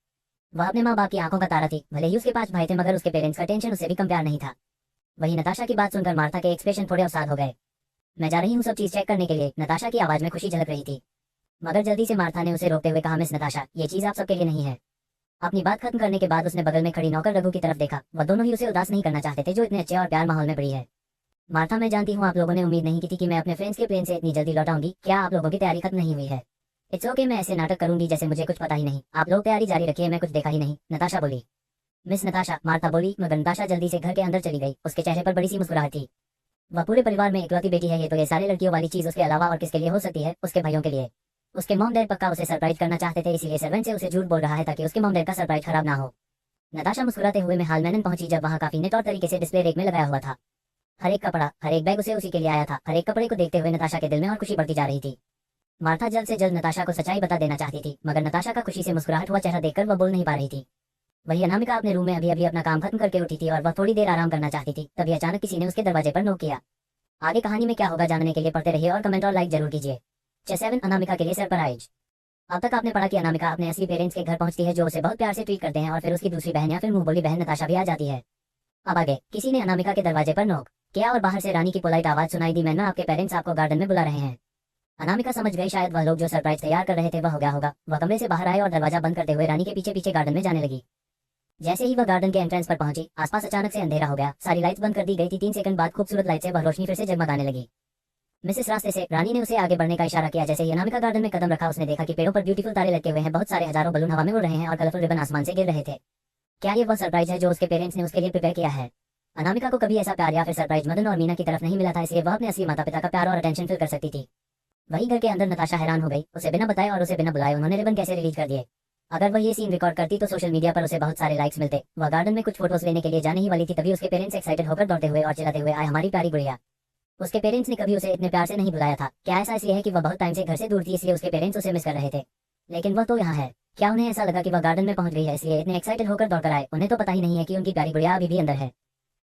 S2: वह अपने माँ बाप की आंखों का तारा थी। भले ही उसके 5 भाई थे, मगर उसके पेरेंट्स का टेंशन उससे भी कम प्यार नहीं था। वही नताशा की बात सुनकर मार्था के एक्सप्रेशन थोड़े अवसाद हो गए। मैं जा रही हूँ सब चीज चेक करने के लिए, नताशा की आवाज में खुशी झलक रही थी। मगर जल्दी से मार्था ने उसे रोकते हुए कहा, मिस नताशा, ये चीज आप सबके लिए नहीं है। अपनी बात खत्म करने के बाद उसने बगल में खड़ी नौकर रघु की तरफ देखा। वह दोनों ही उसे उदास नहीं करना चाहते थे, जो इतने अच्छे और प्यार माहौल में पड़ी है। मार्था, मैं जानती हूँ आप लोगों ने उम्मीद नहीं की थी कि मैं अपने फ्रेंड्स के प्लेन से इतनी जल्दी लौट आऊंगी। क्या आप लोगों की तैयारी खत्म नहीं हुई है? इट्स ओके, मैं ऐसे नाटक करूंगी जैसे मुझे कुछ पता ही नहीं। आप लोग तैयारी जारी रखिए, मैं कुछ देखा ही नहीं, नताशा बोली। मिस नताशा, मार्था बोली, मगर नताशा जल्दी से घर के अंदर चली गई। उसके चेहरे पर बड़ी सी मुस्कुराहट थी। वह पूरे परिवार में इकलौती बेटी है, ये तो ये सारे लड़कियों वाली चीज उसके अलावा और किसके लिए हो सकती है? उसके भाइयों के लिए। उसके मॉम डैड पक्का उसे सरप्राइज करना चाहते थे, इसीलिए सर्वेंट से उसे झूठ बोल रहा है ताकि उसके मॉम डैड का सरप्राइज खराब ना हो। नताशा मुस्कुराते हुए में हाल मैनन पहुंची, जब वहां काफी नेट और तरीके से डिस्प्ले रेक में लगाया हुआ था। हर एक कपड़ा, हर एक बैग उसे उसी के लिए आया था। हर एक कपड़े को देखते हुए नताशा के दिल में और खुशी बढ़ती जा रही थी। मार्था जल्द से जल्द नताशा को सच्चाई बता देना चाहती थी, मगर नताशा का खुशी से मुस्कुराहट हुआ चेहरा देखकर वह बोल नहीं पा रही थी। वही अनामिका अपने रूम में अभी अभी अपना काम खत्म करके उठी थी और वह थोड़ी देर आराम करना चाहती थी। तभी अचानक किसी ने उसके दरवाजे पर नॉक किया। आगे कहानी में क्या होगा जानने के लिए पढ़ते रहिए और कमेंट और लाइक जरूर कीजिए। 7 अनामिका के लिए सरप्राइज। अब तक आपने पढ़ा कि अनामिका अपने असली पेरेंट्स के घर पहुंचती है, जो उसे बहुत प्यार से ट्रीट करते हैं, और फिर उसकी दूसरी बहन या फिर मुंह बोली बहन नताशा भी आ जाती है। अब आगे किसी ने अनामिका के दरवाजे पर नॉक किया और बाहर से रानी की पोलाइट आवाज सुनाई दी, मैना, आपके पेरेंट्स आपको गार्डन में बुला रहे हैं। अनामिका समझ गई शायद वह लोग जो सरप्राइज तैयार कर रहे थे वह हो गया होगा। वह कमरे से बाहर आए और दरवाजा बंद करते हुए रानी के पीछे पीछे गार्डन में जाने लगी। जैसे ही वह गार्डन के एंट्रेंस पर पहुंची, आसपास अचानक से अंधेरा हो गया। सारी लाइट्स बंद कर दी गई थी। 3 सेकंड बाद खूबसूरत लाइट से वह रोशनी फिर से जगमगाने लगी। मिसेस रास्ते से रानी ने उसे आगे बढ़ने का इशारा किया। जैसे ही अनामिका गार्डन में कदम रखा, उसने देखा कि पेड़ों पर ब्यूटीफुल तारे लटके हुए हैं। बहुत सारे हजारों बलून हवा में उड़ रहे हैं और कलरफुल रिबन आसमान से गिर रहे थे। क्या ये वह सरप्राइज है जो उसके पेरेंट्स ने उसके लिए प्रिपेयर किया है? अनामिका को कभी ऐसा प्यार या फिर सरप्राइज मदन और मीना की तरफ नहीं मिला था, इसलिए वह अपने असली माता पिता का प्यार और अटेंशन फील कर सकती थी। वही घर के अंदर नताशा हैरान हो गई। उसे बिना बताए और उसे बिना बुलाए उन्होंने रिबन कैसे रिलीज कर दिए? अगर वह ये सीन रिकॉर्ड करती तो सोशल मीडिया पर उसे बहुत सारे लाइक्स मिलते। वह गार्डन में कुछ फोटोज लेने के लिए जाने ही वाली थी, तभी उसके पेरेंट्स एक्साइटेड होकर दौड़ते हुए और चिल्लाते हुए आए, हमारी प्यारी गुड़िया। उसके पेरेंट्स ने कभी उसे इतने प्यार से नहीं बुलाया था। क्या ऐसा इसलिए है कि वह बहुत टाइम से घर से दूर थी, इसलिए उसके पेरेंट्स उसे मिस कर रहे थे? लेकिन वह तो यहाँ है। क्या उन्हें ऐसा लगा कि वह गार्डन में पहुंच गई है, इसलिए इतने एक्साइटेड होकर दौड़कर आए? उन्हें तो पता ही नहीं है कि उनकी प्यारी गुड़िया अभी भी अंदर है।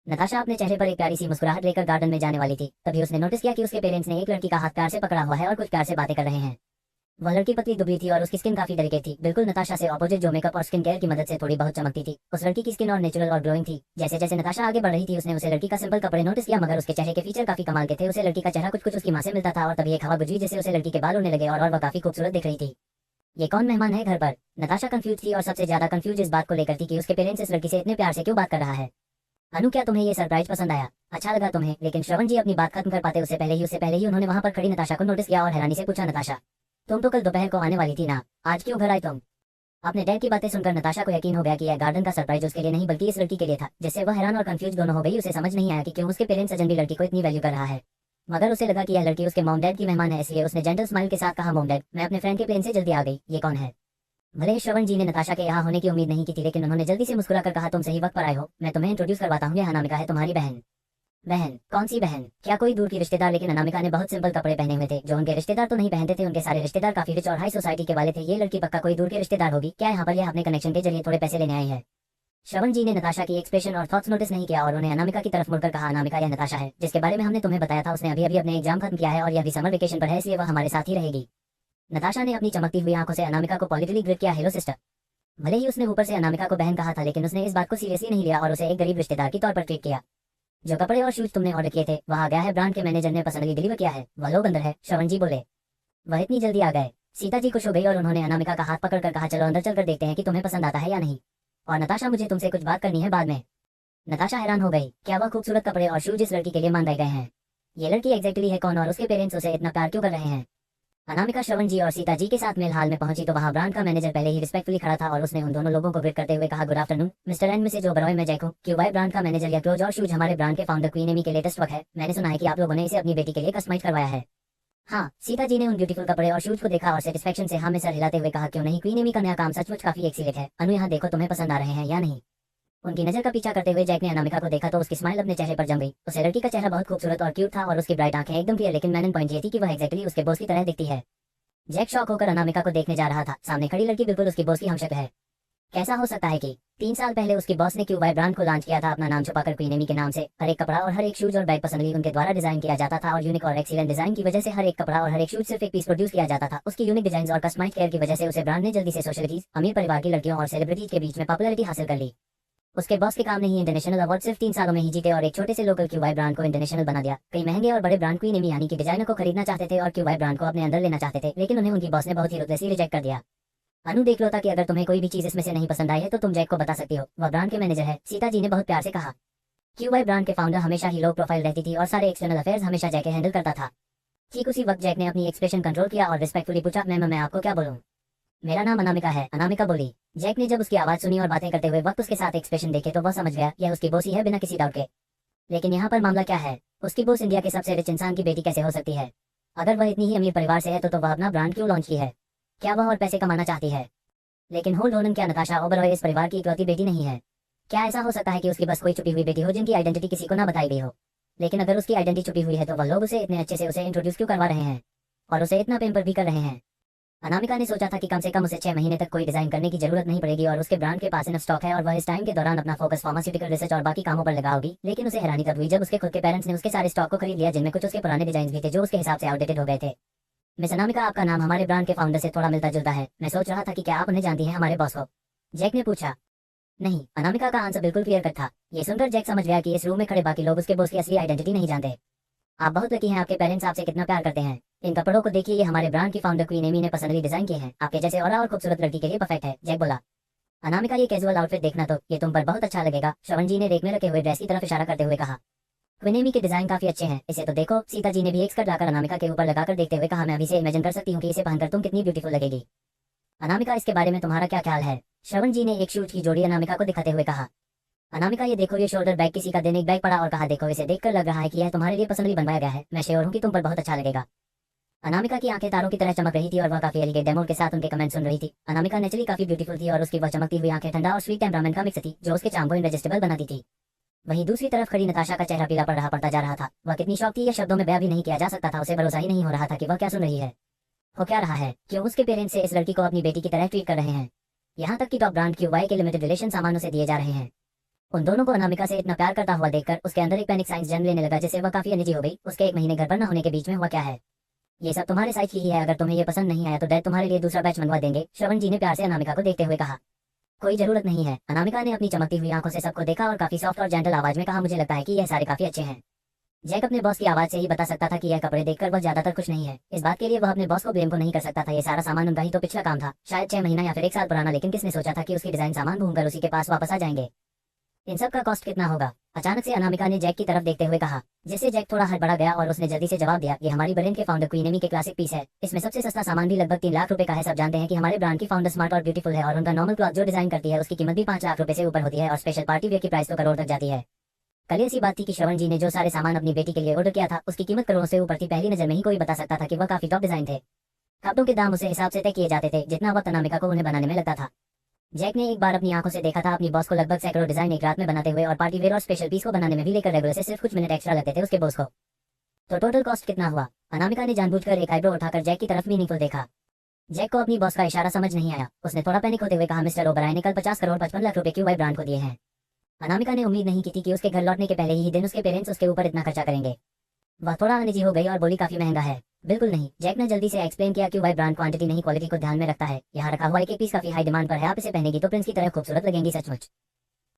S2: नताशा अपने चेहरे पर एक प्यारी सी मुस्कुराहट लेकर गार्डन में जाने वाली थी, तभी उसने नोटिस किया कि उसके पेरेंट्स ने एक लड़की का हाथ प्यार से पकड़ा हुआ है और कुछ प्यार से बातें कर रहे हैं। वह लड़की पतली दुबली थी और उसकी स्किन काफी डेलिकेट थी, बिल्कुल नताशा से ऑपोजिट, जो मेकअप और स्किन केयर की मदद से थोड़ी बहुत चमकती थी। उस लड़की की स्किन और नेचुरल और ग्लोइंग थी। जैसे जैसे नताशा आगे बढ़ रही थी, उसने उसे लड़की का सिंपल कपड़े नोटिस किया, मगर उसके चेहरे के फीचर काफी कमाल के थे। उसे लड़की का चेहरा कुछ कुछ उसकी माँ से मिलता था और तभी एक हवा गुजरी जिससे उसे लड़की के बाल उड़ने लगे और वह काफी खूबसूरत दिख रही थी। ये कौन मेहमान है घर पर? नताशा कंफ्यूज थी और सबसे ज्यादा कंफ्यूज इस बात को लेकर थी कि उसके पेरेंट्स इस लड़की से इतने प्यार से क्यों बात कर रहा है। अनु, क्या तुम्हें ये सरप्राइज पसंद आया? अच्छा लगा तुम्हें? लेकिन श्रवण जी अपनी बात खत्म कर पाते उससे पहले ही उन्होंने वहां पर खड़ी नताशा को नोटिस किया और हैरानी से पूछा, नताशा, तुम तो कल दोपहर को आने वाली थी ना, आज क्यों घर आई तुम? अपने डैड की बातें सुनकर नताशा को यकीन हो गया कि यह गार्डन का सरप्राइज उसके लिए नहीं बल्कि इस लड़की के लिए था, जिससे वह हैरान और कंफ्यूज दोनों हो गई। उसे समझ नहीं आया कि क्यों उसके पेरेंट्स अजनबी लड़की को इतनी वैल्यू कर रहा है, मगर उसे लगा कि यह लड़की उसके मॉम डैड की मेहमान है, इसलिए उसने जेंटल स्माइल के साथ कहा, मॉम डैड, मैं अपने फ्रेंड के प्लेन से जल्दी आ गई। ये कौन है? भले ही श्रवण जी ने नताशा के यहाँ होने की उम्मीद नहीं की थी, लेकिन उन्होंने जल्दी से मुस्कुराकर कहा, तुम सही वक्त पर आए हो। मैं तुम्हें इंट्रोड्यूस करवाता हूँ, यह अनामिका है, तुम्हारी बहन। बहन? कौन सी बहन? क्या कोई दूर की रिश्तेदार? लेकिन अनामिका ने बहुत सिंपल कपड़े पहने हुए थे, जो उनके रिश्तेदार तो नहीं पहनते थे। उनके सारे रिश्तेदार काफी रिच और हाई सोसाइटी के वाले थे। ये लड़की पक्का कोई दूर के रिश्तेदार होगी। क्या यहाँ पर यह अपने कनेक्शन के जरिए थोड़े पैसे लेने आई है? श्रवण जी ने नताशा की एक्सप्रेशन और थॉट्स नोटिस नहीं किया और उन्हें अनामिका की तरफ मुड़कर कहा, अनामिका, यह नताशा है जिसके बारे में हमने तुम्हें बताया था। उसने अभी अभी अपने एग्जाम खत्म किया है और यह भी समर वेकेशन पर है, इसलिए वह हमारे साथ ही रहेगी। नताशा ने अपनी चमकती हुई आंखों से अनामिका को पॉजिटिवली ग्रिड किया, हेलो सिस्टर। भले ही उसने ऊपर से अनामिका को बहन कहा था, लेकिन उसने इस बात को सीरियसली नहीं लिया और उसे एक गरीब रिश्तेदार के तौर पर ट्रीट किया। जो कपड़े और शूज तुमने ऑर्डर किए थे वह आ गया है, ब्रांड के मैनेजर ने पर्सनली डिलीवर किया है। वह लोग अंदर है, श्रवण जी बोले। वह इतनी जल्दी आ गए? सीता जी खुश हो गई और उन्होंने अनामिका का हाथ पकड़कर कहा, चलो अंदर चलकर देखते हैं कि तुम्हें पसंद आता है या नहीं। और नताशा, मुझे तुमसे कुछ बात करनी है बाद में। नताशा हैरान हो गई, क्या वह खूबसूरत कपड़े और शूज इस लड़की के लिए मांगे गए हैं? ये लड़की एग्जैक्टली है कौन और उसके पेरेंट्स उसे इतना प्यार क्यों कर रहे हैं? अनामिका श्रवण जी और सीता जी के साथ मेल हाल में पहुंची तो वहां ब्रांड का मैनेजर पहले ही रिस्पेक्टफुली खड़ा था और उसने उन दोनों लोगों को ग्रीट करते हुए कहा, good afternoon mister and Mrs Oberoi, मैं जैक हूं, क्यूबाई ब्रांड का मैनेजर। या क्लोज और शूज हमारे ब्रांड के फाउंडर क्वीन एमी के लेटेस्ट वर्क है। मैंने सुना है कि आप लोगों ने इसे अपनी बेटी के लिए कस्टमाइज करवाया है। हाँ, सीता जी ने उन ब्यूटीफुल कपड़े और शूज को देखा और सेटिस्फेक्शन से हाँ में सर हिलाते हुए कहा, क्यों नहीं, क्वीन एमी का नया काम सचमुच काफी एक्सीलेंट है। अनु, यहाँ देखो, तुम्हें पसंद आ रहे हैं या नहीं? उनकी नजर का पीछा करते हुए जैक ने अनामिका को देखा तो उसकी स्माइल अपने चेहरे पर जम गई। उसे लड़की का चेहरा बहुत खूबसूरत और क्यूट था और उसकी ब्राइट आंखें एकदम क्लियर, लेकिन मैंने पॉइंट ये थी कि वह एक्जैक्टली उसके बॉस की तरह दिखती है। जैक शॉक होकर अनामिका को देखने जा रहा था। सामने खड़ी लड़की बिल्कुल उसकी बॉस की हमशक्ल है। कैसा हो सकता है कि 3 साल पहले उसकी बॉस ने क्यूबाई ब्रांड को लॉन्च किया था, अपना नाम छुपाकर क्वीन एमी के नाम से। हर एक कपड़ा और हर एक शूज और बैग पर्सनली उनके द्वारा डिजाइन किया जाता था और यूनिक और एक्सीलेंट डिजाइन की वजह से हर एक कपड़ा और हर एक शूज सिर्फ एक पीस प्रोड्यूस किया जाता था। उसकी यूनिक डिजाइन और कस्टमाइज केयर की वजह से उसे ब्रांड ने जल्दी से सोशलिटीज, अमीर परिवार की लड़कियों और सेलिब्रिटीज के बीच में पॉपुलैरिटी हासिल कर ली। उसके बॉस के काम ने ही इंटरनेशनल अवार्ड सिर्फ 3 सालों में ही जीते और एक छोटे से लोकल क्यूबाई ब्रांड को इंटरनेशनल बना दिया। कई महंगे और बड़े ब्रांड क्वीन एमी यानी कि डिजाइनर को खरीदना चाहते थे और क्यूबाई ब्रांड को अपने अंदर लेना चाहते थे, लेकिन उन्हें उनकी बॉस ने बहुत ही रुतलेसली रिजेक्ट कर दिया। अनु देख लो ताकि अगर तुम्हें कोई भी चीज इसमें से नहीं पसंद आई है तो तुम जैक को बता सकती हो, वह ब्रांड के मैनेजर है, सीता जी ने बहुत प्यार से कहा। क्यूबाई ब्रांड के फाउंडर हमेशा ही लो प्रोफाइल रहती थी और सारे एक्सटर्नल अफेयर्स हमेशा जैक हैंडल करता था। ठीक उसी वक्त जैक ने अपनी एक्सप्रेशन कंट्रोल किया और रिस्पेक्टफुली पूछा, मैं आपको क्या बोलूं? मेरा नाम अनामिका है, अनामिका बोली। जैक ने जब उसकी आवाज सुनी और बातें करते हुए वक्त उसके साथ एक्सप्रेशन देखे तो वह समझ गया यह उसकी बोस ही है बिना किसी डाउट के। लेकिन यहाँ पर मामला क्या है? उसकी बोस इंडिया के सबसे रिच इंसान की बेटी कैसे हो सकती है? अगर वह इतनी ही अमीर परिवार से है तो वह अपना ब्रांड क्यों लॉन्च की है? क्या वह और पैसे कमाना चाहती है? लेकिन होल्ड ऑन, क्या नताशा ओबरॉय इस परिवार की इकलौती बेटी नहीं है? क्या ऐसा हो सकता है कि उसकी बस कोई छुपी हुई बेटी हो जिनकी आइडेंटिटी किसी को ना बताई गई हो? लेकिन अगर उसकी आइडेंटिटी छुपी हुई है तो वह लोग उसे इतने अच्छे से उसे इंट्रोड्यूस क्यों करवा रहे हैं और उसे इतना पेम्पर भी कर रहे हैं? अनामिका ने सोचा था कि कम से कम उसे 6 महीने तक कोई डिजाइन करने की जरूरत नहीं पड़ेगी और उसके ब्रांड के पास इनफ स्टॉक है और वह इस टाइम के दौरान अपना फोकस फार्मास्यूटिकल रिसर्च और बाकी कामों पर लगाओगी। लेकिन उसे हैरानी तब हुई जब उसके खुद के पेरेंट्स ने उसके सारे स्टॉक को खरीद लिया, जिनमें कुछ उसके पुराने डिजाइन भी थे जो उसके हिसाब से आउटडेटेड हो गए थे। मिस अनामिका, आपका नाम हमारे ब्रांड के फाउंडर से थोड़ा मिलता जुलता है, मैं सोच रहा था कि क्या आप उन्हें जानती हैं, हमारे बॉस को? जैक ने पूछा। नहीं, अनामिका का आंसर बिल्कुल क्लियर कट था। ये सुनकर जैक समझ गया कि इस रूम में खड़े बाकी लोग उसके बॉस की असली आइडेंटिटी नहीं जानते। आप बहुत लकी हैं, आपके पेरेंट्स आपसे कितना प्यार करते हैं। इन कपड़ों को देखिए, ये हमारे ब्रांड की फाउंडर क्वीन एमी ने पर्सनली डिजाइन किए हैं, आपके जैसे और खूबसूरत लड़की के लिए परफेक्ट है, जैक बोला। अनामिका, ये कैजुअल आउटफिट देखना, तो ये तुम पर बहुत अच्छा लगेगा, श्रवण जी ने रेक में रखे हुए ड्रेस की तरफ इशारा करते हुए कहा। क्वीन एमी के डिजाइन काफी अच्छे हैं, इसे तो देखो। सीता जी ने भी एक स्कर्ट लाकर अनामिका के ऊपर लगाकर देखते हुए कहा, मैं अभी से इमेजिन कर सकती हूँ कि इसे पहनकर तुम कितनी ब्यूटीफुल लगेगी। अनामिका, इसके बारे में तुम्हारा क्या ख्याल है? श्रवण जी ने एक शूज की जोड़ी अनामिका को दिखाते हुए कहा। अनामिका, ये देखो, ये शोल्डर बैग किसी का देने एक बैग पड़ा और कहा, देखो इसे देखकर लग रहा है कि यह तुम्हारे लिए पर्सनली बनवाया गया है, मैं श्योर हूँ कि तुम पर बहुत अच्छा लगेगा। अनामिका की आंखें तारों की तरह चमक रही थी और वह काफी एलिगेंट डेमो के साथ उनके कमेंट सुन रही थी। अनामिका नेचुरली काफी ब्यूटीफुल थी और उसकी वह चमकती हुई आंखें ठंडा और स्वीट टेम्परामेंट का मिक्स थी जो उसके चार्म को इनरेजिस्टिबल बनाती थी। वहीं दूसरी तरफ खड़ी नताशा का चेहरा पीला पड़ता जा रहा था। वह कितनी शौक थी यह शब्दों में बयां भी नहीं किया जा सकता था, उसे भरोसा ही नहीं हो रहा था कि वह क्या सुन रही है। हो क्या रहा है? क्यों उसके पेरेंट्स से इस लड़की को अपनी बेटी की तरह ट्रीट कर रहे हैं? यहाँ तक कि टॉप ब्रांड क्यूबाई के लिमिटेड रिलेशन सामानों से दिए जा रहे हैं। उन दोनों को अनामिका से इतना प्यार करता हुआ देखकर उसके अंदर एक पैनिक साइंस जन्म लेने लगा, जिससे वह काफी अनइजी हो गई। उसके 1 महीने घर पर न होने के बीच में हुआ क्या है? ये सब तुम्हारे साइज की ही है, अगर तुम्हें ये पसंद नहीं आया तो डैड तुम्हारे लिए दूसरा बैच मंगवा देंगे, श्रवण जी ने प्यार से अनामिका को देखते हुए कहा। कोई जरूरत नहीं है, अनामिका ने अपनी चमकती हुई आंखों से सबको देखा और काफी सॉफ्ट और जेंटल आवाज में कहा, मुझे लगता है कि यह सारे काफी अच्छे हैं। जैक अपने बॉस की आवाज से ही बता सकता था कि यह कपड़े देखकर वह ज्यादातर खुश नहीं है। इस बात के लिए वह अपने बॉस को ब्लेम को नहीं कर सकता था, ये सारा सामान उनका ही तो पिछला काम था, शायद 6 महीना या फिर 1 साल पुराना, लेकिन किसने सोचा था कि उसकी डिजाइन सामान घूमकर उसी के पास वापस आ जाएंगे। इन सब का कॉस्ट कितना होगा? अचानक से अनामिका ने जैक की तरफ देखते हुए कहा, जिससे जैक थोड़ा हड़बड़ा गया और उसने जल्दी से जवाब दिया, ये हमारी ब्रांड के फाउंडर क्वीन एमी के क्लासिक पीस है, इसमें सबसे सस्ता सामान भी लगभग 3 लाख रुपए का है। सब जानते हैं कि हमारे ब्रांड की फाउंडर स्मार्ट और ब्यूटीफुल है और उनका नॉर्मल क्लॉथ जो डिजाइन करती है उसकी कीमत भी 5 लाख रुपए से ऊपर होती है और स्पेशल पार्टी वेयर की प्राइस तो करोड़ तक जाती है। कल ऐसी बात थी कि श्रवण जी ने जो सारे सामान अपनी बेटी के लिए ऑर्डर किया था उसकी कीमत करोड़ों से ऊपर थी। पहली नजर में ही कोई बता सकता था कि वह काफी टॉप डिजाइन थे। कपड़ों के दाम उसे हिसाब से तय किए जाते थे जितना वक्त अनामिका को उन्हें बनाने में लगता था। जैक ने एक बार अपनी आंखों से देखा था अपनी बॉस को लगभग सैकड़ों डिजाइन एक रात में बनाते हुए और पार्टी वेयर और स्पेशल पीस को बनाने में भी लेकर रेगुलर से सिर्फ कुछ मिनट एक्स्ट्रा लगते थे उसके बॉस को। तो टोटल कॉस्ट कितना हुआ? अनामिका ने जानबूझकर एक आईब्रो उठाकर जैक की तरफ मीनिंगफुल देखा। जैक को अपनी बॉस का इशारा समझ नहीं आया। उसने थोड़ा पैनिक होते हुए कहा, मिस्टर ओबराय ने कल 50 करोड़ 55 लाख रुपए क्यूबाई ब्रांड को दिए हैं। अनामिका ने उम्मीद नहीं की थी कि उसके घर लौटने के पहले ही दिन उसके पेरेंट्स उसके ऊपर इतना खर्चा करेंगे। वह थोड़ा अनइजी हो गई और बोली, काफी महंगा है। बिल्कुल नहीं, जैक ने जल्दी से एक्सप्लेन किया, क्यूबाई ब्रांड क्वांटिटी नहीं क्वालिटी को ध्यान में रखता है। यहाँ रखा हुआ एक पीस काफी हाई डिमांड पर है, आप इसे पहनेगी तो प्रिंस की तरह खूबसूरत लगेंगी सचमुच,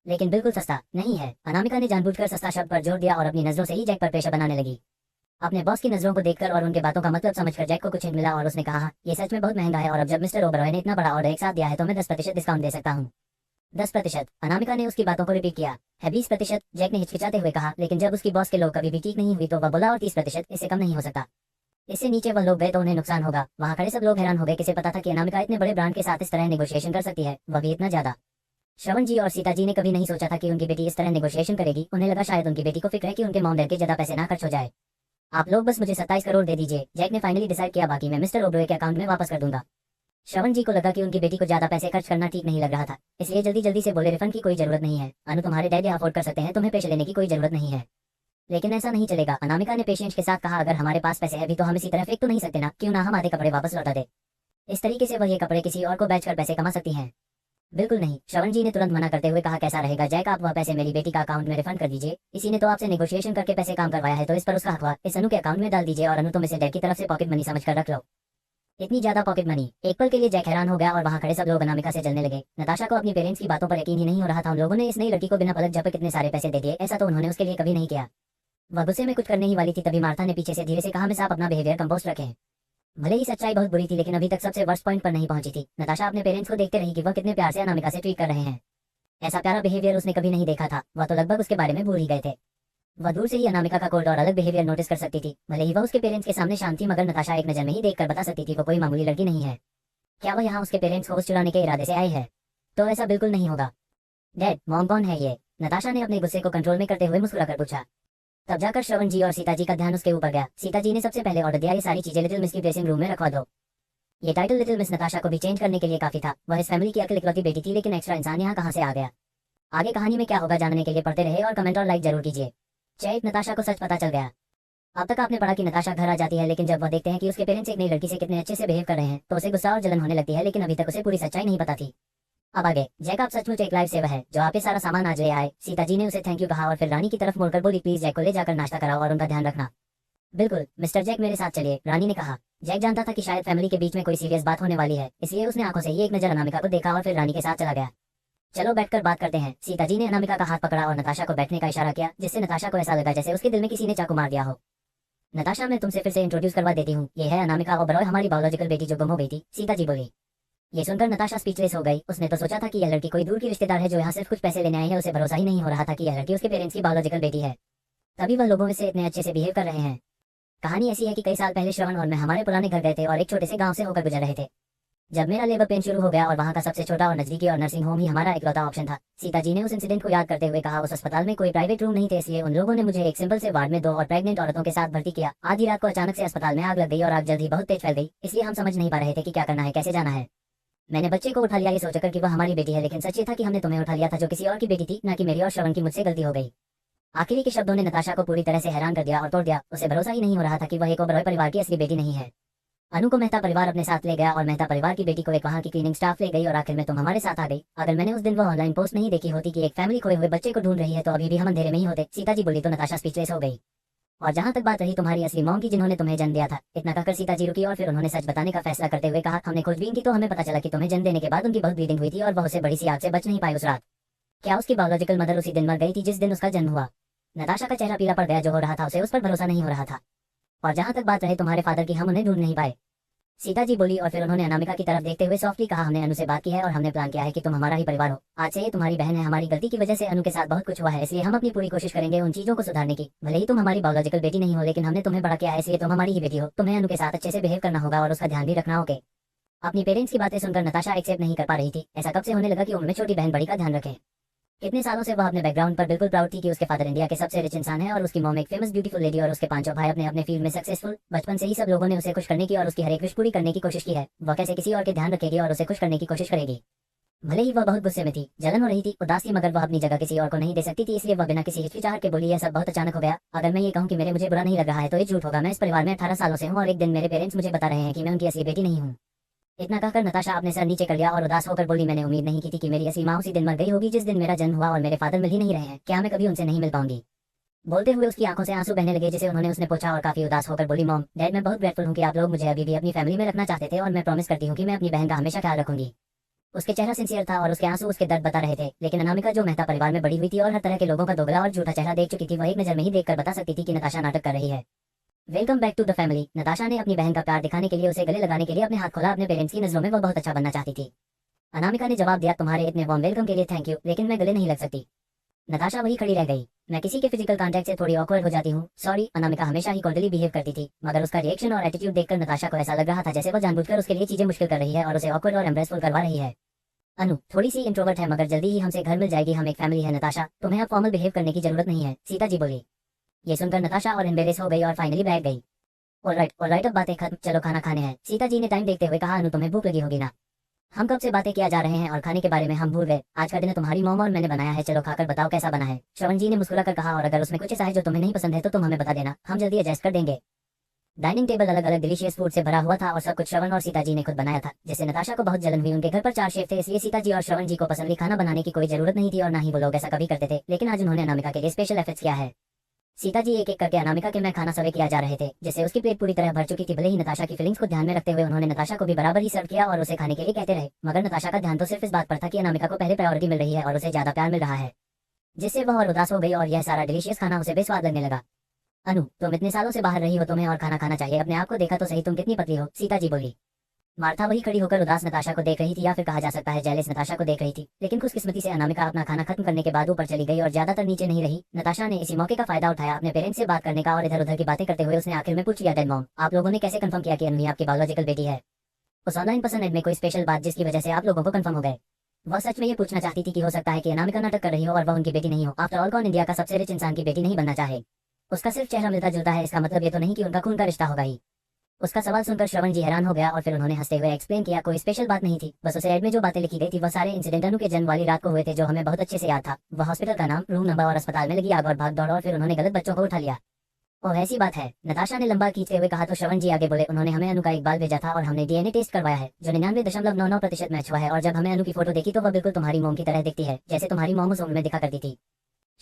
S2: लेकिन बिल्कुल सस्ता नहीं है। अनामिका ने जानबूझकर सस्ता शब्द पर जोर दिया और अपनी नजरों से ही जैक पर प्रेशर बनाने लगी। अपने बॉस की नजरों को देखकर और उनके बातों का मतलब समझकर जैक को कुछ हिंट मिला और उसने कहा, ये सच में बहुत महंगा है और अब जब मिस्टर ओबरॉय ने इतना बड़ा ऑर्डर एक साथ दिया है तो मैं 10% डिस्काउंट दे सकता हूँ। 10%? अनामिका ने उसकी बातों को रिपीट किया। है 20%? जैक ने हिचकिचाते हुए कहा, लेकिन जब उसकी बॉस के लोग कभी भी ठीक नहीं हुई तो वह बोला, और 30%? इससे कम नहीं हो सकता। इससे नीचे वह लोग गए तो उन्हें नुकसान होगा। वहाँ खड़े सब लोग हैरान हो गए, किसे पता था कि अनामिका इतने बड़े ब्रांड के साथ इस तरह नेगोशिएशन कर सकती है, वह भी इतना ज्यादा। श्रवण जी और सीता जी ने कभी नहीं सोचा था कि उनकी बेटी इस तरह नेगोशिएशन करेगी। उन्हें लगा शायद उनकी बेटी को फिक्र है कि उनके मॉम डैड के ज्यादा पैसे ना खर्च हो जाए। आप लोग बस मुझे 27 करोड़ दे दीजिए, जैक ने फाइनली डिसाइड किया, बाकी मैं मिस्टर ओबरॉय के अकाउंट में वापस कर दूंगा। श्रवण जी को लगा कि उनकी बेटी को ज्यादा पैसे खर्च करना ठीक नहीं लग रहा था, इसलिए जल्दी जल्दी से बोले, रिफंड की कोई जरूरत नहीं है अनु, तुम्हारे डैडी अफोर्ड कर सकते हैं, तुम्हें पैसे लेने की कोई जरूरत नहीं है। लेकिन ऐसा नहीं चलेगा, अनामिका ने पेशेंस के साथ कहा, अगर हमारे पास पैसे हैं भी तो हम इसी तरह फेंक तो नहीं सकते ना, क्यों ना हम आधे कपड़े वापस लौटा दे। इस तरीके से वह ये कपड़े किसी और को बेचकर पैसे कमा सकती हैं। बिल्कुल नहीं, श्रवण जी ने तुरंत मना करते हुए कहा, कैसा रहेगा जैक, आप वह पैसे मेरी बेटी का अकाउंट में रिफंड कर दीजिए, इसी ने तो आपसे नेगोशिएशन करके पैसे काम करवाया है तो इस पर उसका हक हुआ, इस अनु के अकाउंट में डाल दीजिए और अनु तुम इसे डैड की तरफ से पॉकेट मनी समझकर रख लो। इतनी ज्यादा पॉकेट मनी। एक पल के लिए जैक हैरान हो गया और वहां खड़े सब लोग अनामिका से जलने लगे। नताशा को अपनी पेरेंट्स की बातों पर यकीन ही नहीं हो रहा था। उन लोगों ने इस नई लड़की को बिना पलक झपके कितने सारे पैसे दे दिए, ऐसा तो उन्होंने उसके लिए कभी नहीं किया। वह गुस्से में कुछ करने ही वाली थी, तभी मार्था ने पीछे से धीरे से कहा, मिस आप अपना बिहेवियर कंपोस्ट रखें। भले ही सच्चाई बहुत बुरी थी, लेकिन अभी तक सबसे वर्स्ट पॉइंट पर नहीं पहुंची थी। नताशा अपने पेरेंट्स को देखते रही कि वह कितने प्यार से अनामिका से ट्रीट कर रहे हैं। ऐसा प्यारा बिहेवियर उसने कभी नहीं देखा था। वह तो लगभग उसके बारे में भूल ही गए थे। वह दूर से ही अनामिका का कोल्ड और अलग बिहेवियर नोटिस कर सकती थी। भले ही वह उसके पेरेंट्स के सामने शांत थी, मगर नताशा एक नजर में ही देखकर बता सकती थी वो कोई मामूली लड़की नहीं है। क्या वह यहाँ उसके पेरेंट्स को होश चुराने के इरादे से आई है? तो ऐसा बिल्कुल नहीं होगा। डैड, मॉम कौन है ये? नताशा ने अपने गुस्से को कंट्रोल में करते हुए मुस्कुराकर पूछा। तब जाकर श्रवण जी और सीता जी का ध्यान उसके ऊपर गया। सीता जी ने सबसे पहले ऑर्डर दिया, ये सारी चीजें लिटिल मिस की ड्रेसिंग रूम में रखवा दो। ये टाइटल लिटिल मिस नताशा को भी चेंज करने के लिए काफी था। वह इस फैमिली की अकेली इकलौती बेटी थी, लेकिन एक्स्ट्रा इंसान यहाँ कहाँ से आ गया? आगे कहानी में क्या होगा जानने के लिए पढ़ते रहे और कमेंट और लाइक जरूर कीजिए। चैट, नताशा को सच पता चल गया। अब तक आपने पढ़ा कि नताशा घर आ जाती है, लेकिन जब वह देखते हैं कि उसके पेरेंट्स एक नई लड़की से कितने अच्छे से बिहेव कर रहे हैं तो उसे गुस्सा और जलन होने लगती है, लेकिन अभी तक उसे पूरी सच्चाई नहीं पता थी। अब आगे, जैक आप सचमुच एक लाइफ सेवर है जो आप ये सारा सामान आज ले आए। सीता जी ने उसे थैंक यू कहा और फिर रानी की तरफ मुड़कर बोली, प्लीज जैक को ले जाकर नाश्ता कराओ और उनका ध्यान रखना। बिल्कुल मिस्टर जैक, मेरे साथ चलिए, रानी ने कहा। जैक जानता था कि शायद फैमिली के बीच में कोई सीरियस बात होने वाली है, इसलिए उसने आंखों से ही एक नजर अनामिका को देखा और फिर रानी के साथ चला गया। चलो बैठकर बात करते हैं। सीता जी ने अनामिका का हाथ पकड़ा और नताशा को बैठने का इशारा किया, जिससे नताशा को ऐसा लगा जैसे उसके दिल में किसी ने चाकू मार दिया हो। नताशा, मैं तुमसे फिर से इंट्रोड्यूस करवा देती हूँ, ये है अनामिका ओबरॉय, हमारी बायोलॉजिकल बेटी जो गुम हो गई थी। सीता जी बोली। ये सुनकर नताशा स्पीचलेस हो गई। उसने तो सोचा था कि यह लड़की कोई दूर की रिश्तेदार है जो यहाँ सिर्फ कुछ पैसे लेने आई है। उसे भरोसा ही नहीं हो रहा था कि यह लड़की उसके पेरेंट्स की बायोलॉजिकल बेटी है। तभी वह लोगों से इतने अच्छे से बिहेव कर रहे हैं। कहानी ऐसी है कि कई साल पहले श्रवण और मैं हमारे पुराने घर गए थे और एक छोटे से गांव से होकर गुजर रहे थे। जब मेरा लेबर पेन शुरू हो गया और वहाँ का सबसे छोटा और नजदीकी और नर्सिंग होम ही हमारा इकलौता ऑप्शन था। सीता जी ने उस इंसिडेंट को याद करते हुए कहा, उस अस्पताल में कोई प्राइवेट रूम नहीं थे, इसलिए उन लोगों ने मुझे एक सिंपल से वार्ड में 2 और प्रेग्नेंट औरतों के साथ भर्ती किया। आधी रात को अचानक से अस्पताल में आग लग गई और आग जल्द ही बहुत तेज फैल गई, इसलिए हम समझ नहीं पा रहे थे कि क्या करना है, कैसे जाना है। मैंने बच्चे को उठा लिया ये सोचकर कि वह हमारी बेटी है, लेकिन सच ये था कि हमने तुम्हें उठा लिया था जो किसी और की बेटी थी, ना कि मेरी और श्रवण की। मुझसे गलती हो गई। आखिरी के शब्दों ने नताशा को पूरी तरह से हैरान कर दिया और तोड़ दिया। उसे भरोसा ही नहीं हो रहा था कि वह एक ओबरॉय परिवार की असली बेटी नहीं है। अनु को मेहता परिवार अपने साथ ले गया और मेहता परिवार की बेटी को एक वहाँ की क्लीनिंग स्टाफ ले गई और आखिर में तुम हमारे साथ आ गई। अगर मैंने उस दिन वो ऑनलाइन पोस्ट नहीं देखी होती कि एक फैमिली खोए हुए बच्चे को ढूंढ रही है तो अभी भी हम अंधेरे में ही होते। सीता जी बोली तो नताशा स्पीचलेस हो गई। और जहाँ तक बात रही तुम्हारी असली मॉम की जिन्होंने तुम्हें जन्म दिया था, इतना कहकर सीता जी रुकी और फिर उन्होंने सच बताने का फैसला करते हुए कहा, हमने खोजबीन की तो हमें पता चला कि तुम्हें जन्म देने के बाद उनकी बहुत ब्लीडिंग हुई थी और वह उसे बड़ी सी आग से बच नहीं पाई उस रात। क्या उसकी बायोलॉजिकल मदर उसी दिन मर गई थी जिस दिन उसका जन्म हुआ? नताशा का चेहरा पीला पड़ गया। जो हो रहा था उसे उस पर भरोसा नहीं हो रहा था। और जहाँ तक बात रहे तुम्हारे फादर की, हम उन्हें ढूंढ नहीं पाए। सीता जी बोली और फिर उन्होंने अनामिका की तरफ देखते हुए सॉफ्टली कहा, हमने अनु से बात की है और हमने प्लान किया है कि तुम हमारा ही परिवार हो। आज से ये तुम्हारी बहन है। हमारी गलती की वजह से अनु के साथ बहुत कुछ हुआ है, इसलिए हम अपनी पूरी कोशिश करेंगे उन चीजों को सुधारने की। भले ही तुम हमारी बायोलॉजिकल बेटी नहीं हो, लेकिन हमने तुम्हें बड़ा किया है, इसलिए तुम हमारी ही बेटी हो। तुम्हें अनु के साथ अच्छे से बिहेव करना होगा और उसका ध्यान भी रखना होगा। अपनी पेरेंट्स की बातें सुनकर नताशा एक्सेप्ट नहीं कर पा रही थी। ऐसा कब से होने लगा कि उनमें छोटी बहन बड़ी का ध्यान रखे। कितने सालों से वह अपने बैकग्राउंड पर बिल्कुल प्राउड थी कि उसके फादर इंडिया के सबसे रिच इंसान है और उसकी मॉम एक फेमस ब्यूटीफुल लेडी और उसके 5 भाई अपने अपने फील्ड में सक्सेसफुल। बचपन से ही सब लोगों ने उसे खुश करने की और उसकी हर एक विश पूरी करने की कोशिश की है। वह कैसे किसी और के ध्यान रखेगी और उसे खुश करने की कोशिश करेगी। भले ही वह बहुत गुस्से में थी, जलन हो रही थी, उदास थी, मगर वह अपनी जगह किसी और को नहीं दे सकती थी, इसलिए वह बिना किसी हिचकिचाहट के बोली, यह सब बहुत अचानक हो गया। अगर मैं ये कहूँ कि मुझे बुरा नहीं लग रहा है तो ये झूठ होगा। मैं इस परिवार में 18 सालों से हूँ और एक दिन मेरे पेरेंट्स मुझे बता रहे हैं कि मैं उनकी असली बेटी नहीं हूँ। इतना कहकर नताशा अपने सर नीचे कर लिया और उदास होकर बोली, मैंने उम्मीद नहीं की थी कि मेरी असली माँ उसी दिन मर गई होगी जिस दिन मेरा जन्म हुआ और मेरे फादर मिल ही नहीं रहे हैं। क्या मैं कभी उनसे नहीं मिल पाऊंगी? बोलते हुए उसकी आंखों से आंसू बहने लगे जिसे उसने पोंछा और काफी उदास होकर बोली, मॉम डैड, मैं बहुत ग्रेटफुल हूँ कि आप लोग मुझे अभी भी अपनी फैमिली में रखना चाहते थे और मैं प्रॉमिस करती हूँ कि मैं अपनी बहन का हमेशा ख्याल रखूंगी। उसके चेहरा सिंसियर था और उसके आंसू उसके दर्द बता रहे थे, लेकिन अनामिका जो मेहता परिवार में बड़ी हुई थी और हर तरह के लोगों का दोगला और झूठा चेहरा देख चुकी थी, वह एक नजर में ही देखकर बता सकती थी कि नताशा नाटक कर रही है। Welcome back to the family. Natasha ने अपनी बहन का प्यार दिखाने के लिए उसे गले लगाने के लिए अपने हाथ खोला। अपने पेरेंट्स की नजरों में वह बहुत अच्छा बनना चाहती थी। अनामिका ने जवाब दिया, तुम्हारे इतने वार्म वेलकम के लिए थैंक यू, लेकिन मैं गले नहीं लग सकती। नताशा वही खड़ी रह गई। मैं किसी के फिजिकल कांटेक्ट से थोड़ी ऑकवर्ड हो जाती हूँ, सॉरी। अनामिका हमेशा ही कोल्डली बिहेव करती थी, मगर उसका रिएक्शन और एटीट्यूड देखकर नताशा को ऐसा लग रहा था जैसे वह जानबूझकर उसके लिए चीजें मुश्किल कर रही है और उसे ऑकवर्ड और एम्ब्रेसफुल करवा रही है। अनु थोड़ी सी इंट्रोवर्ट है, मगर जल्दी ही हमसे घर मिल जाएगी। हम एक फैमिली है नताशा, तुम्हें अब फॉर्मल बिहेव करने की जरूरत नहीं है, सीता जी बोली। ये सुनकर नताशा और एम्बेरेस हो गई और फाइनली बैठ गई। ऑलराइट, अब बातें खत्म, चलो खाना खाने हैं, सीता जी ने टाइम देखते हुए कहा। अनु तुम्हें भूख लगी होगी ना? हम कब से बातें किया जा रहे हैं और खाने के बारे में हम भूल गए। आज का डिनर तुम्हारी मॉम और मैंने बनाया है, चलो खाकर बताओ कैसा बना है। श्रवण जी ने मुस्कुराकर कहा, और अगर उसमें कुछ ऐसा है जो तुम्हें नहीं पसंद है तो तुम हमें बता देना, हम जल्दी एडजस्ट कर देंगे। डाइनिंग टेबल अलग अलग डिलीशियस फूड से भरा हुआ था और सब कुछ श्रवण और सीता जी ने खुद बनाया था, जिससे नताशा को बहुत जलन हुई। उनके घर पर 4 शेफ थे, इसलिए सीता जी और श्रवण जी को पर्सनली खाना बनाने की कोई जरूरत नहीं थी और ना ही वो लोग ऐसा कभी करते थे, लेकिन आज उन्होंने अनामिका के लिए स्पेशल एफर्ट्स किया है। सीता जी एक एक करके अनामिका के में खाना सर्वे किया जा रहे थे, जिससे उसकी प्लेट पूरी तरह भर चुकी थी। भले ही नताशा की फीलिंग्स को ध्यान में रखते हुए उन्होंने नताशा को भी बराबर ही सर्व किया और उसे खाने के लिए कहते रहे, मगर नताशा का ध्यान तो सिर्फ इस बात पर था कि अनामिका को पहले प्रायोरिटी मिल रही है और उसे ज्यादा प्यार मिल रहा है, जिससे वह और उदास हो गई और यह सारा डिलीशियस खाना उसे बेस्वाद लगने लगा। अनु, तुम इतने सालों से बाहर रही हो, तुम्हें और खाना खाना चाहिए, अपने आप को देखा तो सही, तुम कितनी पतली हो, सीता जी बोली। मार्था वही खड़ी होकर उदास नताशा को देख रही थी, या फिर कहा जा सकता है जेलिस नताशा को देख रही थी। लेकिन खुशकिस्मती से अनामिका अपना खाना खत्म करने के बाद ऊपर चली गई और ज्यादातर नीचे नहीं रही। नताशा ने इसी मौके का फायदा उठाया अपने पेरेंट्स से बात करने का और इधर उधर की बातें करते हुए उसने आखिर में पूछ लिया, डेड मॉम, आप लोगों ने कैसे कंफर्म किया कि अनु आपकी बायोलॉजिकल बेटी है? उस ऑनलाइन पसंद में कोई स्पेशल बात जिसकी वजह से आप लोगों को कंफर्म हो गए? वह सच में ये पूछना चाहती थी कि हो सकता है कि अनामिका नाटक कर रही हो और वह उनकी बेटी नहीं हो। आफ्टर ऑल, कौन इंडिया का सबसे रिच इंसान की बेटी नहीं बनना चाहे? उसका सिर्फ चेहरा मिलता जुलता है, इसका मतलब ये तो नहीं कि उनका खून का रिश्ता होगा ही। उसका सवाल सुनकर श्रवण जी हैरान हो गया और फिर उन्होंने हंसते हुए एक्सप्लेन किया, कोई स्पेशल बात नहीं थी, बस उसे एड में जो बातें लिखी गई थी वह सारे इंसिडेंट अनु के जन्म वाली रात को हुए थे, जो हमें बहुत अच्छे से याद था। वह हॉस्पिटल का नाम, रूम नंबर और अस्पताल में लगी आग और भाग दौड़ और फिर उन्होंने गलत बच्चों को उठा लिया। ओह ऐसी बात है, नताशा ने लंबा खींचते हुए कहा। तो श्रवण जी आगे बोले, उन्होंने हमें अनु का एक बाल भेजा था और हमने डीएनए टेस्ट करवाया है, जो 99.99% मैच हुआ है, और जब हमें अनु की फोटो देखी तो वह बिल्कुल तुम्हारी मोम की तरह दिखती है, जैसे तुम्हारी मोम उस उम्र में दिखा करती थी।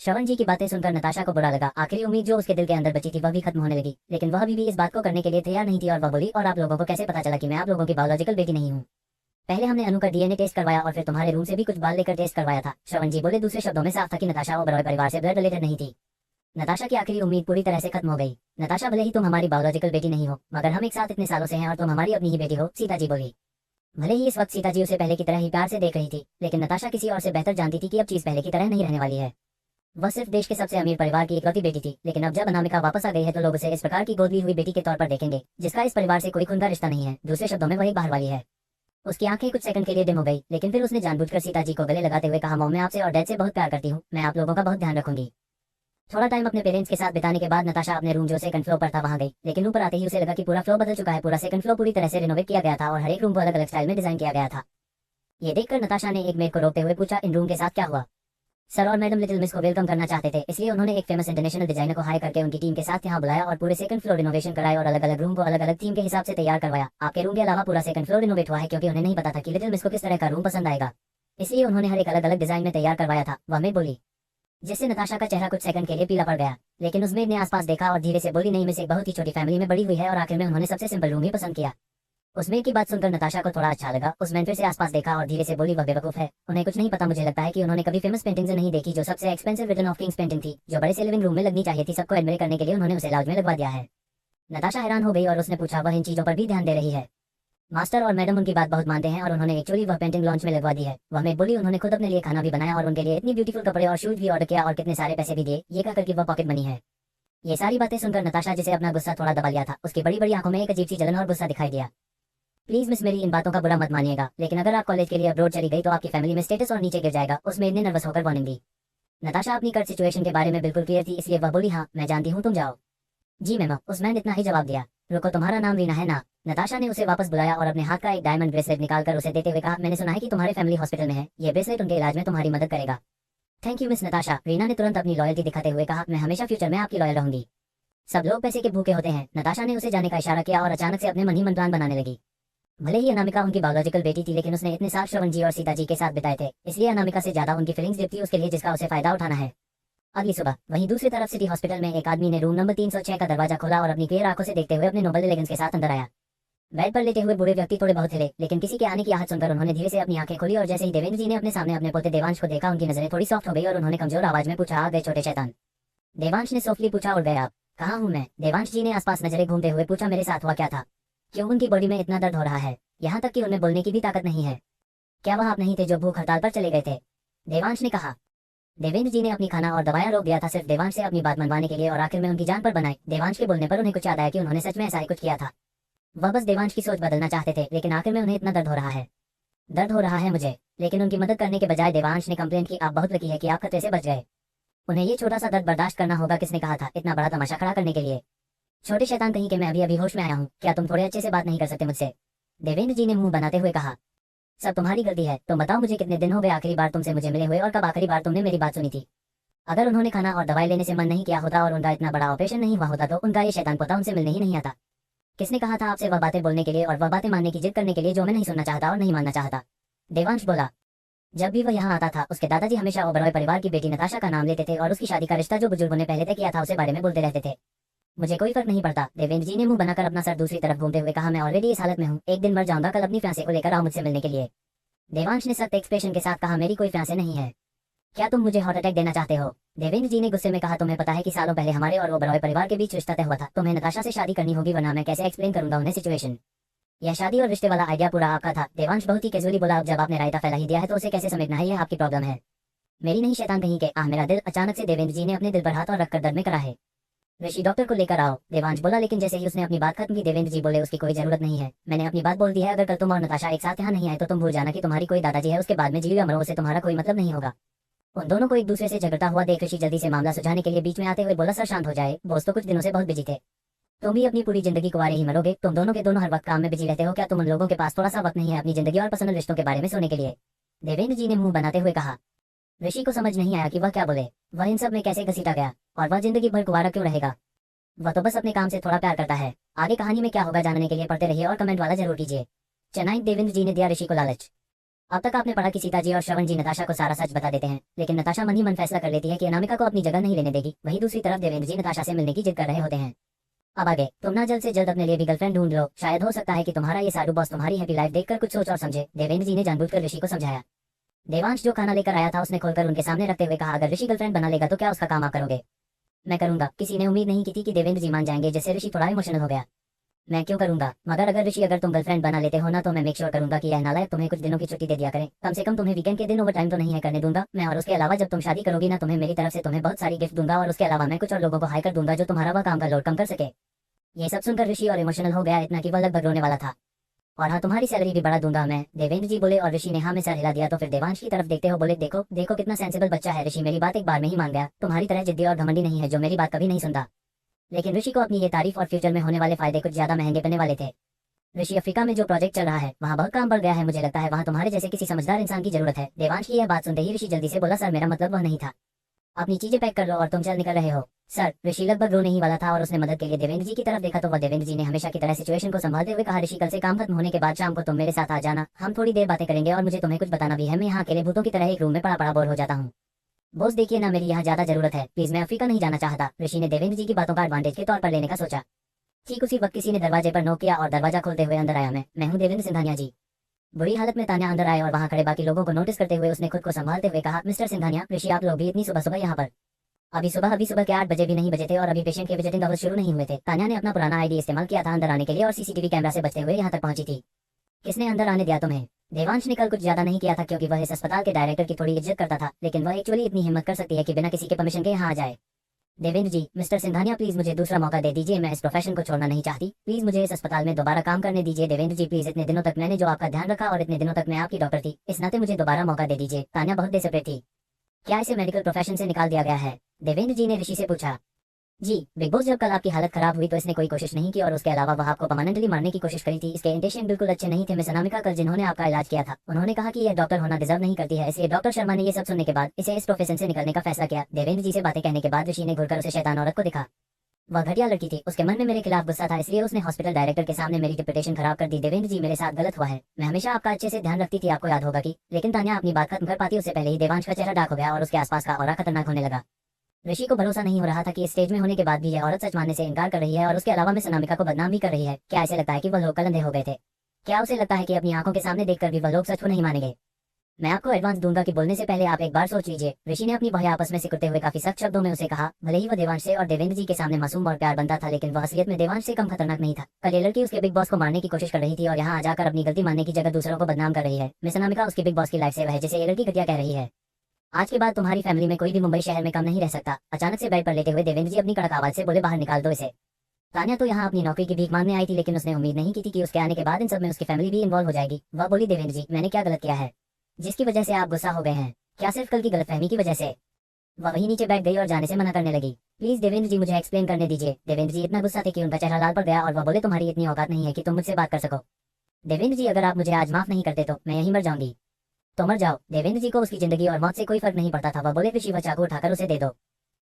S2: श्रवण जी की बातें सुनकर नताशा को बुरा लगा। आखिरी उम्मीद जो उसके दिल के अंदर बची थी वह भी खत्म होने लगी, लेकिन वह भी इस बात को करने के लिए तैयार नहीं थी और वह बोली, और आप लोगों को कैसे पता चला कि मैं आप लोगों की बायोलॉजिकल बेटी नहीं हूँ? पहले हमने अनु का डीएनए टेस्ट करवाया और फिर तुम्हारे रूम से भी कुछ बाल लेकर टेस्ट करवाया था। श्रवण जी बोले। दूसरे शब्दों में साफ था कि नताशा ओबरॉय परिवार से ब्लड रिलेटेड नहीं थी। नताशा की आखिरी उम्मीद पूरी तरह से खत्म हो गई। नताशा, भले ही तुम हमारी बायोलॉजिकल बेटी नहीं हो, मगर हम एक साथ इतने सालों से हैं और तुम हमारी अपनी ही बेटी हो, सीता जी बोली। भले ही इस वक्त सीता जी उसे पहले की तरह ही प्यार से देख रही थी, लेकिन नताशा किसी और से बेहतर जानती थी कि अब चीज पहले की तरह नहीं रहने वाली है। वह सिर्फ देश के सबसे अमीर परिवार की इकलौती बेटी थी, लेकिन अब जब अनामिका वापस आ गई है तो लोग उसे इस प्रकार की गोद ली हुई बेटी के तौर पर देखेंगे, जिसका इस परिवार से कोई खून का रिश्ता नहीं है। दूसरे शब्दों में वह एक बाहर वाली है। उसकी आंखें कुछ सेकंड के लिए डिम हो गई, लेकिन फिर उसने जानबूझकर सीता जी को गले लगाते हुए कहा, मॉम, मैं आपसे और डैड से बहुत प्यार करती हूँ, मैं आप लोगों का बहुत ध्यान रखूंगी। थोड़ा टाइम अपने पेरेंट्स के साथ बिताने के बाद नताशा अपने रूम जो सेकंड फ्लोर पर था वहां गई, लेकिन ऊपर आते ही उसे लगा कि पूरा फ्लोर बदल चुका है। पूरा सेकंड फ्लोर पूरी तरह से रिनोवेट किया गया था और हर एक रूम को अलग अलग स्टाइल में डिजाइन किया गया था। ये देखकर नताशा ने एक मेड को रोकते हुए पूछा, इन रूम के साथ क्या हुआ? सर और मैडम लिटिल मिस को वेलकम करना चाहते थे, इसलिए उन्होंने एक फेमस इंटरनेशनल डिजाइनर को हायर करके उनकी टीम के साथ यहाँ बुलाया और पूरे सेकंड फ्लोर रिनोवेशन कराए और अलग अलग रूम को अलग अलग थीम के हिसाब से तैयार करवाया। आपके रूम के अलावा पूरा सेकंड फ्लोर रिनोवेट हुआ है, क्योंकि उन्हें नहीं पता था कि लिटिल मिस को किस तरह का रूम पसंद आएगा, इसलिए उन्होंने हर एक अलग अलग डिजाइन में तैयार करवाया था, वह मेड बोली। जिससे नताशा का चेहरा कुछ सेकंड के लिए पीला पड़ गया, लेकिन उस मेड ने आसपास देखा और धीरे से बोली, नहीं, मिस एक बहुत ही छोटी फैमिली में बड़ी हुई है और आखिर में उन्होंने सबसे सिंपल रूम ही पसंद किया। उस मेड की बात सुनकर नताशा को थोड़ा अच्छा लगा। उस मेड फिर से आसपास देखा और धीरे से बोली, वह बेवकूफ है, उन्हें कुछ नहीं पता। मुझे लगता है कि उन्होंने कभी फेमस पेंटिंग्स नहीं देखी, जो सबसे expensive return of Kings painting थी, जो बड़े से लिविंग रूम में लगनी चाहिए थी। सबको एडमियर करने के लिए उन्होंने उसे लाउंज में लगवा दिया है। नताशा हैरान हो गई और उसने पूछा, वह इन चीजों पर भी ध्यान दे रही है? मास्टर और मैडम उनकी बात बहुत मानते हैं और उन्होंने एक्चुअली वह पेंटिंग लॉन्च में लगवा दी है। वह मेड बोली, उन्होंने खुद अपने लिए खाना भी बनाया और उनके लिए इतनी ब्यूटीफुल कपड़े और शूज भी ऑर्डर किया और कितने सारे पैसे भी दिए, ये कहकर कि वह पॉकेट मनी है। ये सारी बातें सुनकर नताशा, जिसे अपना गुस्सा थोड़ा दबा लिया था, उसकी बड़ी बड़ी आंखों में एक अजीब सी जलन और गुस्सा दिखाई दिया। प्लीज मिस, मेरी इन बातों का बुरा मत मानिएगा, लेकिन अगर आप कॉलेज के लिए अब्रोड चली गई तो आपकी फैमिली में स्टेटस और नीचे गिर जाएगा, उस मेड ने नर्वस होकर वार्निंग दी। नताशा अपनी कर्ज सिचुएशन के बारे में बिल्कुल क्लियर थी, इसलिए वह बोली, हाँ मैं जानती हूँ, तुम जाओ। जी मैम, उस मैन इतना ही जवाब दिया। रुको, तुम्हारा नाम रीना है ना? नताशा ने उसे वापस बुलाया और अपने हाथ का एक डायमंड ब्रेसलेट निकालकर उसे देते हुए कहा, मैंने सुना है कि तुम्हारे फैमिली हॉस्पिटल में है, ये ब्रेसलेट उनके इलाज में तुम्हारी मदद करेगा। Thank you miss Natasha, Reena ने तुरंत अपनी लॉयल्टी दिखाते हुए कहा, मैं हमेशा फ्यूचर में आपकी लॉयल रहूंगी। सब लोग पैसे के भूखे होते हैं। नताशा ने उसे जाने का इशारा किया और अचानक से अपने मन ही मन प्लान बनाने लगी। भले ही अनामिका उनकी बायोलॉजिकल बेटी थी, लेकिन उसने इतने साल श्रवण जी और सीता जी के साथ बिताए थे, इसलिए अनामिका से ज्यादा उनकी फीलिंग्स डीप थी उसके लिए, जिसका उसे फायदा उठाना है। अगली सुबह वहीं दूसरी तरफ सिटी हॉस्पिटल में एक आदमी ने रूम नंबर 306 का दरवाजा खोला और अपनी क्लियर आंखों से देखते हुए अपने नोबल एलिगेंस के साथ अंदर आया। बेड पर लेटे हुए बूढ़े व्यक्ति थोड़े बहुत हिले, लेकिन किसी के आने की आहट सुनकर उन्होंने धीरे से अपनी आंखें खोली और जैसे ही देवेंद्र जी ने अपने सामने अपने पोते देवांश को देखा, उनकी नजरें थोड़ी सॉफ्ट हो गई और उन्होंने कमजोर आवाज में पूछा, आ गए छोटे शैतान? देवांश ने सॉफ्टली पूछा, उड़ गए आप? कहाँ हूँ मैं? देवांश जी ने आसपास नजरें घूमते हुए पूछा, मेरे साथ हुआ क्या था? क्यों उनकी बॉडी में इतना दर्द हो रहा है, यहाँ तक कि उनमें बोलने की भी ताकत नहीं है? क्या वह आप नहीं थे जो भूख हड़ताल पर चले गए थे? देवांश ने कहा। देवेंद्र जी ने अपनी खाना और दवाइयां रोक दिया था, सिर्फ देवांश से अपनी बात मनवाने के लिए, और आखिर में उनकी जान पर बनाई। देवांश के बोलने पर उन्हें कुछ याद आया कि उन्होंने सच में ऐसा ही कुछ किया था। वह बस देवांश की सोच बदलना चाहते थे, लेकिन आखिर में उन्हें इतना दर्द हो रहा है। दर्द हो रहा है मुझे, लेकिन उनकी मदद करने के बजाय देवांश ने कंप्लेन की, आप बहुत लकी है कि आप खतरे से बच गए। उन्हें ये छोटा सा दर्द बर्दाश्त करना होगा। किसने कहा था इतना बड़ा तमाशा खड़ा करने के लिए? छोटे शैतान कहीं के, मैं अभी अभी होश में आया हूँ, क्या तुम थोड़े अच्छे से बात नहीं कर सकते मुझसे? देवेंद्र जी ने मुंह बनाते हुए कहा। सब तुम्हारी गलती है। तुम बताओ मुझे, कितने दिन हो गए आखिरी बार तुमसे मुझे मिले हुए, और कब आखिरी बार तुमने मेरी बात सुनी थी? अगर उन्होंने खाना और दवाई लेने से मन नहीं किया होता और उनका इतना बड़ा ऑपरेशन नहीं हुआ होता तो उनका ये शैतान पोता उनसे मिलने ही नहीं आता। किसने कहा था आपसे वह बातें बोलने के लिए और वह बातें मानने की जिद करने के लिए जो मैं नहीं सुनना चाहता और नहीं मानना चाहता? देवांश बोला। जब भी वह यहाँ आता था उसके दादाजी हमेशा ओबरॉय परिवार की बेटी नताशा का नाम लेते थे और उसकी शादी का रिश्ता जो बुजुर्गों ने पहले तय किया था उसे बारे में बोलते रहते थे। मुझे कोई फर्क नहीं पड़ता, देवेंद्र जी ने मुंह बनाकर अपना सर दूसरी तरफ घूमते हुए कहा। मैं ऑलरेडी इस हालत में हूँ, एक दिन मर जाऊंगा, कल अपनी फियांसे को लेकर आओ मुझसे मिलने के लिए। देवांश ने सख्त एक्सप्रेशन के साथ कहा, मेरी कोई फियांसे नहीं है। क्या तुम मुझे हार्ट अटैक देना चाहते हो? देवेंद्र जी ने गुस्से में कहा, तुम्हें पता है कि सालों पहले हमारे और ओबरॉय परिवार के बीच रिश्ता तय हुआ था। तुम्हें नताशा से शादी करनी होगी वरना मैं कैसे एक्सप्लेन करूंगा उन्हें सिचुएशन। यह शादी और रिश्ते वाला आइडिया पूरा आपका था। देवांश बहुत ही कैजुअली बोला, अब जब आपने रायता फैला ही दिया है तो उसे कैसे समेटना है यह आपकी प्रॉब्लम है, मेरी नहीं। शैतान कहीं के, मेरा दिल। अचानक से देवेंद्र जी ने अपने दिल पर हाथ और रखकर दर्द में करा है। ऋषि डॉक्टर को लेकर आओ, देवांश बोला। लेकिन जैसे ही उसने अपनी बात खत्म की देवेंद्र जी बोले, उसकी कोई जरूरत नहीं है, मैंने अपनी बात बोल दी है। अगर कल तुम और नताशा एक साथ यहाँ नहीं आए तो तुम भूल जाना कि तुम्हारी कोई दादाजी है, उसके बाद में जियो या मरो, उससे तुम्हारा कोई मतलब नहीं होगा। उन दोनों को एक दूसरे से झगड़ता हुआ देख ऋषि जल्दी से मामला सुलझाने के लिए बीच में आते हुए बोला, सर शांत हो जाए, बॉस तो कुछ दिनों से बहुत बिजी थे, तुम भी अपनी पूरी जिंदगी कुंवारे ही मरोगे। तुम दोनों के दोनों हर वक्त काम में बिजी रहते हो, क्या तुम उन लोगों के पास थोड़ा सा वक्त नहीं है अपनी जिंदगी और पर्सनल रिश्तों के बारे में सोचने के लिए? देवेंद्र जी ने मुंह बनाते हुए कहा। ऋषि को समझ नहीं आया कि वह क्या बोले, वह इन सब में कैसे घसीटा गया और वह जिंदगी भर कुंवारा क्यों रहेगा। वह तो बस अपने काम से थोड़ा प्यार करता है। आगे कहानी में क्या होगा जानने के लिए पढ़ते रहिए और कमेंट वाला जरूर कीजिए। चेन्नई। देवेंद्र जी ने दिया ऋषि को लालच। अब तक आपने पढ़ा कि सीता जी और श्रवण जी नताशा को सारा सच बता देते हैं, लेकिन नताशा मन ही मन फैसला कर लेती है कि अनामिका को अपनी जगह नहीं लेने देगी। वहीं दूसरी तरफ देवेंद्र जी नताशा से मिलने की जिद कर रहे होते हैं। अब आगे तुम ना जल्द से जल्द अपने लिए भी गर्लफ्रेंड ढूंढ लो, शायद हो सकता है कि तुम्हारा ये सारू बॉस तुम्हारी हैप्पी लाइफ देखकर कुछ सोच और समझे। देवेंद्र जी ने जानबूझकर ऋषि को समझाया। देवांश जो खाना लेकर आया था उसने खोलकर उनके सामने रखते हुए कहा, अगर ऋषि गर्लफ्रेंड बना लेगा तो क्या उसका काम आप करोगे? मैं करूंगा। किसी ने उम्मीद नहीं की थी कि देवेंद्र जी मान जाएंगे, जिससे ऋषि थोड़ा इमोशनल हो गया। मैं क्यों करूंगा, मगर अगर तुम गर्लफ्रेंड बना लेते हो ना तो मैं मेक श्योर करूंगा कि यह नालायक तुम्हें कुछ दिनों की छुट्टी दे दिया करे। कम से कम तुम्हें वीकेंड के दिन ओवर टाइम तो नहीं है करने दूंगा मैं। और उसके अलावा जब तुम शादी करोगी ना, तुम्हें मेरी तरफ से तुम्हें बहुत सारी गिफ्ट दूंगा और उसके अलावा मैं कुछ और लोगों को हायर कर दूंगा जो तुम्हारा वह काम का लोड कम कर सके। ये सब सुनकर ऋषि और इमोशनल हो गया, इतना कि वह लगभग रोने वाला था। और हाँ, तुम्हारी सैलरी भी बढ़ा दूंगा मैं, देवेंद्र जी बोले। और ऋषि ने हाँ में सर हिला दिया। तो फिर देवांश की तरफ देखते हो बोले, देखो देखो कितना सेंसिबल बच्चा है ऋषि, मेरी बात एक बार में ही मान गया। तुम्हारी तरह जिद्दी और घमंडी नहीं है जो मेरी बात कभी नहीं सुनता। लेकिन ऋषि को अपनी ये तारीफ और फ्यूचर में होने वाले फायदे कुछ ज्यादा महंगे पड़ने वाले थे। ऋषि, अफ्रीका में जो प्रोजेक्ट चल रहा है वहाँ बहुत काम बढ़ गया है, मुझे लगता है वहाँ तुम्हारे जैसे किसी समझदार इंसान की जरूरत है। देवांश की यह बात सुनते ही ऋषि जल्दी से बोला, सर मेरा मतलब वह नहीं था, अपनी चीजें पैक कर लो और तुम चल निकल रहे हो। सर, ऋषि लगभग रोने ही वाला था और उसने मदद के लिए देवेंद्र जी की तरफ देखा तो वह देवेंद्र जी ने हमेशा की तरह सिचुएशन को संभालते हुए कहा, ऋषि कल से काम खत्म होने के बाद शाम को तुम मेरे साथ आ जाना, हम थोड़ी देर बातें करेंगे और मुझे तुम्हें कुछ बताना भी है। मैं यहाँ अकेले भूतों की तरह एक रूम में पड़ा पड़ा बोर हो जाता हूँ। बॉस देखिए ना, मेरी यहाँ ज्यादा जरूरत है, प्लीज मैं अफ्रीका नहीं जाना चाहता। ऋषि ने देवेंद्र जी की बातों का एडवांटेज के तौर पर लेने का सोचा। ठीक उसी वक्त किसी ने दरवाजे पर नॉक किया और दरवाजा खोलते हुए अंदर आया। मैं हूँ देवेंद्र सिंघानिया जी। बुरी हालत में तान्या अंदर आए और वहाँ खड़े बाकी लोगों को नोटिस करते हुए उसने खुद को संभालते हुए कहा, मिस्टर सिंघानिया, ऋषि आप लोग भी इतनी सुबह सुबह यहाँ पर? अभी सुबह के 8 बजे भी नहीं बजे थे और अभी पेशेंट के विजिटिंग आवर्स शुरू नहीं हुए थे। तान्या ने अपना पुराना आईडी इस्तेमाल किया था अंदर आने के लिए और सीसीटीवी कैमरा से बचते हुए यहाँ तक पहुंची थी। किसने अंदर आने दिया तुम्हें? देवांश ने कल कुछ ज्यादा नहीं किया था क्योंकि वह इस अस्पताल के डायरेक्टर की थोड़ी इज्जत करता था, लेकिन वह एक्चुअली इतनी हिम्मत कर सकती है कि बिना किसी के परमिशन के यहाँ आ जाए। देवेंद्र जी, मिस्टर सिंघानिया प्लीज मुझे दूसरा मौका दे दीजिए, मैं इस प्रोफेशन को छोड़ना नहीं चाहती, प्लीज मुझे इस अस्पताल में दोबारा काम करने दीजिए। देवेंद्र जी प्लीज, इतने दिनों तक मैंने जो आपका ध्यान रखा और इतने दिनों तक मैं आपकी डॉक्टर थी, इस नाते मुझे दोबारा मौका दे दीजिए। तान्या बहुत डिसप्रेट थी। क्या इसे मेडिकल प्रोफेशन से निकाल दिया गया है? देवेंद्र जी ने ऋषि से पूछा। जी, बिग बॉस जब कल आपकी हालत खराब हुई तो इसने कोई कोशिश नहीं की और उसके अलावा वह आपको परमानेंटली मारने की कोशिश करी थी। इसके इंटेंशन बिल्कुल अच्छे नहीं थे। मिस अनामिका कल जिन्होंने आपका इलाज किया था उन्होंने कहा कि यह डॉक्टर होना डिजर्व नहीं करती है, इसलिए डॉक्टर शर्मा ने ये सब सुनने के बाद इसे इस प्रोफेशन से निकलने का फैसला किया। देवेंद्र जी से बातें कहने के बाद ऋषि ने घुरकर उसे शैतान औरत को देखा। वह घटिया लड़की थी, उसके मन में मेरे खिलाफ गुस्सा था, इसलिए उसने हॉस्पिटल डायरेक्टर के सामने मेरी रिपुटेशन खराब कर दी। देवेंद्र जी, मेरे साथ गलत हुआ है, मैं हमेशा आपका अच्छे से ध्यान रखती थी, आपको याद होगा कि। लेकिन तान्या अपनी बात खत्म कर पाती उससे पहले ही देवांश का चेहरा डार्क हो गया और उसके आसपास का ऑरा खतरनाक होने लगा। ऋषि को भरोसा नहीं हो रहा था कि इस स्टेज में होने के बाद भी यह औरत सच मानने से इनकार कर रही है और उसके अलावा मिस अनामिका को बदनाम भी कर रही है। क्या ऐसे लगता है कि वह लोग कल अंधे हो गए थे? क्या उसे लगता है कि अपनी आंखों के सामने देखकर भी वह लोग सच को नहीं मानेंगे? मैं आपको एडवांस दूंगा कि बोलने से पहले आप एक बार सोच लीजिए। ऋषि ने अपनी बाहें आपस में सिकुड़ते हुए काफी सख्त शब्दों में उसे कहा। भले ही वह देवांश से और देवेंद्र जी के सामने मासूम और प्यार बनता था, लेकिन वह असलियत में देवांश से कम खतरनाक नहीं था। कल ये लड़की उसके बिग बॉस को मारने की कोशिश कर रही थी और यहाँ आकर अपनी गलती मानने की जगह दूसरों को बदनाम कर रही है। मिस अनामिका उसकी बिग बॉस की लाइफ सेवर है जिसे ये लड़की घटिया कह रही है। आज के बाद तुम्हारी फैमिली में कोई भी मुंबई शहर में कम नहीं रह सकता। अचानक से बेड पर लेटे हुए देवेंद्र जी अपनी कड़क आवाज से बोले, बाहर निकाल दो इसे। तान्या तो यहाँ अपनी नौकरी की भीख मांगने आई थी, लेकिन उसने उम्मीद नहीं की थी कि उसके आने के बाद इन सब में उसकी फैमिली भी इन्वॉल्व हो जाएगी। वह बोली, देवेंद्र जी, मैंने क्या गलत किया है जिसकी वजह से आप गुस्सा हो गए हैं? क्या सिर्फ कल की गलतफहमी की वजह से? वह वहीं नीचे बैठ गई और जाने से मना करने लगी। प्लीज देवेंद्र जी, मुझे एक्सप्लेन करने दीजिए। देवेंद्र जी इतना गुस्सा थे कि उनका चेहरा लाल पड़ गया और वह बोले, तुम्हारी इतनी औकात नहीं है कि तुम मुझसे बात कर सको। देवेंद्र जी, अगर आप मुझे आज माफ नहीं करते तो मैं यहीं मर जाऊंगी। तो मर जाओ। देवेंद्र जी को उसकी जिंदगी और मौत से कोई फर्क नहीं पड़ता था। वह बोले, ऋषि, वह चाकू उठाकर उसे दे दो।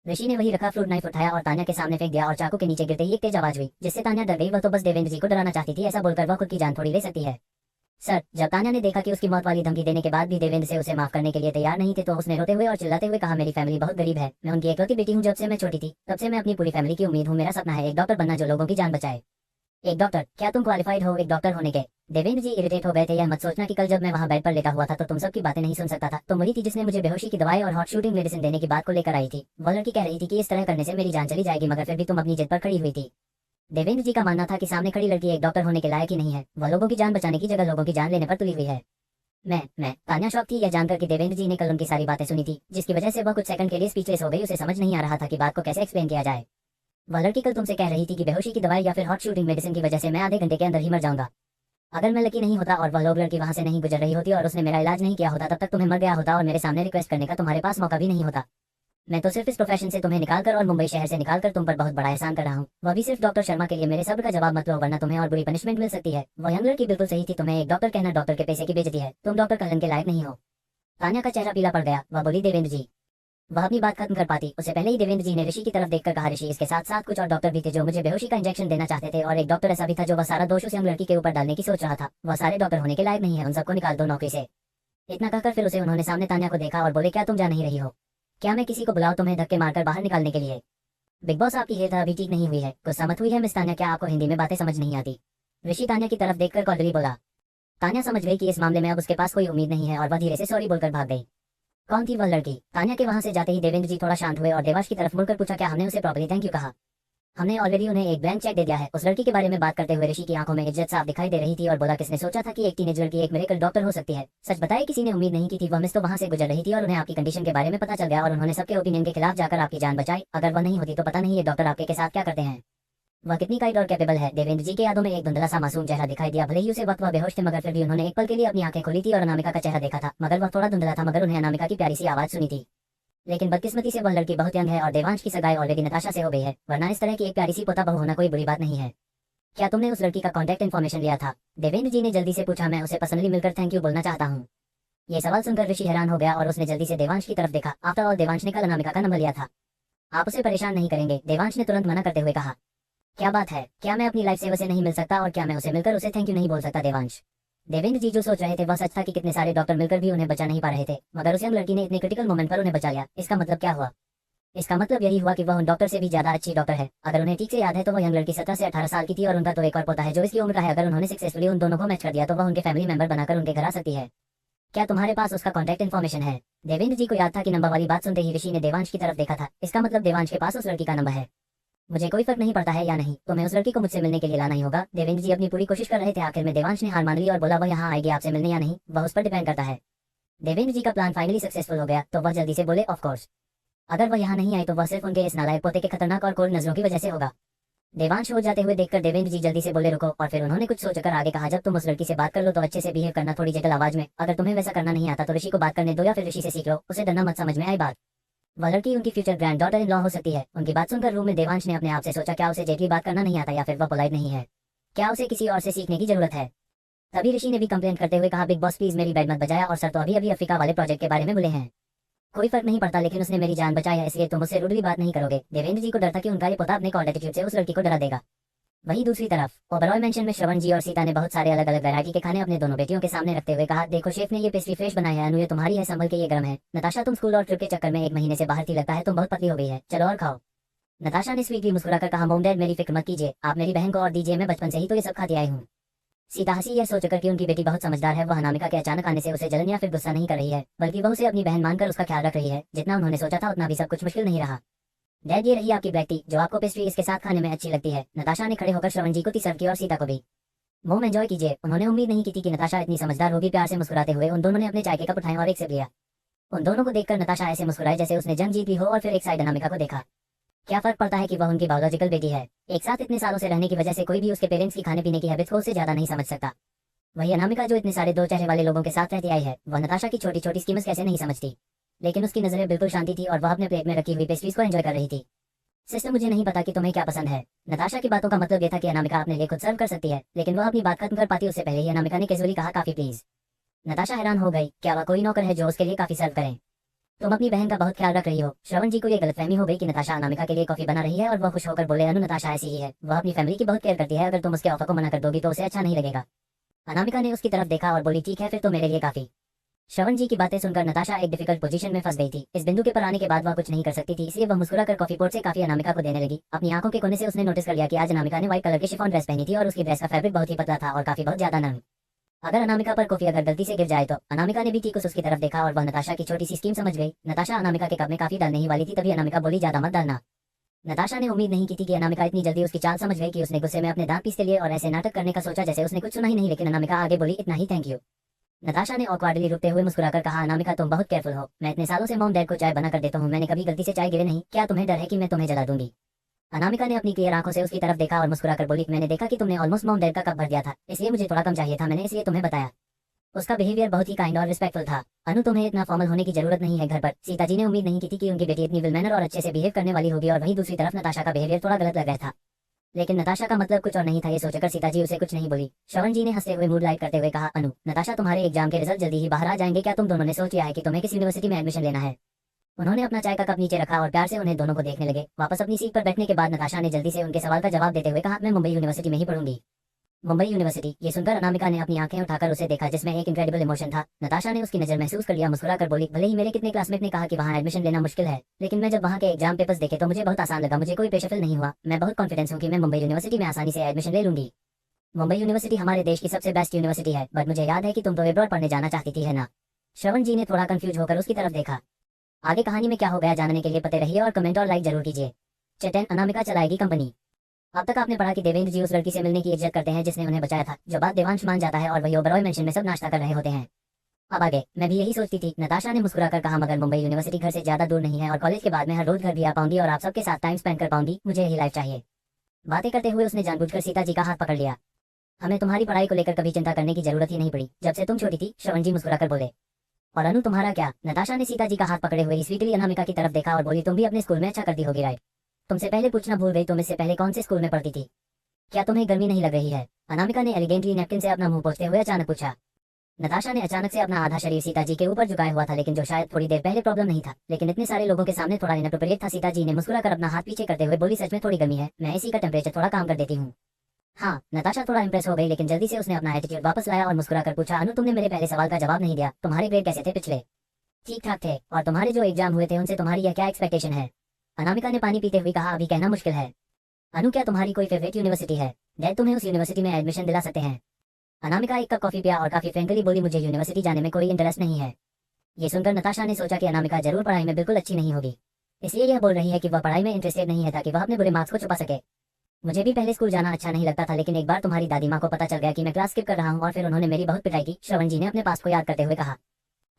S2: ऋषि ने वही रखा फ्रूट नाइफ उठाया और तान्या के सामने फेंक दिया और चाकू के नीचे गिरते ही एक तेज आवाज हुई जिससे तान्या डर गई। वह तो बस देवेंद्र जी को डराना चाहती थी, ऐसा बोलकर वह खुद की जान थोड़ी ले सकती है। सर, जब तान्या ने देखा कि उसकी मौत वाली धमकी देने के बाद भी देवेंद्र से उसे माफ करने के लिए तैयार नहीं थे तो उसने रोते हुए और चिल्लाते हुए कहा, मेरी फैमिली बहुत गरीब है, मैं उनकी इकलौती बेटी हूँ। जब से मैं छोटी थी तब से मैं अपनी पूरी फैमिली की उम्मीद हूँ। मेरा सपना है एक डॉक्टर बनना जो लोगों की जान बचाए। एक डॉक्टर? क्या तुम क्वालिफाइड हो एक डॉक्टर होने के? देवेंद्र जी इरिटेट हो गए थे। यह मत सोचना कि कल जब मैं वहाँ बेड पर लेटा हुआ था तो तुम सबकी बातें नहीं सुन सकता था। तुम वही थी जिसने मुझे बेहोशी की दवाई और हॉट शूटिंग मेडिसिन देने की बात को लेकर आई थी। वो लड़की कह रही थी कि इस तरह करने से मेरी जान चली जाएगी, मगर फिर भी तुम अपनी जिद पर खड़ी हुई थी। देवेंद्र जी का मानना था कि सामने खड़ी लड़की एक डॉक्टर होने के लायक ही नहीं है। वह लोगों की जान बचाने की जगह लोगों की जान लेने पर तुली हुई है। मैं तान्या शॉक थी यह जानकर कि देवेंद्र जी ने कल उनकी सारी बातें सुनी थी, जिसकी वजह से वह कुछ सेकंड के लिए स्पीचलेस हो गई। उसे समझ नहीं आ रहा था कि बात को कैसे एक्सप्लेन किया जाए। वह लड़की कल तुमसे कह रही थी कि बेहोशी की दवाई या फिर हॉट शूटिंग मेडिसिन की वजह से मैं आधे घंटे के अंदर ही मर जाऊंगा। अगर मैं लकी नहीं होता और वह लोग लड़की वहां से नहीं गुजर रही होती और उसने मेरा इलाज नहीं किया होता, तब तक तुम्हें मर गया होता और मेरे सामने रिक्वेस्ट करने का तुम्हारे पास मौका भी नहीं होता। मैं तो सिर्फ इस प्रोफेशन से तुम्हें निकालकर और मुंबई शहर से निकालकर तुम पर बहुत बड़ा एहसान कर रहा हूँ। वह भी सिर्फ डॉक्टर शर्मा के लिए। मेरे सब्र का जवाब मत लो वरना तुम्हें और बुरी पनिशमेंट मिल सकती है। वह यंग लड़की बिल्कुल सही थी। तुम्हें एक डॉक्टर कहना डॉक्टर के पैसे की बेइज्जती है। तुम डॉक्टर कहने के लायक नहीं हो। तान्या का चेहरा पीला पड़ गया। वह बोली, देवेंद्र जी। वह अपनी बात खत्म कर पाती उससे पहले ही देवेंद्र जी ने ऋषि की तरफ देखकर कहा, ऋषि, इसके साथ साथ कुछ और डॉक्टर भी थे जो मुझे बेहोशी का इंजेक्शन देना चाहते थे, और एक डॉक्टर ऐसा भी था जो वह सारा दोष उस यंग लड़की के ऊपर डालने की सोच रहा था। वह सारे डॉक्टर होने के लायक नहीं है, उन सबको निकाल दो नौकरी से। इतना कहकर फिर उसे उन्होंने सामने तान्या को देखा और बोले, क्या तुम जा नहीं रही हो? क्या मैं किसी को बुलाऊं तुम्हें धक्के मारकर बाहर निकालने के लिए? बिग बॉस, आपकी हेल्थ अभी ठीक नहीं हुई है। गुस्सा मत हुई है मिस तान्या, क्या आपको हिंदी में बातें समझ नहीं आती? ऋषि तान्या की तरफ देखकर कॉलरी बोला। तान्या समझ गई कि इस मामले में अब उसके पास कोई उम्मीद नहीं है और वह धीरे से सॉरी बोलकर भाग गई। कौन थी वह लड़की? तान्या के वहां से जाते ही देवेंद्र जी थोड़ा शांत हुए और देवांश की तरफ मुड़कर पूछा, क्या हमने उसे प्रॉपर्ली थैंक यू कहा? हमने ऑलरेडी उन्हें एक ब्लैंक चेक दे दिया है। उस लड़की के बारे में बात करते हुए ऋषि की आंखों में इज्जत साफ दिखाई दे रही थी और बोला, किसने सोचा था कि एक टीनेज लड़की एक मिरेकल डॉक्टर हो सकती है? सच बताए, किसी ने उम्मीद नहीं की थी। वह मिस तो वहां से गुजर रही थी और उन्हें आपकी कंडीशन के बारे में पता चल गया और उन्होंने सबके ओपिनियन के खिलाफ जाकर आपकी जान बचाई। अगर वह नहीं होती तो पता नहीं ये डॉक्टर आपके साथ क्या करते हैं। वह कितनी काइंड और कैपेबल है। देवेंद्र जी के यादों में एक धुंधला सा मासूम चेहरा दिखाई दिया। भले ही उसे वक्त वह बेहोश थे, मगर फिर भी उन्होंने एक पल के लिए अपनी आंखें खोली थी और अनामिका का चेहरा देखा था। मगर वह थोड़ा धुंधला था, मगर उन्हें अनामिका की प्यारी सी आवाज सुनी थी। लेकिन बदकिस्मती से वह लड़की बहुत यंग है और देवांश की सगाई ऑलरेडी नताशा से हो गई है, वरना इस तरह की एक प्यारी सी पोता बहू होना कोई बुरी बात नहीं है। क्या तुमने उस लड़की का कांटेक्ट इन्फॉर्मेशन लिया था? देवेंद्र जी ने जल्दी से पूछा। मैं उसे पर्सनली मिलकर थैंक यू बोलना चाहता हूँ। ये सवाल सुनकर ऋषि हैरान हो गया और उसने जल्दी से देवांश की तरफ देखा। आफ्टर ऑल देवांश ने कल अनामिका का नंबर लिया था। आप उसे परेशान नहीं करेंगे? देवांश ने तुरंत मना करते हुए कहा। क्या बात है, क्या मैं अपनी लाइफ से उसे नहीं मिल सकता और क्या मैं उसे मिलकर उसे थैंक यू नहीं बोल सकता? देवांश। देवेंद्र जी जो सोच रहे थे वह सच था कि कितने सारे डॉक्टर मिलकर भी उन्हें बचा नहीं पा रहे थे, मगर उस यंग लड़की ने इतने क्रिटिकल मोमेंट पर उन्हें बचा लिया। इसका मतलब क्या हुआ? इसका मतलब यही हुआ कि वह उन डॉक्टर से भी ज्यादा अच्छी डॉक्टर है। अगर उन्हें ठीक से याद है तो वह यंग लड़की 17 से 18 साल की थी और उनका तो एक और पोता है जो इसकी उम्र का है। अगर उन्होंने सक्सेसफुली उन दोनों को मैच कर दिया तो वह उनके फैमिली मेंबर बनाकर उनके घर आ सकती है। क्या तुम्हारे पास उसका कॉन्टैक्ट इन्फॉर्मेशन है? देवेंद्र जी को याद था कि नंबर वाली बात सुनते ही ऋषि ने देवांश की तरफ देखा था। इसका मतलब देवांश के पास उस लड़की का नंबर है। मुझे कोई फर्क नहीं पड़ता है या नहीं, तुम्हें उस लड़की को मुझसे मिलने के लिए लाना ही होगा। देवेंद्र जी अपनी पूरी कोशिश कर रहे थे। आखिर में देवांश ने हार मान ली और बोला, वह यहाँ आएगी आपसे मिलने या नहीं, वह उस पर डिपेंड करता है। देवेंद्र जी का प्लान फाइनली सक्सेसफुल हो गया तो वह जल्दी से बोले, ऑफ कोर्स। अगर वह यहाँ नहीं आई तो वह सिर्फ उनके इस नालायक पोते के खतरनाक और कोल्ड नजरों की वजह से होगा। देवांश हो जाते हुए देखकर देवेंद्र जी जल्दी से बोले, रुको। और फिर उन्होंने कुछ सोचकर आगे कहा, जब तुम उस लड़की से बात कर लो तो अच्छे से बिहेव करना, थोड़ी जटिल आवाज में। अगर तुम्हें वैसा करना नहीं आता तो ऋषि को बात करने दो या फिर ऋषि से सीख लो, उसे डरना मत। समझ में आई बात? वह लड़की उनकी future grand daughter in law हो सकती है। उनकी बात सुनकर रूम में देवांश ने अपने आप से सोचा, क्या उसे जेटली बात करना नहीं आता या फिर वह पोलाइट नहीं है? क्या उसे किसी और से सीखने की जरूरत है? तभी ऋषि ने भी कंप्लेन करते हुए कहा, बिग बॉस प्लीज मेरी बेड मत बजाया, और सर तो अभी अभी अफ्रीका वाले प्रोजेक्ट के बारे में मिले हैं। कोई फर्क नहीं पड़ता, लेकिन उसने मेरी जान बचाई है, इसलिए तुम मुझसे रूडली बात नहीं करोगे। देवेंद्र जी को डर था कि उनका ये पोता अपने कॉल्ड एटीट्यूड से उस लड़की को डरा देगा। वहीं दूसरी तरफ ओबरॉय मेंशन में श्रवण जी और सीता ने बहुत सारे अलग अलग वैरायटी के खाने अपने दोनों बेटियों के सामने रखते हुए कहा, देखो शेफ ने ये पेस्ट्री फ्रेश बनाई है, अनु ये तुम्हारी है, संभल के ये गर्म है। नताशा तुम स्कूल और ट्रिप के चक्कर में 1 महीने से बाहर थी, लगता है तुम बहुत पतली हो गई है, चलो और खाओ। नताशा ने स्वीटली मुस्कुराकर कहा, मॉम डैड मेरी फिक्र मत कीजिए, आप मेरी बहन को और दीजिए, मैं बचपन से ही तो ये सब खाती आई हूँ। सीता हंसी, यह सोचकर कि उनकी बेटी बहुत समझदार है। वह अनामिका के अचानक आने से उसे जलन या फिर गुस्सा नहीं कर रही है, बल्कि वह उसे अपनी बहन मानकर उसका ख्याल रख रही है। जितना उन्होंने सोचा था उतना भी सब कुछ मुश्किल नहीं रहा। डैड ये रही आपकी ब्लैक टी, जो आपको पेस्ट्री इसके साथ खाने में अच्छी लगती है। नताशा ने खड़े होकर श्रवण जी को टी सर्व किया और सीता को भी। मोम एंजॉय कीजिए। उन्होंने उम्मीद नहीं की थी कि नताशा इतनी समझदार होगी। प्यार से मुस्कुराते हुए उन दोनों ने अपने चाय के कप उठाए और एक सिप लिया। उन दोनों को देखकर नताशा ऐसे मुस्कुराई जैसे उसने जंग जीत ली हो, और फिर एक साइड अनामिका को देखा। क्या फर्क पड़ता है कि वह उनकी बायोलॉजिकल बेटी है? एक साथ इतने सालों से रहने की वजह से कोई भी उसके पेरेंट्स की खाने पीने की हैबिट्स को उससे ज्यादा नहीं समझ सकता। वही अनामिका जो इतने सारे 2 चेहरे वाले लोगों के साथ रहती आई है, वह नताशा की छोटी छोटी स्कीम्स कैसे नहीं समझती। लेकिन उसकी नजरें बिल्कुल शांति थी और वह अपने प्लेट में रखी हुई पेस्ट्रीज को एंजॉय कर रही थी। सिस्टर मुझे नहीं पता कि तुम्हें क्या पसंद है। नताशा की बातों का मतलब यह था कि अनामिका अपने लिए खुद सर्व कर सकती है, लेकिन वह अपनी बात खत्म कर पाती उससे पहले ही अनामिका ने कैजुअली कहा, काफी प्लीज। नताशा हैरान हो गई, क्या वह कोई नौकर है जो उसके लिए काफी सर्व करें? तुम अपनी बहन का बहुत ख्याल रख रही हो। श्रवण जी को यह गलतफहमी हो गई कि नताशा अनामिका के लिए कॉफी बना रही है और वह खुश होकर बोले, अनु नताशा ऐसी ही है, वह अपनी फैमिली की बहुत केयर करती है, अगर तुम उसके ऑफर को मना कर दोगी तो उसे अच्छा नहीं लगेगा। अनामिका ने उसकी तरफ देखा और बोली, ठीक है फिर तो मेरे लिए काफी। श्रवण जी की बातें सुनकर नताशा एक डिफिकल्ट पोजीशन में फंस गई थी। इस बिंदु के पर आने के बाद वह कुछ नहीं कर सकती थी, इसलिए वह मुस्कुराकर कॉफी पोट से काफी अनामिका को देने लगी। अपनी आंखों के कोने से उसने नोटिस कर लिया कि आज अनामिका ने व्हाइट कलर की शिफॉन ड्रेस पहनी थी और उसकी ड्रेस का फैब्रिक बहुत ही पतला था और काफी बहुत ज्यादा नरम। अगर अनामिका पर कॉफी अगर गलती से गिर जाए तो। अनामिका ने भी ठीक उसकी तरफ देखा और वह नताशा की छोटी सी स्कीम समझ गई। नताशा अनामिका के कप में काफी डालने ही वाली थी, तभी अनामिका बोली, ज्यादा मत डालना। नताशा ने उम्मीद नहीं की थी कि अनामिका इतनी जल्दी उसकी चाल समझ गई कि उसने गुस्से में अपने दांत पीसते लिए और ऐसे नाटक करने का सोचा जैसे उसने कुछ सुना ही नहीं, लेकिन अनामिका आगे बोली, इतना ही, थैंक यू। नताशा ने ऑकवर्डली रुकते हुए मुस्कुराकर कहा, अनामिका तुम बहुत केयरफुल हो। मैं इतने सालों से मॉम डैड को चाय बना कर देता हूँ, मैंने कभी गलती से चाय गिरे नहीं। क्या तुम्हें डर है कि मैं तुम्हें जला दूंगी? अनामिका ने अपनी क्लियर आंखों से उसकी तरफ देखा और मुस्कुराकर बोली, मैंने देखा कि तुमने ऑलमोस्ट मॉम डैड का कप भर दिया था, इसलिए मुझे थोड़ा कम चाहिए था, मैंने इसलिए तुम्हें बताया। उसका बिहेवियर बहुत ही काइंड और रिस्पेक्टफुल था। अनु, तुम्हें इतना फॉर्मल होने की जरूरत नहीं है घर पर। सीता जी ने उम्मीद नहीं की थी कि उनकी बेटी इतनी विल मैनर और अच्छे से बिहेव करने वाली होगी, और वहीं दूसरी तरफ नताशा का बिहेवियर थोड़ा गलत लग रहा था। लेकिन नताशा का मतलब कुछ और नहीं था, ये सोचकर सीता जी उसे कुछ नहीं बोली। श्रवण जी ने हंसते हुए मूड लाइट करते हुए कहा, अनु, नताशा तुम्हारे एग्जाम के रिजल्ट जल्दी ही बाहर आ जाएंगे, क्या तुम दोनों ने सोच लिया है कि तुम्हें किस यूनिवर्सिटी में एडमिशन लेना है? उन्होंने अपना चाय का कप नीचे रखा और प्यार से उन्हें दोनों को देखने लगे। वापस अपनी सीट पर बैठने के बाद नताशा ने जल्दी से उनके सवाल का जवाब देते हुए कहा, मैं मुंबई यूनिवर्सिटी में ही पढ़ूंगी। मुंबई यूनिवर्सिटी? ये सुनकर अनामिका ने अपनी आंखें उठाकर उसे देखा, जिसमें एक इनक्रेडिबल इमोशन था। नताशा ने उसकी नजर महसूस कर लिया, मुस्कुराकर बोली, भले ही मेरे कितने क्लासमेट ने कहा कि वहाँ एडमिशन लेना मुश्किल है, लेकिन मैं जब वहाँ के एग्जाम पेपर्स देखे तो मुझे बहुत आसान लगा, मुझे कोई प्रेशर फील नहीं हुआ। मैं बहुत कॉन्फिडेंस हूँ कि मैं मुंबई यूनिवर्सिटी में आसानी से एडमिशन ले लूंगी। मुंबई यूनिवर्सिटी हमारे देश की सबसे बेस्ट यूनिवर्सिटी है, बट मुझे याद है कि तुम तो एब्रॉड पढ़ने जाना चाहती थी, है ना? श्रवण जी ने थोड़ा कंफ्यूज होकर उसकी तरफ देखा। आगे कहानी में क्या हो गया जानने के लिए पते रहिए और कमेंट और लाइक जरूर कीजिए। चेतन, अनामिका चलाएगी कंपनी। अब तक आपने पढ़ा कि देवेंद्र जी उस लड़की से मिलने की इज्जत करते हैं जिसने उन्हें बचाया था, जो बात देवांश मान जाता है और वही ओबरॉय मेंशन में सब नाश्ता कर रहे होते हैं। अब आगे मैं भी यही सोचती थी, नताशा ने मुस्कुराकर कहा, मगर मुंबई यूनिवर्सिटी घर से ज्यादा दूर नहीं है और कॉलेज के बाद मैं हर रोज घर भी आ पाऊंगी और आप सबके साथ टाइम स्पेंड कर पाऊंगी, मुझे यही लाइफ चाहिए। बातें करते हुए उसने जानबूझकर सीता जी का हाथ पकड़ लिया। हमें तुम्हारी पढ़ाई को लेकर कभी चिंता करने की जरूरत ही नहीं पड़ी जब से तुम छोटी थी, श्रवण जी मुस्कुराकर बोले। और अनु, तुम्हारा क्या? नताशा ने सीता जी का हाथ पकड़े हुए स्वीटली अनामिका की तरफ देखा और बोली, तुम भी अपने स्कूल में अच्छा करती होगी, राइट? तुमसे पहले पूछना भूल गई, तुम इससे पहले कौन से स्कूल में पढ़ती थी? क्या तुम्हें गर्मी नहीं लग रही है? अनामिका ने एलिगेंटली नैपकिन से अपना मुंह पोंछते हुए अचानक पूछा। नताशा ने अचानक से अपना आधा शरीर सीता जी के ऊपर झुकाया हुआ था, लेकिन जो शायद थोड़ी देर पहले प्रॉब्लम नहीं था, लेकिन इतने सारे लोगों के सामने थोड़ा इनअप्रोप्रिएट था। सीता जी ने मुस्कुराकर अपना हाथ पीछे करते हुए बोली, सच में थोड़ी गर्मी है, मैं इसी का टेम्परेचर थोड़ा काम कर देती हूँ। हाँ। नताशा थोड़ा इंप्रेस हो गई, लेकिन जल्दी से उसने अपना एटीट्यूड वापस लाया और मुस्कुराकर पूछा, अनु, तुमने मेरे पहले सवाल का जवाब नहीं दिया। तुम्हारे ग्रेड कैसे थे पिछले? ठीक ठाक थे। और तुम्हारे जो एग्जाम हुए थे उनसे तुम्हारी यह क्या एक्सपेक्टेशन है? अनामिका ने पानी पीते हुए कहा, अभी कहना मुश्किल है। अनु, क्या तुम्हारी कोई फेवरेट यूनिवर्सिटी है? डैड तुम्हें उस यूनिवर्सिटी में एडमिशन दिला सकते हैं। अनामिका एक कप कॉफी पिया और काफी फ्रेंकली बोली, मुझे यूनिवर्सिटी जाने में कोई इंटरेस्ट नहीं है। ये सुनकर नताशा ने सोचा कि अनामिका जरूर पढ़ाई में बिल्कुल अच्छी नहीं होगी, इसलिए यह बोल रही है कि वह पढ़ाई में इंटरेस्टेड नहीं है ताकि वह अपने बुरे मार्क्स को छुपा सके। मुझे भी पहले स्कूल जाना अच्छा नहीं लगता था, लेकिन एक बार तुम्हारी दादी माँ को पता चल गया कि मैं क्लास स्किप कर रहा हूँ और फिर उन्होंने मेरी बहुत पिटाई की। श्रवण जी ने अपने पास को याद करते हुए कहा।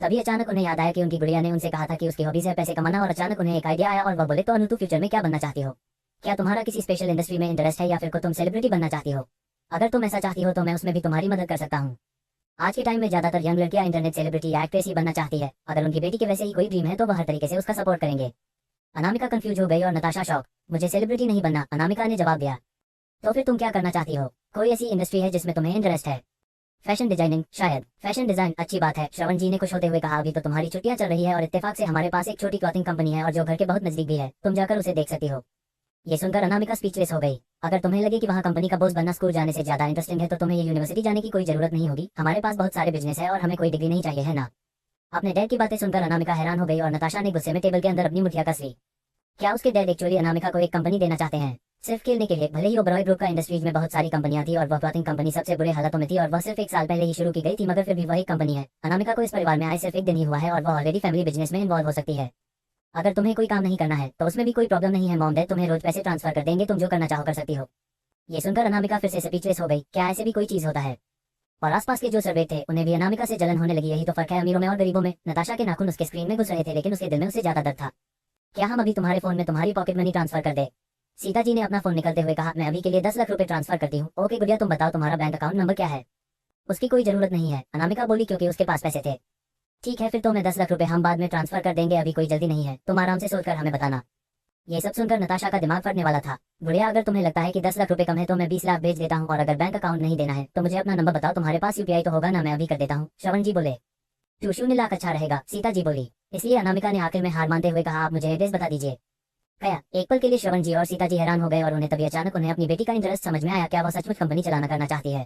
S2: तभी अचानक उन्हें याद आया कि उनकी गुड़िया ने उनसे कहा था कि उसकी हॉबीज है पैसे कमाना, और अचानक उन्हें एक आइडिया आया और वह बोले, तो अनु, तू फ्यूचर में क्या बनना चाहती हो? क्या तुम्हारा किसी स्पेशल इंडस्ट्री में इंटरेस्ट है या फिर को तुम सेलिब्रिटी बनना चाहती हो? अगर तुम ऐसा चाहती हो तो मैं उसमें भी तुम्हारी मदद कर सकता हूँ। आज के टाइम में ज्यादातर यंग लड़कियां इंटरनेट सेलिब्रिटी या एक्ट्रेस ही बनना चाहती है। अगर उनकी बेटी के वैसे ही कोई ड्रीम है तो वह हर तरीके से उसका सपोर्ट करेंगे। अनामिका कंफ्यूज हो गई और नताशा शॉक। मुझे सेलिब्रिटी नहीं बनना, अनामिका ने जवाब दिया। तो फिर तुम क्या करना चाहती हो? कोई ऐसी इंडस्ट्री है जिसमें तुम्हें इंटरेस्ट है? फैशन डिजाइनिंग शायद। फैशन डिजाइन अच्छी बात है, श्रवण जी ने खुश होते हुए कहा। अभी तो तुम्हारी छुट्टियां चल रही है और इत्तेफाक से हमारे पास एक छोटी क्लॉथिंग कंपनी है और जो घर के बहुत नजदीक भी है, तुम जाकर उसे देख सकती हो। ये सुनकर अनामिका स्पीचलेस हो गई। अगर तुम्हें लगे कि वहाँ कंपनी का बॉस बनना स्कूल जाने से ज्यादा इंटरेस्टिंग है तो तुम्हें ये यूनिवर्सिटी जाने की कोई जरूरत नहीं होगी। हमारे पास बहुत सारे बिजनेस है और हमें कोई डिग्री नहीं चाहिए, है ना? अपने डैड की बातें सुनकर अनामिका हैरान हो गई और नताशा ने गुस्से में टेबल के अंदर अपनी मुठिया कस ली। क्या उसके डैड एक्चुअली अनामिका को एक कंपनी देना चाहते हैं सिर्फ खेलने के लिए? भले ही ओबरॉय ग्रुप का इंडस्ट्रीज में बहुत सारी कंपनियां थी और वह क्लॉथिंग कंपनी सबसे बुरे हालातों में थी और वह सिर्फ एक साल पहले ही शुरू की गई थी, मगर फिर भी वही कंपनी है। अनामिका को इस परिवार में आए सिर्फ एक दिन ही हुआ है और वह ऑलरेडी फैमिली बिजनेस में इन्वॉल्व हो सकती है। अगर तुम्हें कोई काम नहीं करना है तो उसमें भी कोई प्रॉब्लम नहीं है, मॉम डैड तुम्हें रोज पैसे ट्रांसफर कर देंगे, तुम जो करना चाहो कर सकती हो। ये सुनकर अनामिका फिर से स्पीचलेस हो गई। क्या ऐसे भी कोई चीज होता है? और आसपास के जो सर्वे थे उन्हें भी अनामिका से जलन होने लगी। यही तो फर्क है अमीरों में और गरीबों में। नताशा के नाखून उसके स्क्रीन में घुस रहे थे, लेकिन उसके दिल में उससे ज्यादा दर्द था। क्या हम अभी तुम्हारे फोन में तुम्हारी पॉकेट मनी ट्रांसफर कर दे? सीता जी ने अपना फोन निकलते हुए कहा, मैं अभी के लिए 10 लाख रुपए ट्रांसफर करती हूँ। ओके गुड़िया, तुम बताओ तुम्हारा बैंक अकाउंट नंबर क्या है? उसकी कोई जरूरत नहीं है, अनामिका बोली, क्योंकि उसके पास पैसे थे। ठीक है, फिर तो मैं 10 लाख रुपए हम बाद में ट्रांसफर कर देंगे, अभी कोई जल्दी नहीं है, तुम आराम से सोचकर हमें बताना। ये सब सुनकर नताशा का दिमाग फटने वाला था। गुड़िया, अगर तुम्हें लगता है कि 10 लाख रुपए कम है तो मैं 20 लाख भेज देता हूँ, और अगर बैंक अकाउंट नहीं देना है तो मुझे अपना नंबर बताओ, तुम्हारे पास यूपीआई तो होगा ना? मैं अभी कर देता हूँ, श्रवण जी बोले। 0 लाख अच्छा रहेगा, सीता जी बोली। इसलिए अनामिका ने आखिर में हार मानते हुए कहा, आप मुझे एड्रेस बता दीजिए। कया एक पल के लिए श्रवण जी और सीता जी हैरान हो गए और उन्हें तभी अचानक उन्हें अपनी बेटी का इंटरेस्ट समझ में आया। क्या वह सचमुच कंपनी चलाना करना चाहती है?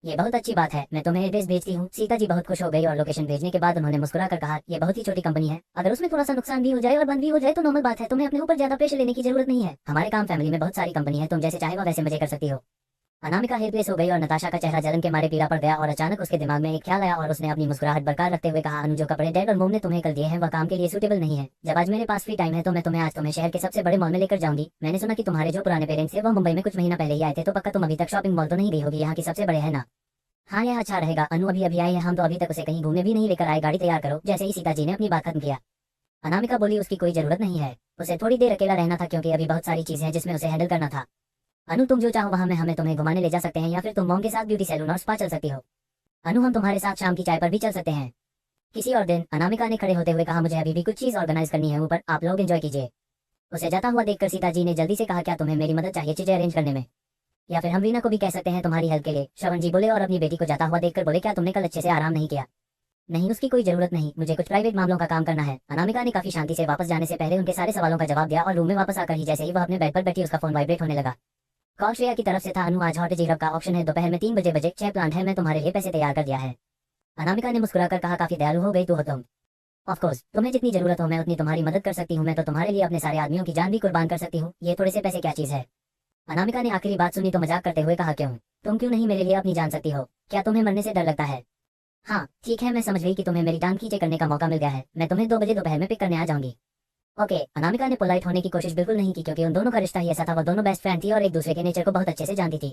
S2: ये बहुत अच्छी बात है, मैं तुम्हें एड्रेस भेजती हूँ। सीता जी बहुत खुश हो गई और लोकेशन भेजने के बाद उन्होंने मुस्कुरा कर कहा, ये बहुत ही छोटी कंपनी है, अगर उसमें थोड़ा सा नुकसान भी हो जाए और बंद भी हो जाए तो नॉर्मल बात है, तुम्हें अपने ऊपर ज्यादा प्रेशर लेने की जरूरत नहीं है। हमारे काम फैमिली में बहुत सारी कंपनी है, तुम जैसे चाहे वैसे मजे कर सकती हो। अनामिका हेल्पलेस हो गई और नताशा का चेहरा जलन के मारे पीला पड़ गया और अचानक उसके दिमाग में एक ख्याल आया और उसने अपनी मुस्कुराहट बरकरार रखते हुए कहा, अनु जो कपड़े डैड और मोम ने तुम्हें कल दिए हैं वह काम के लिए सूटेबल नहीं है। जब आज मेरे पास फ्री टाइम है तो मैं तुम्हें आज तुम्हें शहर के सबसे बड़े मॉल में लेकर जाऊंगी। मैंने सुना कि तुम्हारे जो पुराने पेरेंट्स थे वो मुंबई में कुछ महीना पहले ही आए थे, तो पक्का तुम अभी तक शॉपिंग मॉल तो नहीं गई होगी, यहाँ की सबसे बड़े है ना। हाँ यह अच्छा रहेगा, अनु अभी अभी आई है, हम तो अभी तक उसे कहीं घूमने भी नहीं लेकर आए, गाड़ी तैयार करो। जैसे ही सीता जी ने अपनी बात खत्म किया, अनामिका बोली, उसकी कोई जरूरत नहीं है, उसे थोड़ी देर अकेला रहना था क्योंकि अभी बहुत सारी चीजें हैं जिसमें उसे हैंडल करना था। अनु तुम जो चाहो वहां में हमें तुम्हें घुमाने ले जा सकते हैं या फिर तुम मॉम के साथ ब्यूटी सैलून और स्पा चल सकती हो। अनु हम तुम्हारे साथ शाम की चाय पर भी चल सकते हैं किसी और दिन। अनामिका ने खड़े होते हुए कहा, मुझे अभी भी कुछ चीज ऑर्गेनाइज करनी है, ऊपर आप लोग एंजॉय कीजिए। उसे जाता हुआ देखकर सीता जी ने जल्दी से कहा, क्या तुम्हें मेरी मदद चाहिए चीजें अरेंज करने में, या फिर हम रीना को भी कह सकते हैं तुम्हारी हेल्प के लिए। श्रवण जी बोले और अपनी बेटी को जाता हुआ देखकर बोले, क्या तुमने कल अच्छे से आराम नहीं किया। नहीं उसकी कोई जरूरत नहीं, मुझे कुछ प्राइवेट मामलों का काम करना है। अनामिका ने काफी शांति से वापस जाने से पहले उनके सारे सवालों का जवाब दिया और रूम में वापस आकर ही जैसे ही वह अपने बेड पर बैठी उसका फोन वाइब्रेट होने लगा। कॉल श्रेया की तरफ से था, अनु आज हॉट जीरब का ऑप्शन है, दोपहर में 3 बजे 6 प्लांट है, मैं तुम्हारे लिए पैसे तैयार कर दिया है। अनामिका ने मुस्कुराकर कहा, काफी दयालु हो गई तू हो तुम। ऑफकोर्स तुम्हें जितनी जरूरत हो मैं उतनी तुम्हारी मदद कर सकती हूँ, मैं तो तुम्हारे लिए अपने सारे आदमियों की जान भी कुर्बान कर सकती हूँ, ये थोड़े से पैसे क्या चीज है। अनामिका ने आखिरी बात सुनी तो मजाक करते हुए कहा, क्यों, तुम क्यों नहीं मेरे लिए अपनी जान सकती हो, क्या तुम्हें मरने से डर लगता है। हाँ ठीक है, मैं समझ गई कि तुम्हें मेरी टांग खींचे करने का मौका मिल गया है, मैं तुम्हें 2 बजे दोपहर में पिक करने आ जाऊंगी। ओके अनामिका ने पोलाइट होने की कोशिश बिल्कुल नहीं की क्योंकि उन दोनों का रिश्ता ही ऐसा था, वो दोनों बेस्ट फ्रेंड थी और एक दूसरे के नेचर को बहुत अच्छे से जानती थी।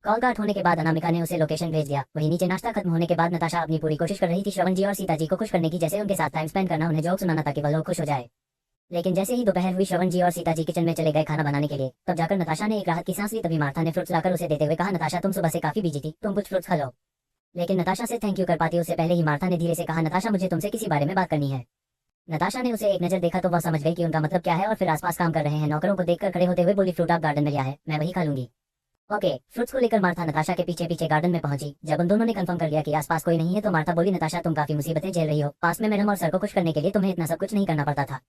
S2: कॉल काट होने के बाद अनामिका ने उसे लोकेशन भेज दिया। वहीं नीचे नाश्ता खत्म होने के बाद नताशा अपनी पूरी कोशिश कर रही थी श्रवण जी और सीता जी को खुश करने की, जैसे उनके साथ टाइम स्पेंड करना, उन्हें जोक सुनाना ताकि वह लोग खुश हो जाए। लेकिन जैसे ही दोपहर हुई श्रवण जी और सीता जी किचन में चले गए खाना बनाने के लिए, तब जाकर नताशा ने एक राहत की सांस ली। तभी मार्था ने फ्रूट्स लाकर उसे देते हुए कहा, नताशा तुम सुबह से काफी बिजी थी, तुम कुछ फ्रूट्स खा लो। लेकिन नताशा से थैंक यू कर पाती उससे पहले ही मार्था ने धीरे से कहा, नताशा मुझे तुमसे किसी बारे में बात करनी है। नताशा ने उसे एक नजर देखा तो वह समझ गई कि उनका मतलब क्या है और फिर आसपास काम कर रहे हैं नौकरों को देखकर खड़े होते हुए बोली, फ्रूट आप गार्डन में लिया है, मैं वही खा लूंगी। ओके फ्रूट्स को लेकर मार्था नताशा के पीछे पीछे गार्डन में पहुंची। जब उन दोनों ने कंफर्म कर लिया कि आसपास कोई नहीं है तो मार्था बोली, नताशा तुम काफी मुसीबतें झेल रही हो, पास में मैडम और सर को खुश करने के लिए तुम्हें इतना सब कुछ नहीं करना पड़ता था।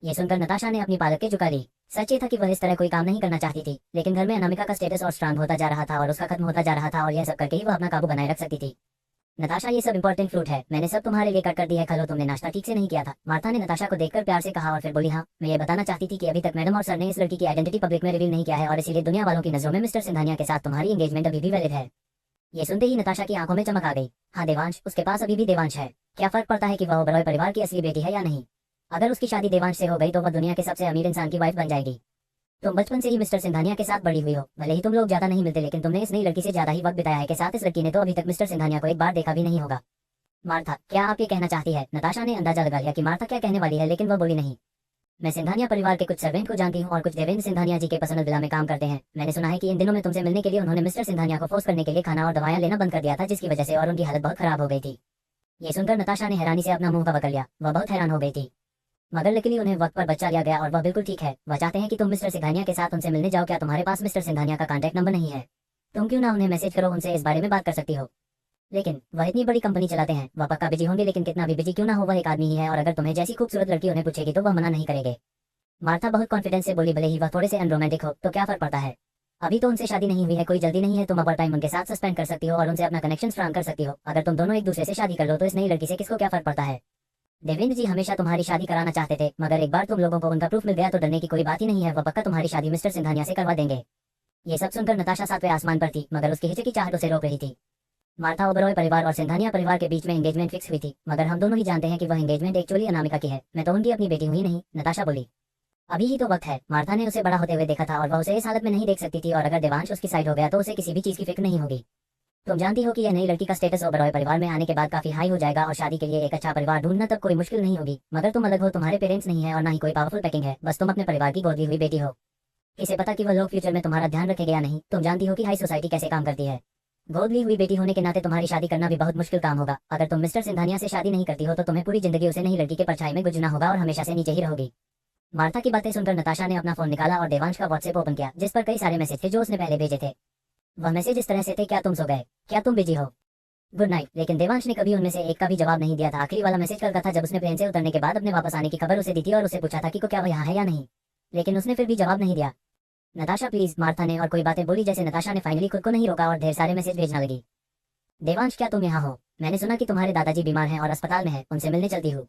S2: ये सुनकर नताशा ने अपनी पालक के झुका ली। सच ये था कि वह इस तरह कोई काम नहीं करना चाहती थी, लेकिन घर में अनामिका का स्टेटस और स्ट्रांग होता जा रहा था और उसका खत्म होता जा रहा था और यह सब करके ही वह अपना काबू बनाए रख सकती थी। नताशा ये सब इंपॉर्टेंट फ्रूट है, मैंने सब तुम्हारे लिए कट कर दी है, खा लो, तुमने नाश्ता ठीक से नहीं किया था। मार्था ने नताशा को देखकर प्यार से कहा और फिर बोली, हाँ मैं ये बताना चाहती थी कि अभी तक मैडम और सर ने इस लड़की की आइडेंटिटी पब्लिक में रिवील नहीं किया है और इसीलिए दुनिया वालों की नजरों में मिस्टर सिंघानिया के साथ तुम्हारी एंगेजमेंट अभी भी वैलिड है। ये सुनते ही नताशा की आंखों में चमक आ गई। हाँ देवांश, उसके पास अभी भी देवांश है, क्या फर्क पड़ता है कि वह ओबरॉय परिवार की असली बेटी है या नहीं। अगर उसकी शादी देवांश से हो गई तो वह दुनिया के सबसे अमीर इंसान की वाइफ बन जाएगी। तुम बचपन से ही मिस्टर सिंघानिया के साथ बड़ी हुई हो, भले ही तुम लोग ज्यादा नहीं मिलते लेकिन तुमने इस नई लड़की से ज्यादा ही वक्त बिताया है के साथ इस लड़की ने तो अभी तक मिस्टर सिंघानिया को एक बार देखा भी नहीं होगा। मार्था क्या आप ये कहना चाहती है। नताशा ने अंदाजा लगा लिया कि मार्था क्या कहने वाली है, लेकिन वह बोली नहीं। मैं सिंघानिया परिवार के कुछ सर्वेंट को जानती हूँ और कुछ देवेंद्र सिंघानिया जी के पर्सनल विला में काम करते हैं। मैंने सुना है कि इन दिनों में तुमसे मिलने के लिए उन्होंने मिस्टर सिंघानिया को फोर्स करने के लिए खाना और दवाएं लेना बंद कर दिया था, जिसकी वजह से और उनकी हालत बहुत खराब हो गई थी। ये सुनकर नताशा ने हैरानी से अपना मुंह कवर कर लिया, वह बहुत हैरान हो गई थी। मगर लकीली उन्हें वक्त पर बच्चा लिया गया और वह बिल्कुल ठीक है। वह चाहते हैं कि तुम मिस्टर सिंघानिया के साथ उनसे मिलने जाओ, क्या तुम्हारे पास मिस्टर सिंघानिया का कॉन्टैक्ट नंबर नहीं है? तुम क्यों ना उन्हें मैसेज करो, उनसे इस बारे में बात कर सकती हो। लेकिन वह इतनी बड़ी कंपनी चलाते हैं, वह पक्का बिजी होंगे, लेकिन कितना भी बिजी क्यों ना हो वह एक आदमी ही है और अगर तुम्हें जैसी खूबसूरत लड़की उन्हें पूछेगी तो वह मना नहीं करेंगे। मार्था बहुत कॉन्फिडेंस से बोली, भले ही वह थोड़े से अनरोमांटिक हो तो क्या फर्क पड़ता है, अभी तो उनसे शादी नहीं हुई है, कोई जल्दी नहीं है, तुम ओवर टाइम उनके साथ सस्पेंड कर सकती हो और उनसे अपना कनेक्शन स्ट्रांग कर सकती हो। अगर तुम दोनों एक दूसरे से शादी कर लो तो इस नई लड़की से किसको क्या फर्क पड़ता है। देवेंद्र जी हमेशा तुम्हारी शादी कराना चाहते थे, मगर एक बार तुम लोगों को उनका प्रूफ मिल गया तो डरने की कोई बात ही नहीं है, वह पक्का तुम्हारी शादी मिस्टर सिंघानिया से करवा देंगे। ये सब सुनकर नताशा सातवें आसमान पर थी, मगर उसकी हिचकिचाहट उसे रोक रही थी। मार्था ओबरॉय परिवार और सिंघानिया परिवार के बीच में एंगेजमेंट फिक्स हुई थी, मगर हम दोनों ही जानते हैं कि वह एंगेजमेंट एक्चुअली अनामिका की है, मैं तो उनकी अपनी बेटी हुई नहीं। नताशा बोली, अभी ही तो वक्त है। मार्था ने उसे बड़ा होते हुए देखा था और वह उसे इस हालत में नहीं देख सकती थी, और अगर देवांश उसकी साइड हो गया तो उसे किसी भी चीज की फिक्र नहीं होगी। तुम जानती हो कि यह नई लड़की का स्टेटस ओबरॉय परिवार में आने के बाद काफी हाई हो जाएगा और शादी के लिए एक अच्छा परिवार ढूंढना तब कोई मुश्किल नहीं होगी। मगर तुम अलग हो, तुम्हारे पेरेंट्स नहीं है और ना ही कोई पावरफुल पैकिंग है, बस तुम अपने परिवार की गोदी हुई बेटी हो। किसे पता कि वह लोग फ्यूचर में तुम्हारा ध्यान रखेंगे या नहीं। तुम जानती हो कि हाई सोसाइटी कैसे काम करती है। गोद ली हुई बेटी होने के नाते तुम्हारी शादी करना भी बहुत मुश्किल काम होगा। अगर तुम मिस्टर सिंघानिया से शादी नहीं करती हो तो तुम्हें पूरी जिंदगी उसे नई लड़की के परछाई में गुजरना होगा और हमेशा से नीचे ही रहोगी। मार्था की बातें सुनकर नताशा ने अपना फोन निकाला और देवांश का व्हाट्सएप ओपन किया, जिस पर कई सारे मैसेज थे जो उसने पहले भेजे थे। वह मैसेज इस तरह से थे, क्या तुम सो गए, क्या तुम बिजी हो, गुड नाइट। लेकिन देवांश ने कभी उनमें से एक का भी जवाब नहीं दिया था। आखिरी वाला मैसेज कल का था, जब उसने प्लेन से उतरने के बाद अपने वापस आने की खबर उसे दी थी और उसे पूछा था कि क्या वह यहाँ है या नहीं, लेकिन उसने फिर भी जवाब नहीं दिया। नताशा प्लीज, मार्था ने और कोई बातें बोली, जैसे नताशा ने फाइनली खुद को नहीं रोका और ढेर सारे मैसेज भेजना लगी। देवांश, क्या तुम यहाँ हो? मैंने सुना कि तुम्हारे दादाजी बीमार हैं और अस्पताल में हैं, उनसे मिलने चलती हूँ।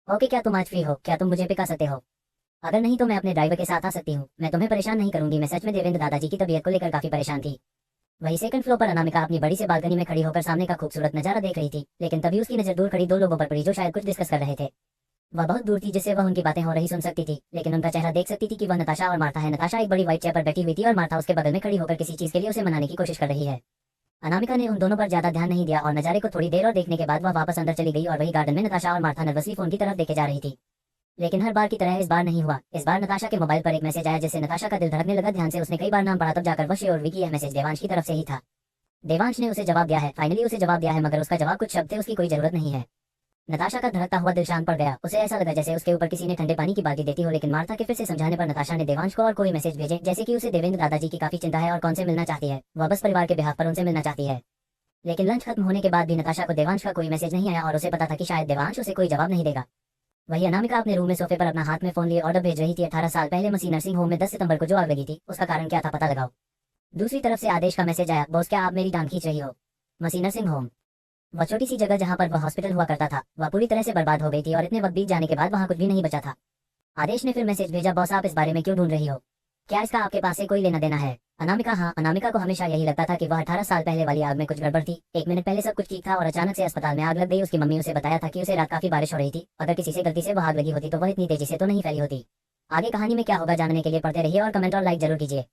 S2: ओके, क्या तुम आज फ्री हो? क्या तुम मुझे पिक आ सकते हो? अगर नहीं तो मैं अपने ड्राइवर के साथ आ सकती हूँ। मैं तुम्हें परेशान नहीं करूंगी। मैं सच में देवेंद्र दादाजी की तबीयत को लेकर काफी परेशान थी। वही सेकंड फ्लोर पर अनामिका अपनी बड़ी से बालकनी में खड़ी होकर सामने का खूबसूरत नजारा देख रही थी, लेकिन तभी उसकी नजर दूर खड़ी दो लोगों पर पड़ी जो शायद कुछ डिस्कस कर रहे थे। वह बहुत दूर थी जिससे वह उनकी बातें हो रही सुन सकती थी, लेकिन उनका चेहरा देख सकती थी कि वह नताशा और मार्था है। नताशा एक बड़ी व्हाइट चेयर पर बैठी हुई थी और मार्था उसके बगल में खड़ी होकर किसी चीज के लिए उसे मनाने की कोशिश कर रही है। अनामिका ने उन दोनों पर ज्यादा ध्यान नहीं दिया और नजारे को थोड़ी देर और देखने के बाद वह वापस अंदर चली गई और वही गार्डन में नताशा और मार्था नर्वसली फोन की तरफ देखे जा रही थी। लेकिन हर बार की तरह इस बार नहीं हुआ। इस बार नताशा के मोबाइल पर एक मैसेज आया जिससे नताशा का दिल धड़कने लगा। ध्यान से उसने कई बार नाम पढ़ा, तब जाकर वह श्योर हुई कि यह मैसेज देवांश की तरफ से ही था। देवांश ने उसे जवाब दिया है, फाइनली उसे जवाब दिया है, मगर उसका जवाब कुछ शब्द थे, उसकी कोई जरूरत नहीं है। नताशा का धड़कता हुआ दिल शांत पड़ गया। उसे ऐसा लगा जैसे उसके ऊपर किसी ने ठंडे पानी की बाल्टी देती हो। लेकिन मार्था के फिर से समझाने पर नताशा ने देवांश को और कोई मैसेज भेजे, जैसे कि उसे देवेंद्र दादाजी की काफी चिंता है और कौन से मिलना चाहती है। वह बस परिवार के बिहाफ पर उनसे मिलना चाहती है। लेकिन लंच खत्म होने के बाद भी नताशा को देवांश का कोई मैसेज नहीं आया और उसे पता था कि शायद देवांश उसे कोई जवाब नहीं देगा। वही अनामिका अपने रूम में सोफे पर अपना हाथ में फोन लिए ऑर्डर भेज रही थी। 18 साल पहले मसी नर्सिंग होम में 10 सितंबर को जो आग लगी थी, उसका कारण क्या था, पता लगाओ। दूसरी तरफ से आदेश का मैसेज आया, बॉस क्या आप मेरी टांग खींच रही हो? मसी नर्सिंग होम, वह छोटी सी जगह जहां पर वह हॉस्पिटल हुआ करता था, वह पूरी तरह से बर्बाद हो गई थी और इतने वक्त बीत जाने के बाद वहां कुछ भी नहीं बचा था। आदेश ने फिर मैसेज भेजा, बॉस आप इस बारे में क्यों ढूंढ रही हो? क्या इसका आपके पास से कोई लेना देना है? अनामिका, हाँ। अनामिका को हमेशा यही लगता था कि वह 18 साल पहले वाली आग में कुछ गड़बड़ थी। 1 मिनट पहले सब कुछ ठीक था और अचानक से अस्पताल में आग लग गई। उसकी मम्मी उसे बताया था कि उसे रात काफी बारिश हो रही थी। अगर किसी से गलती से वह आग लगी होती तो वह इतनी तेजी से तो नहीं फैली होती। आगे कहानी में क्या होगा जानने के लिए पढ़ते रहिए और कमेंट और लाइक जरूर कीजिए।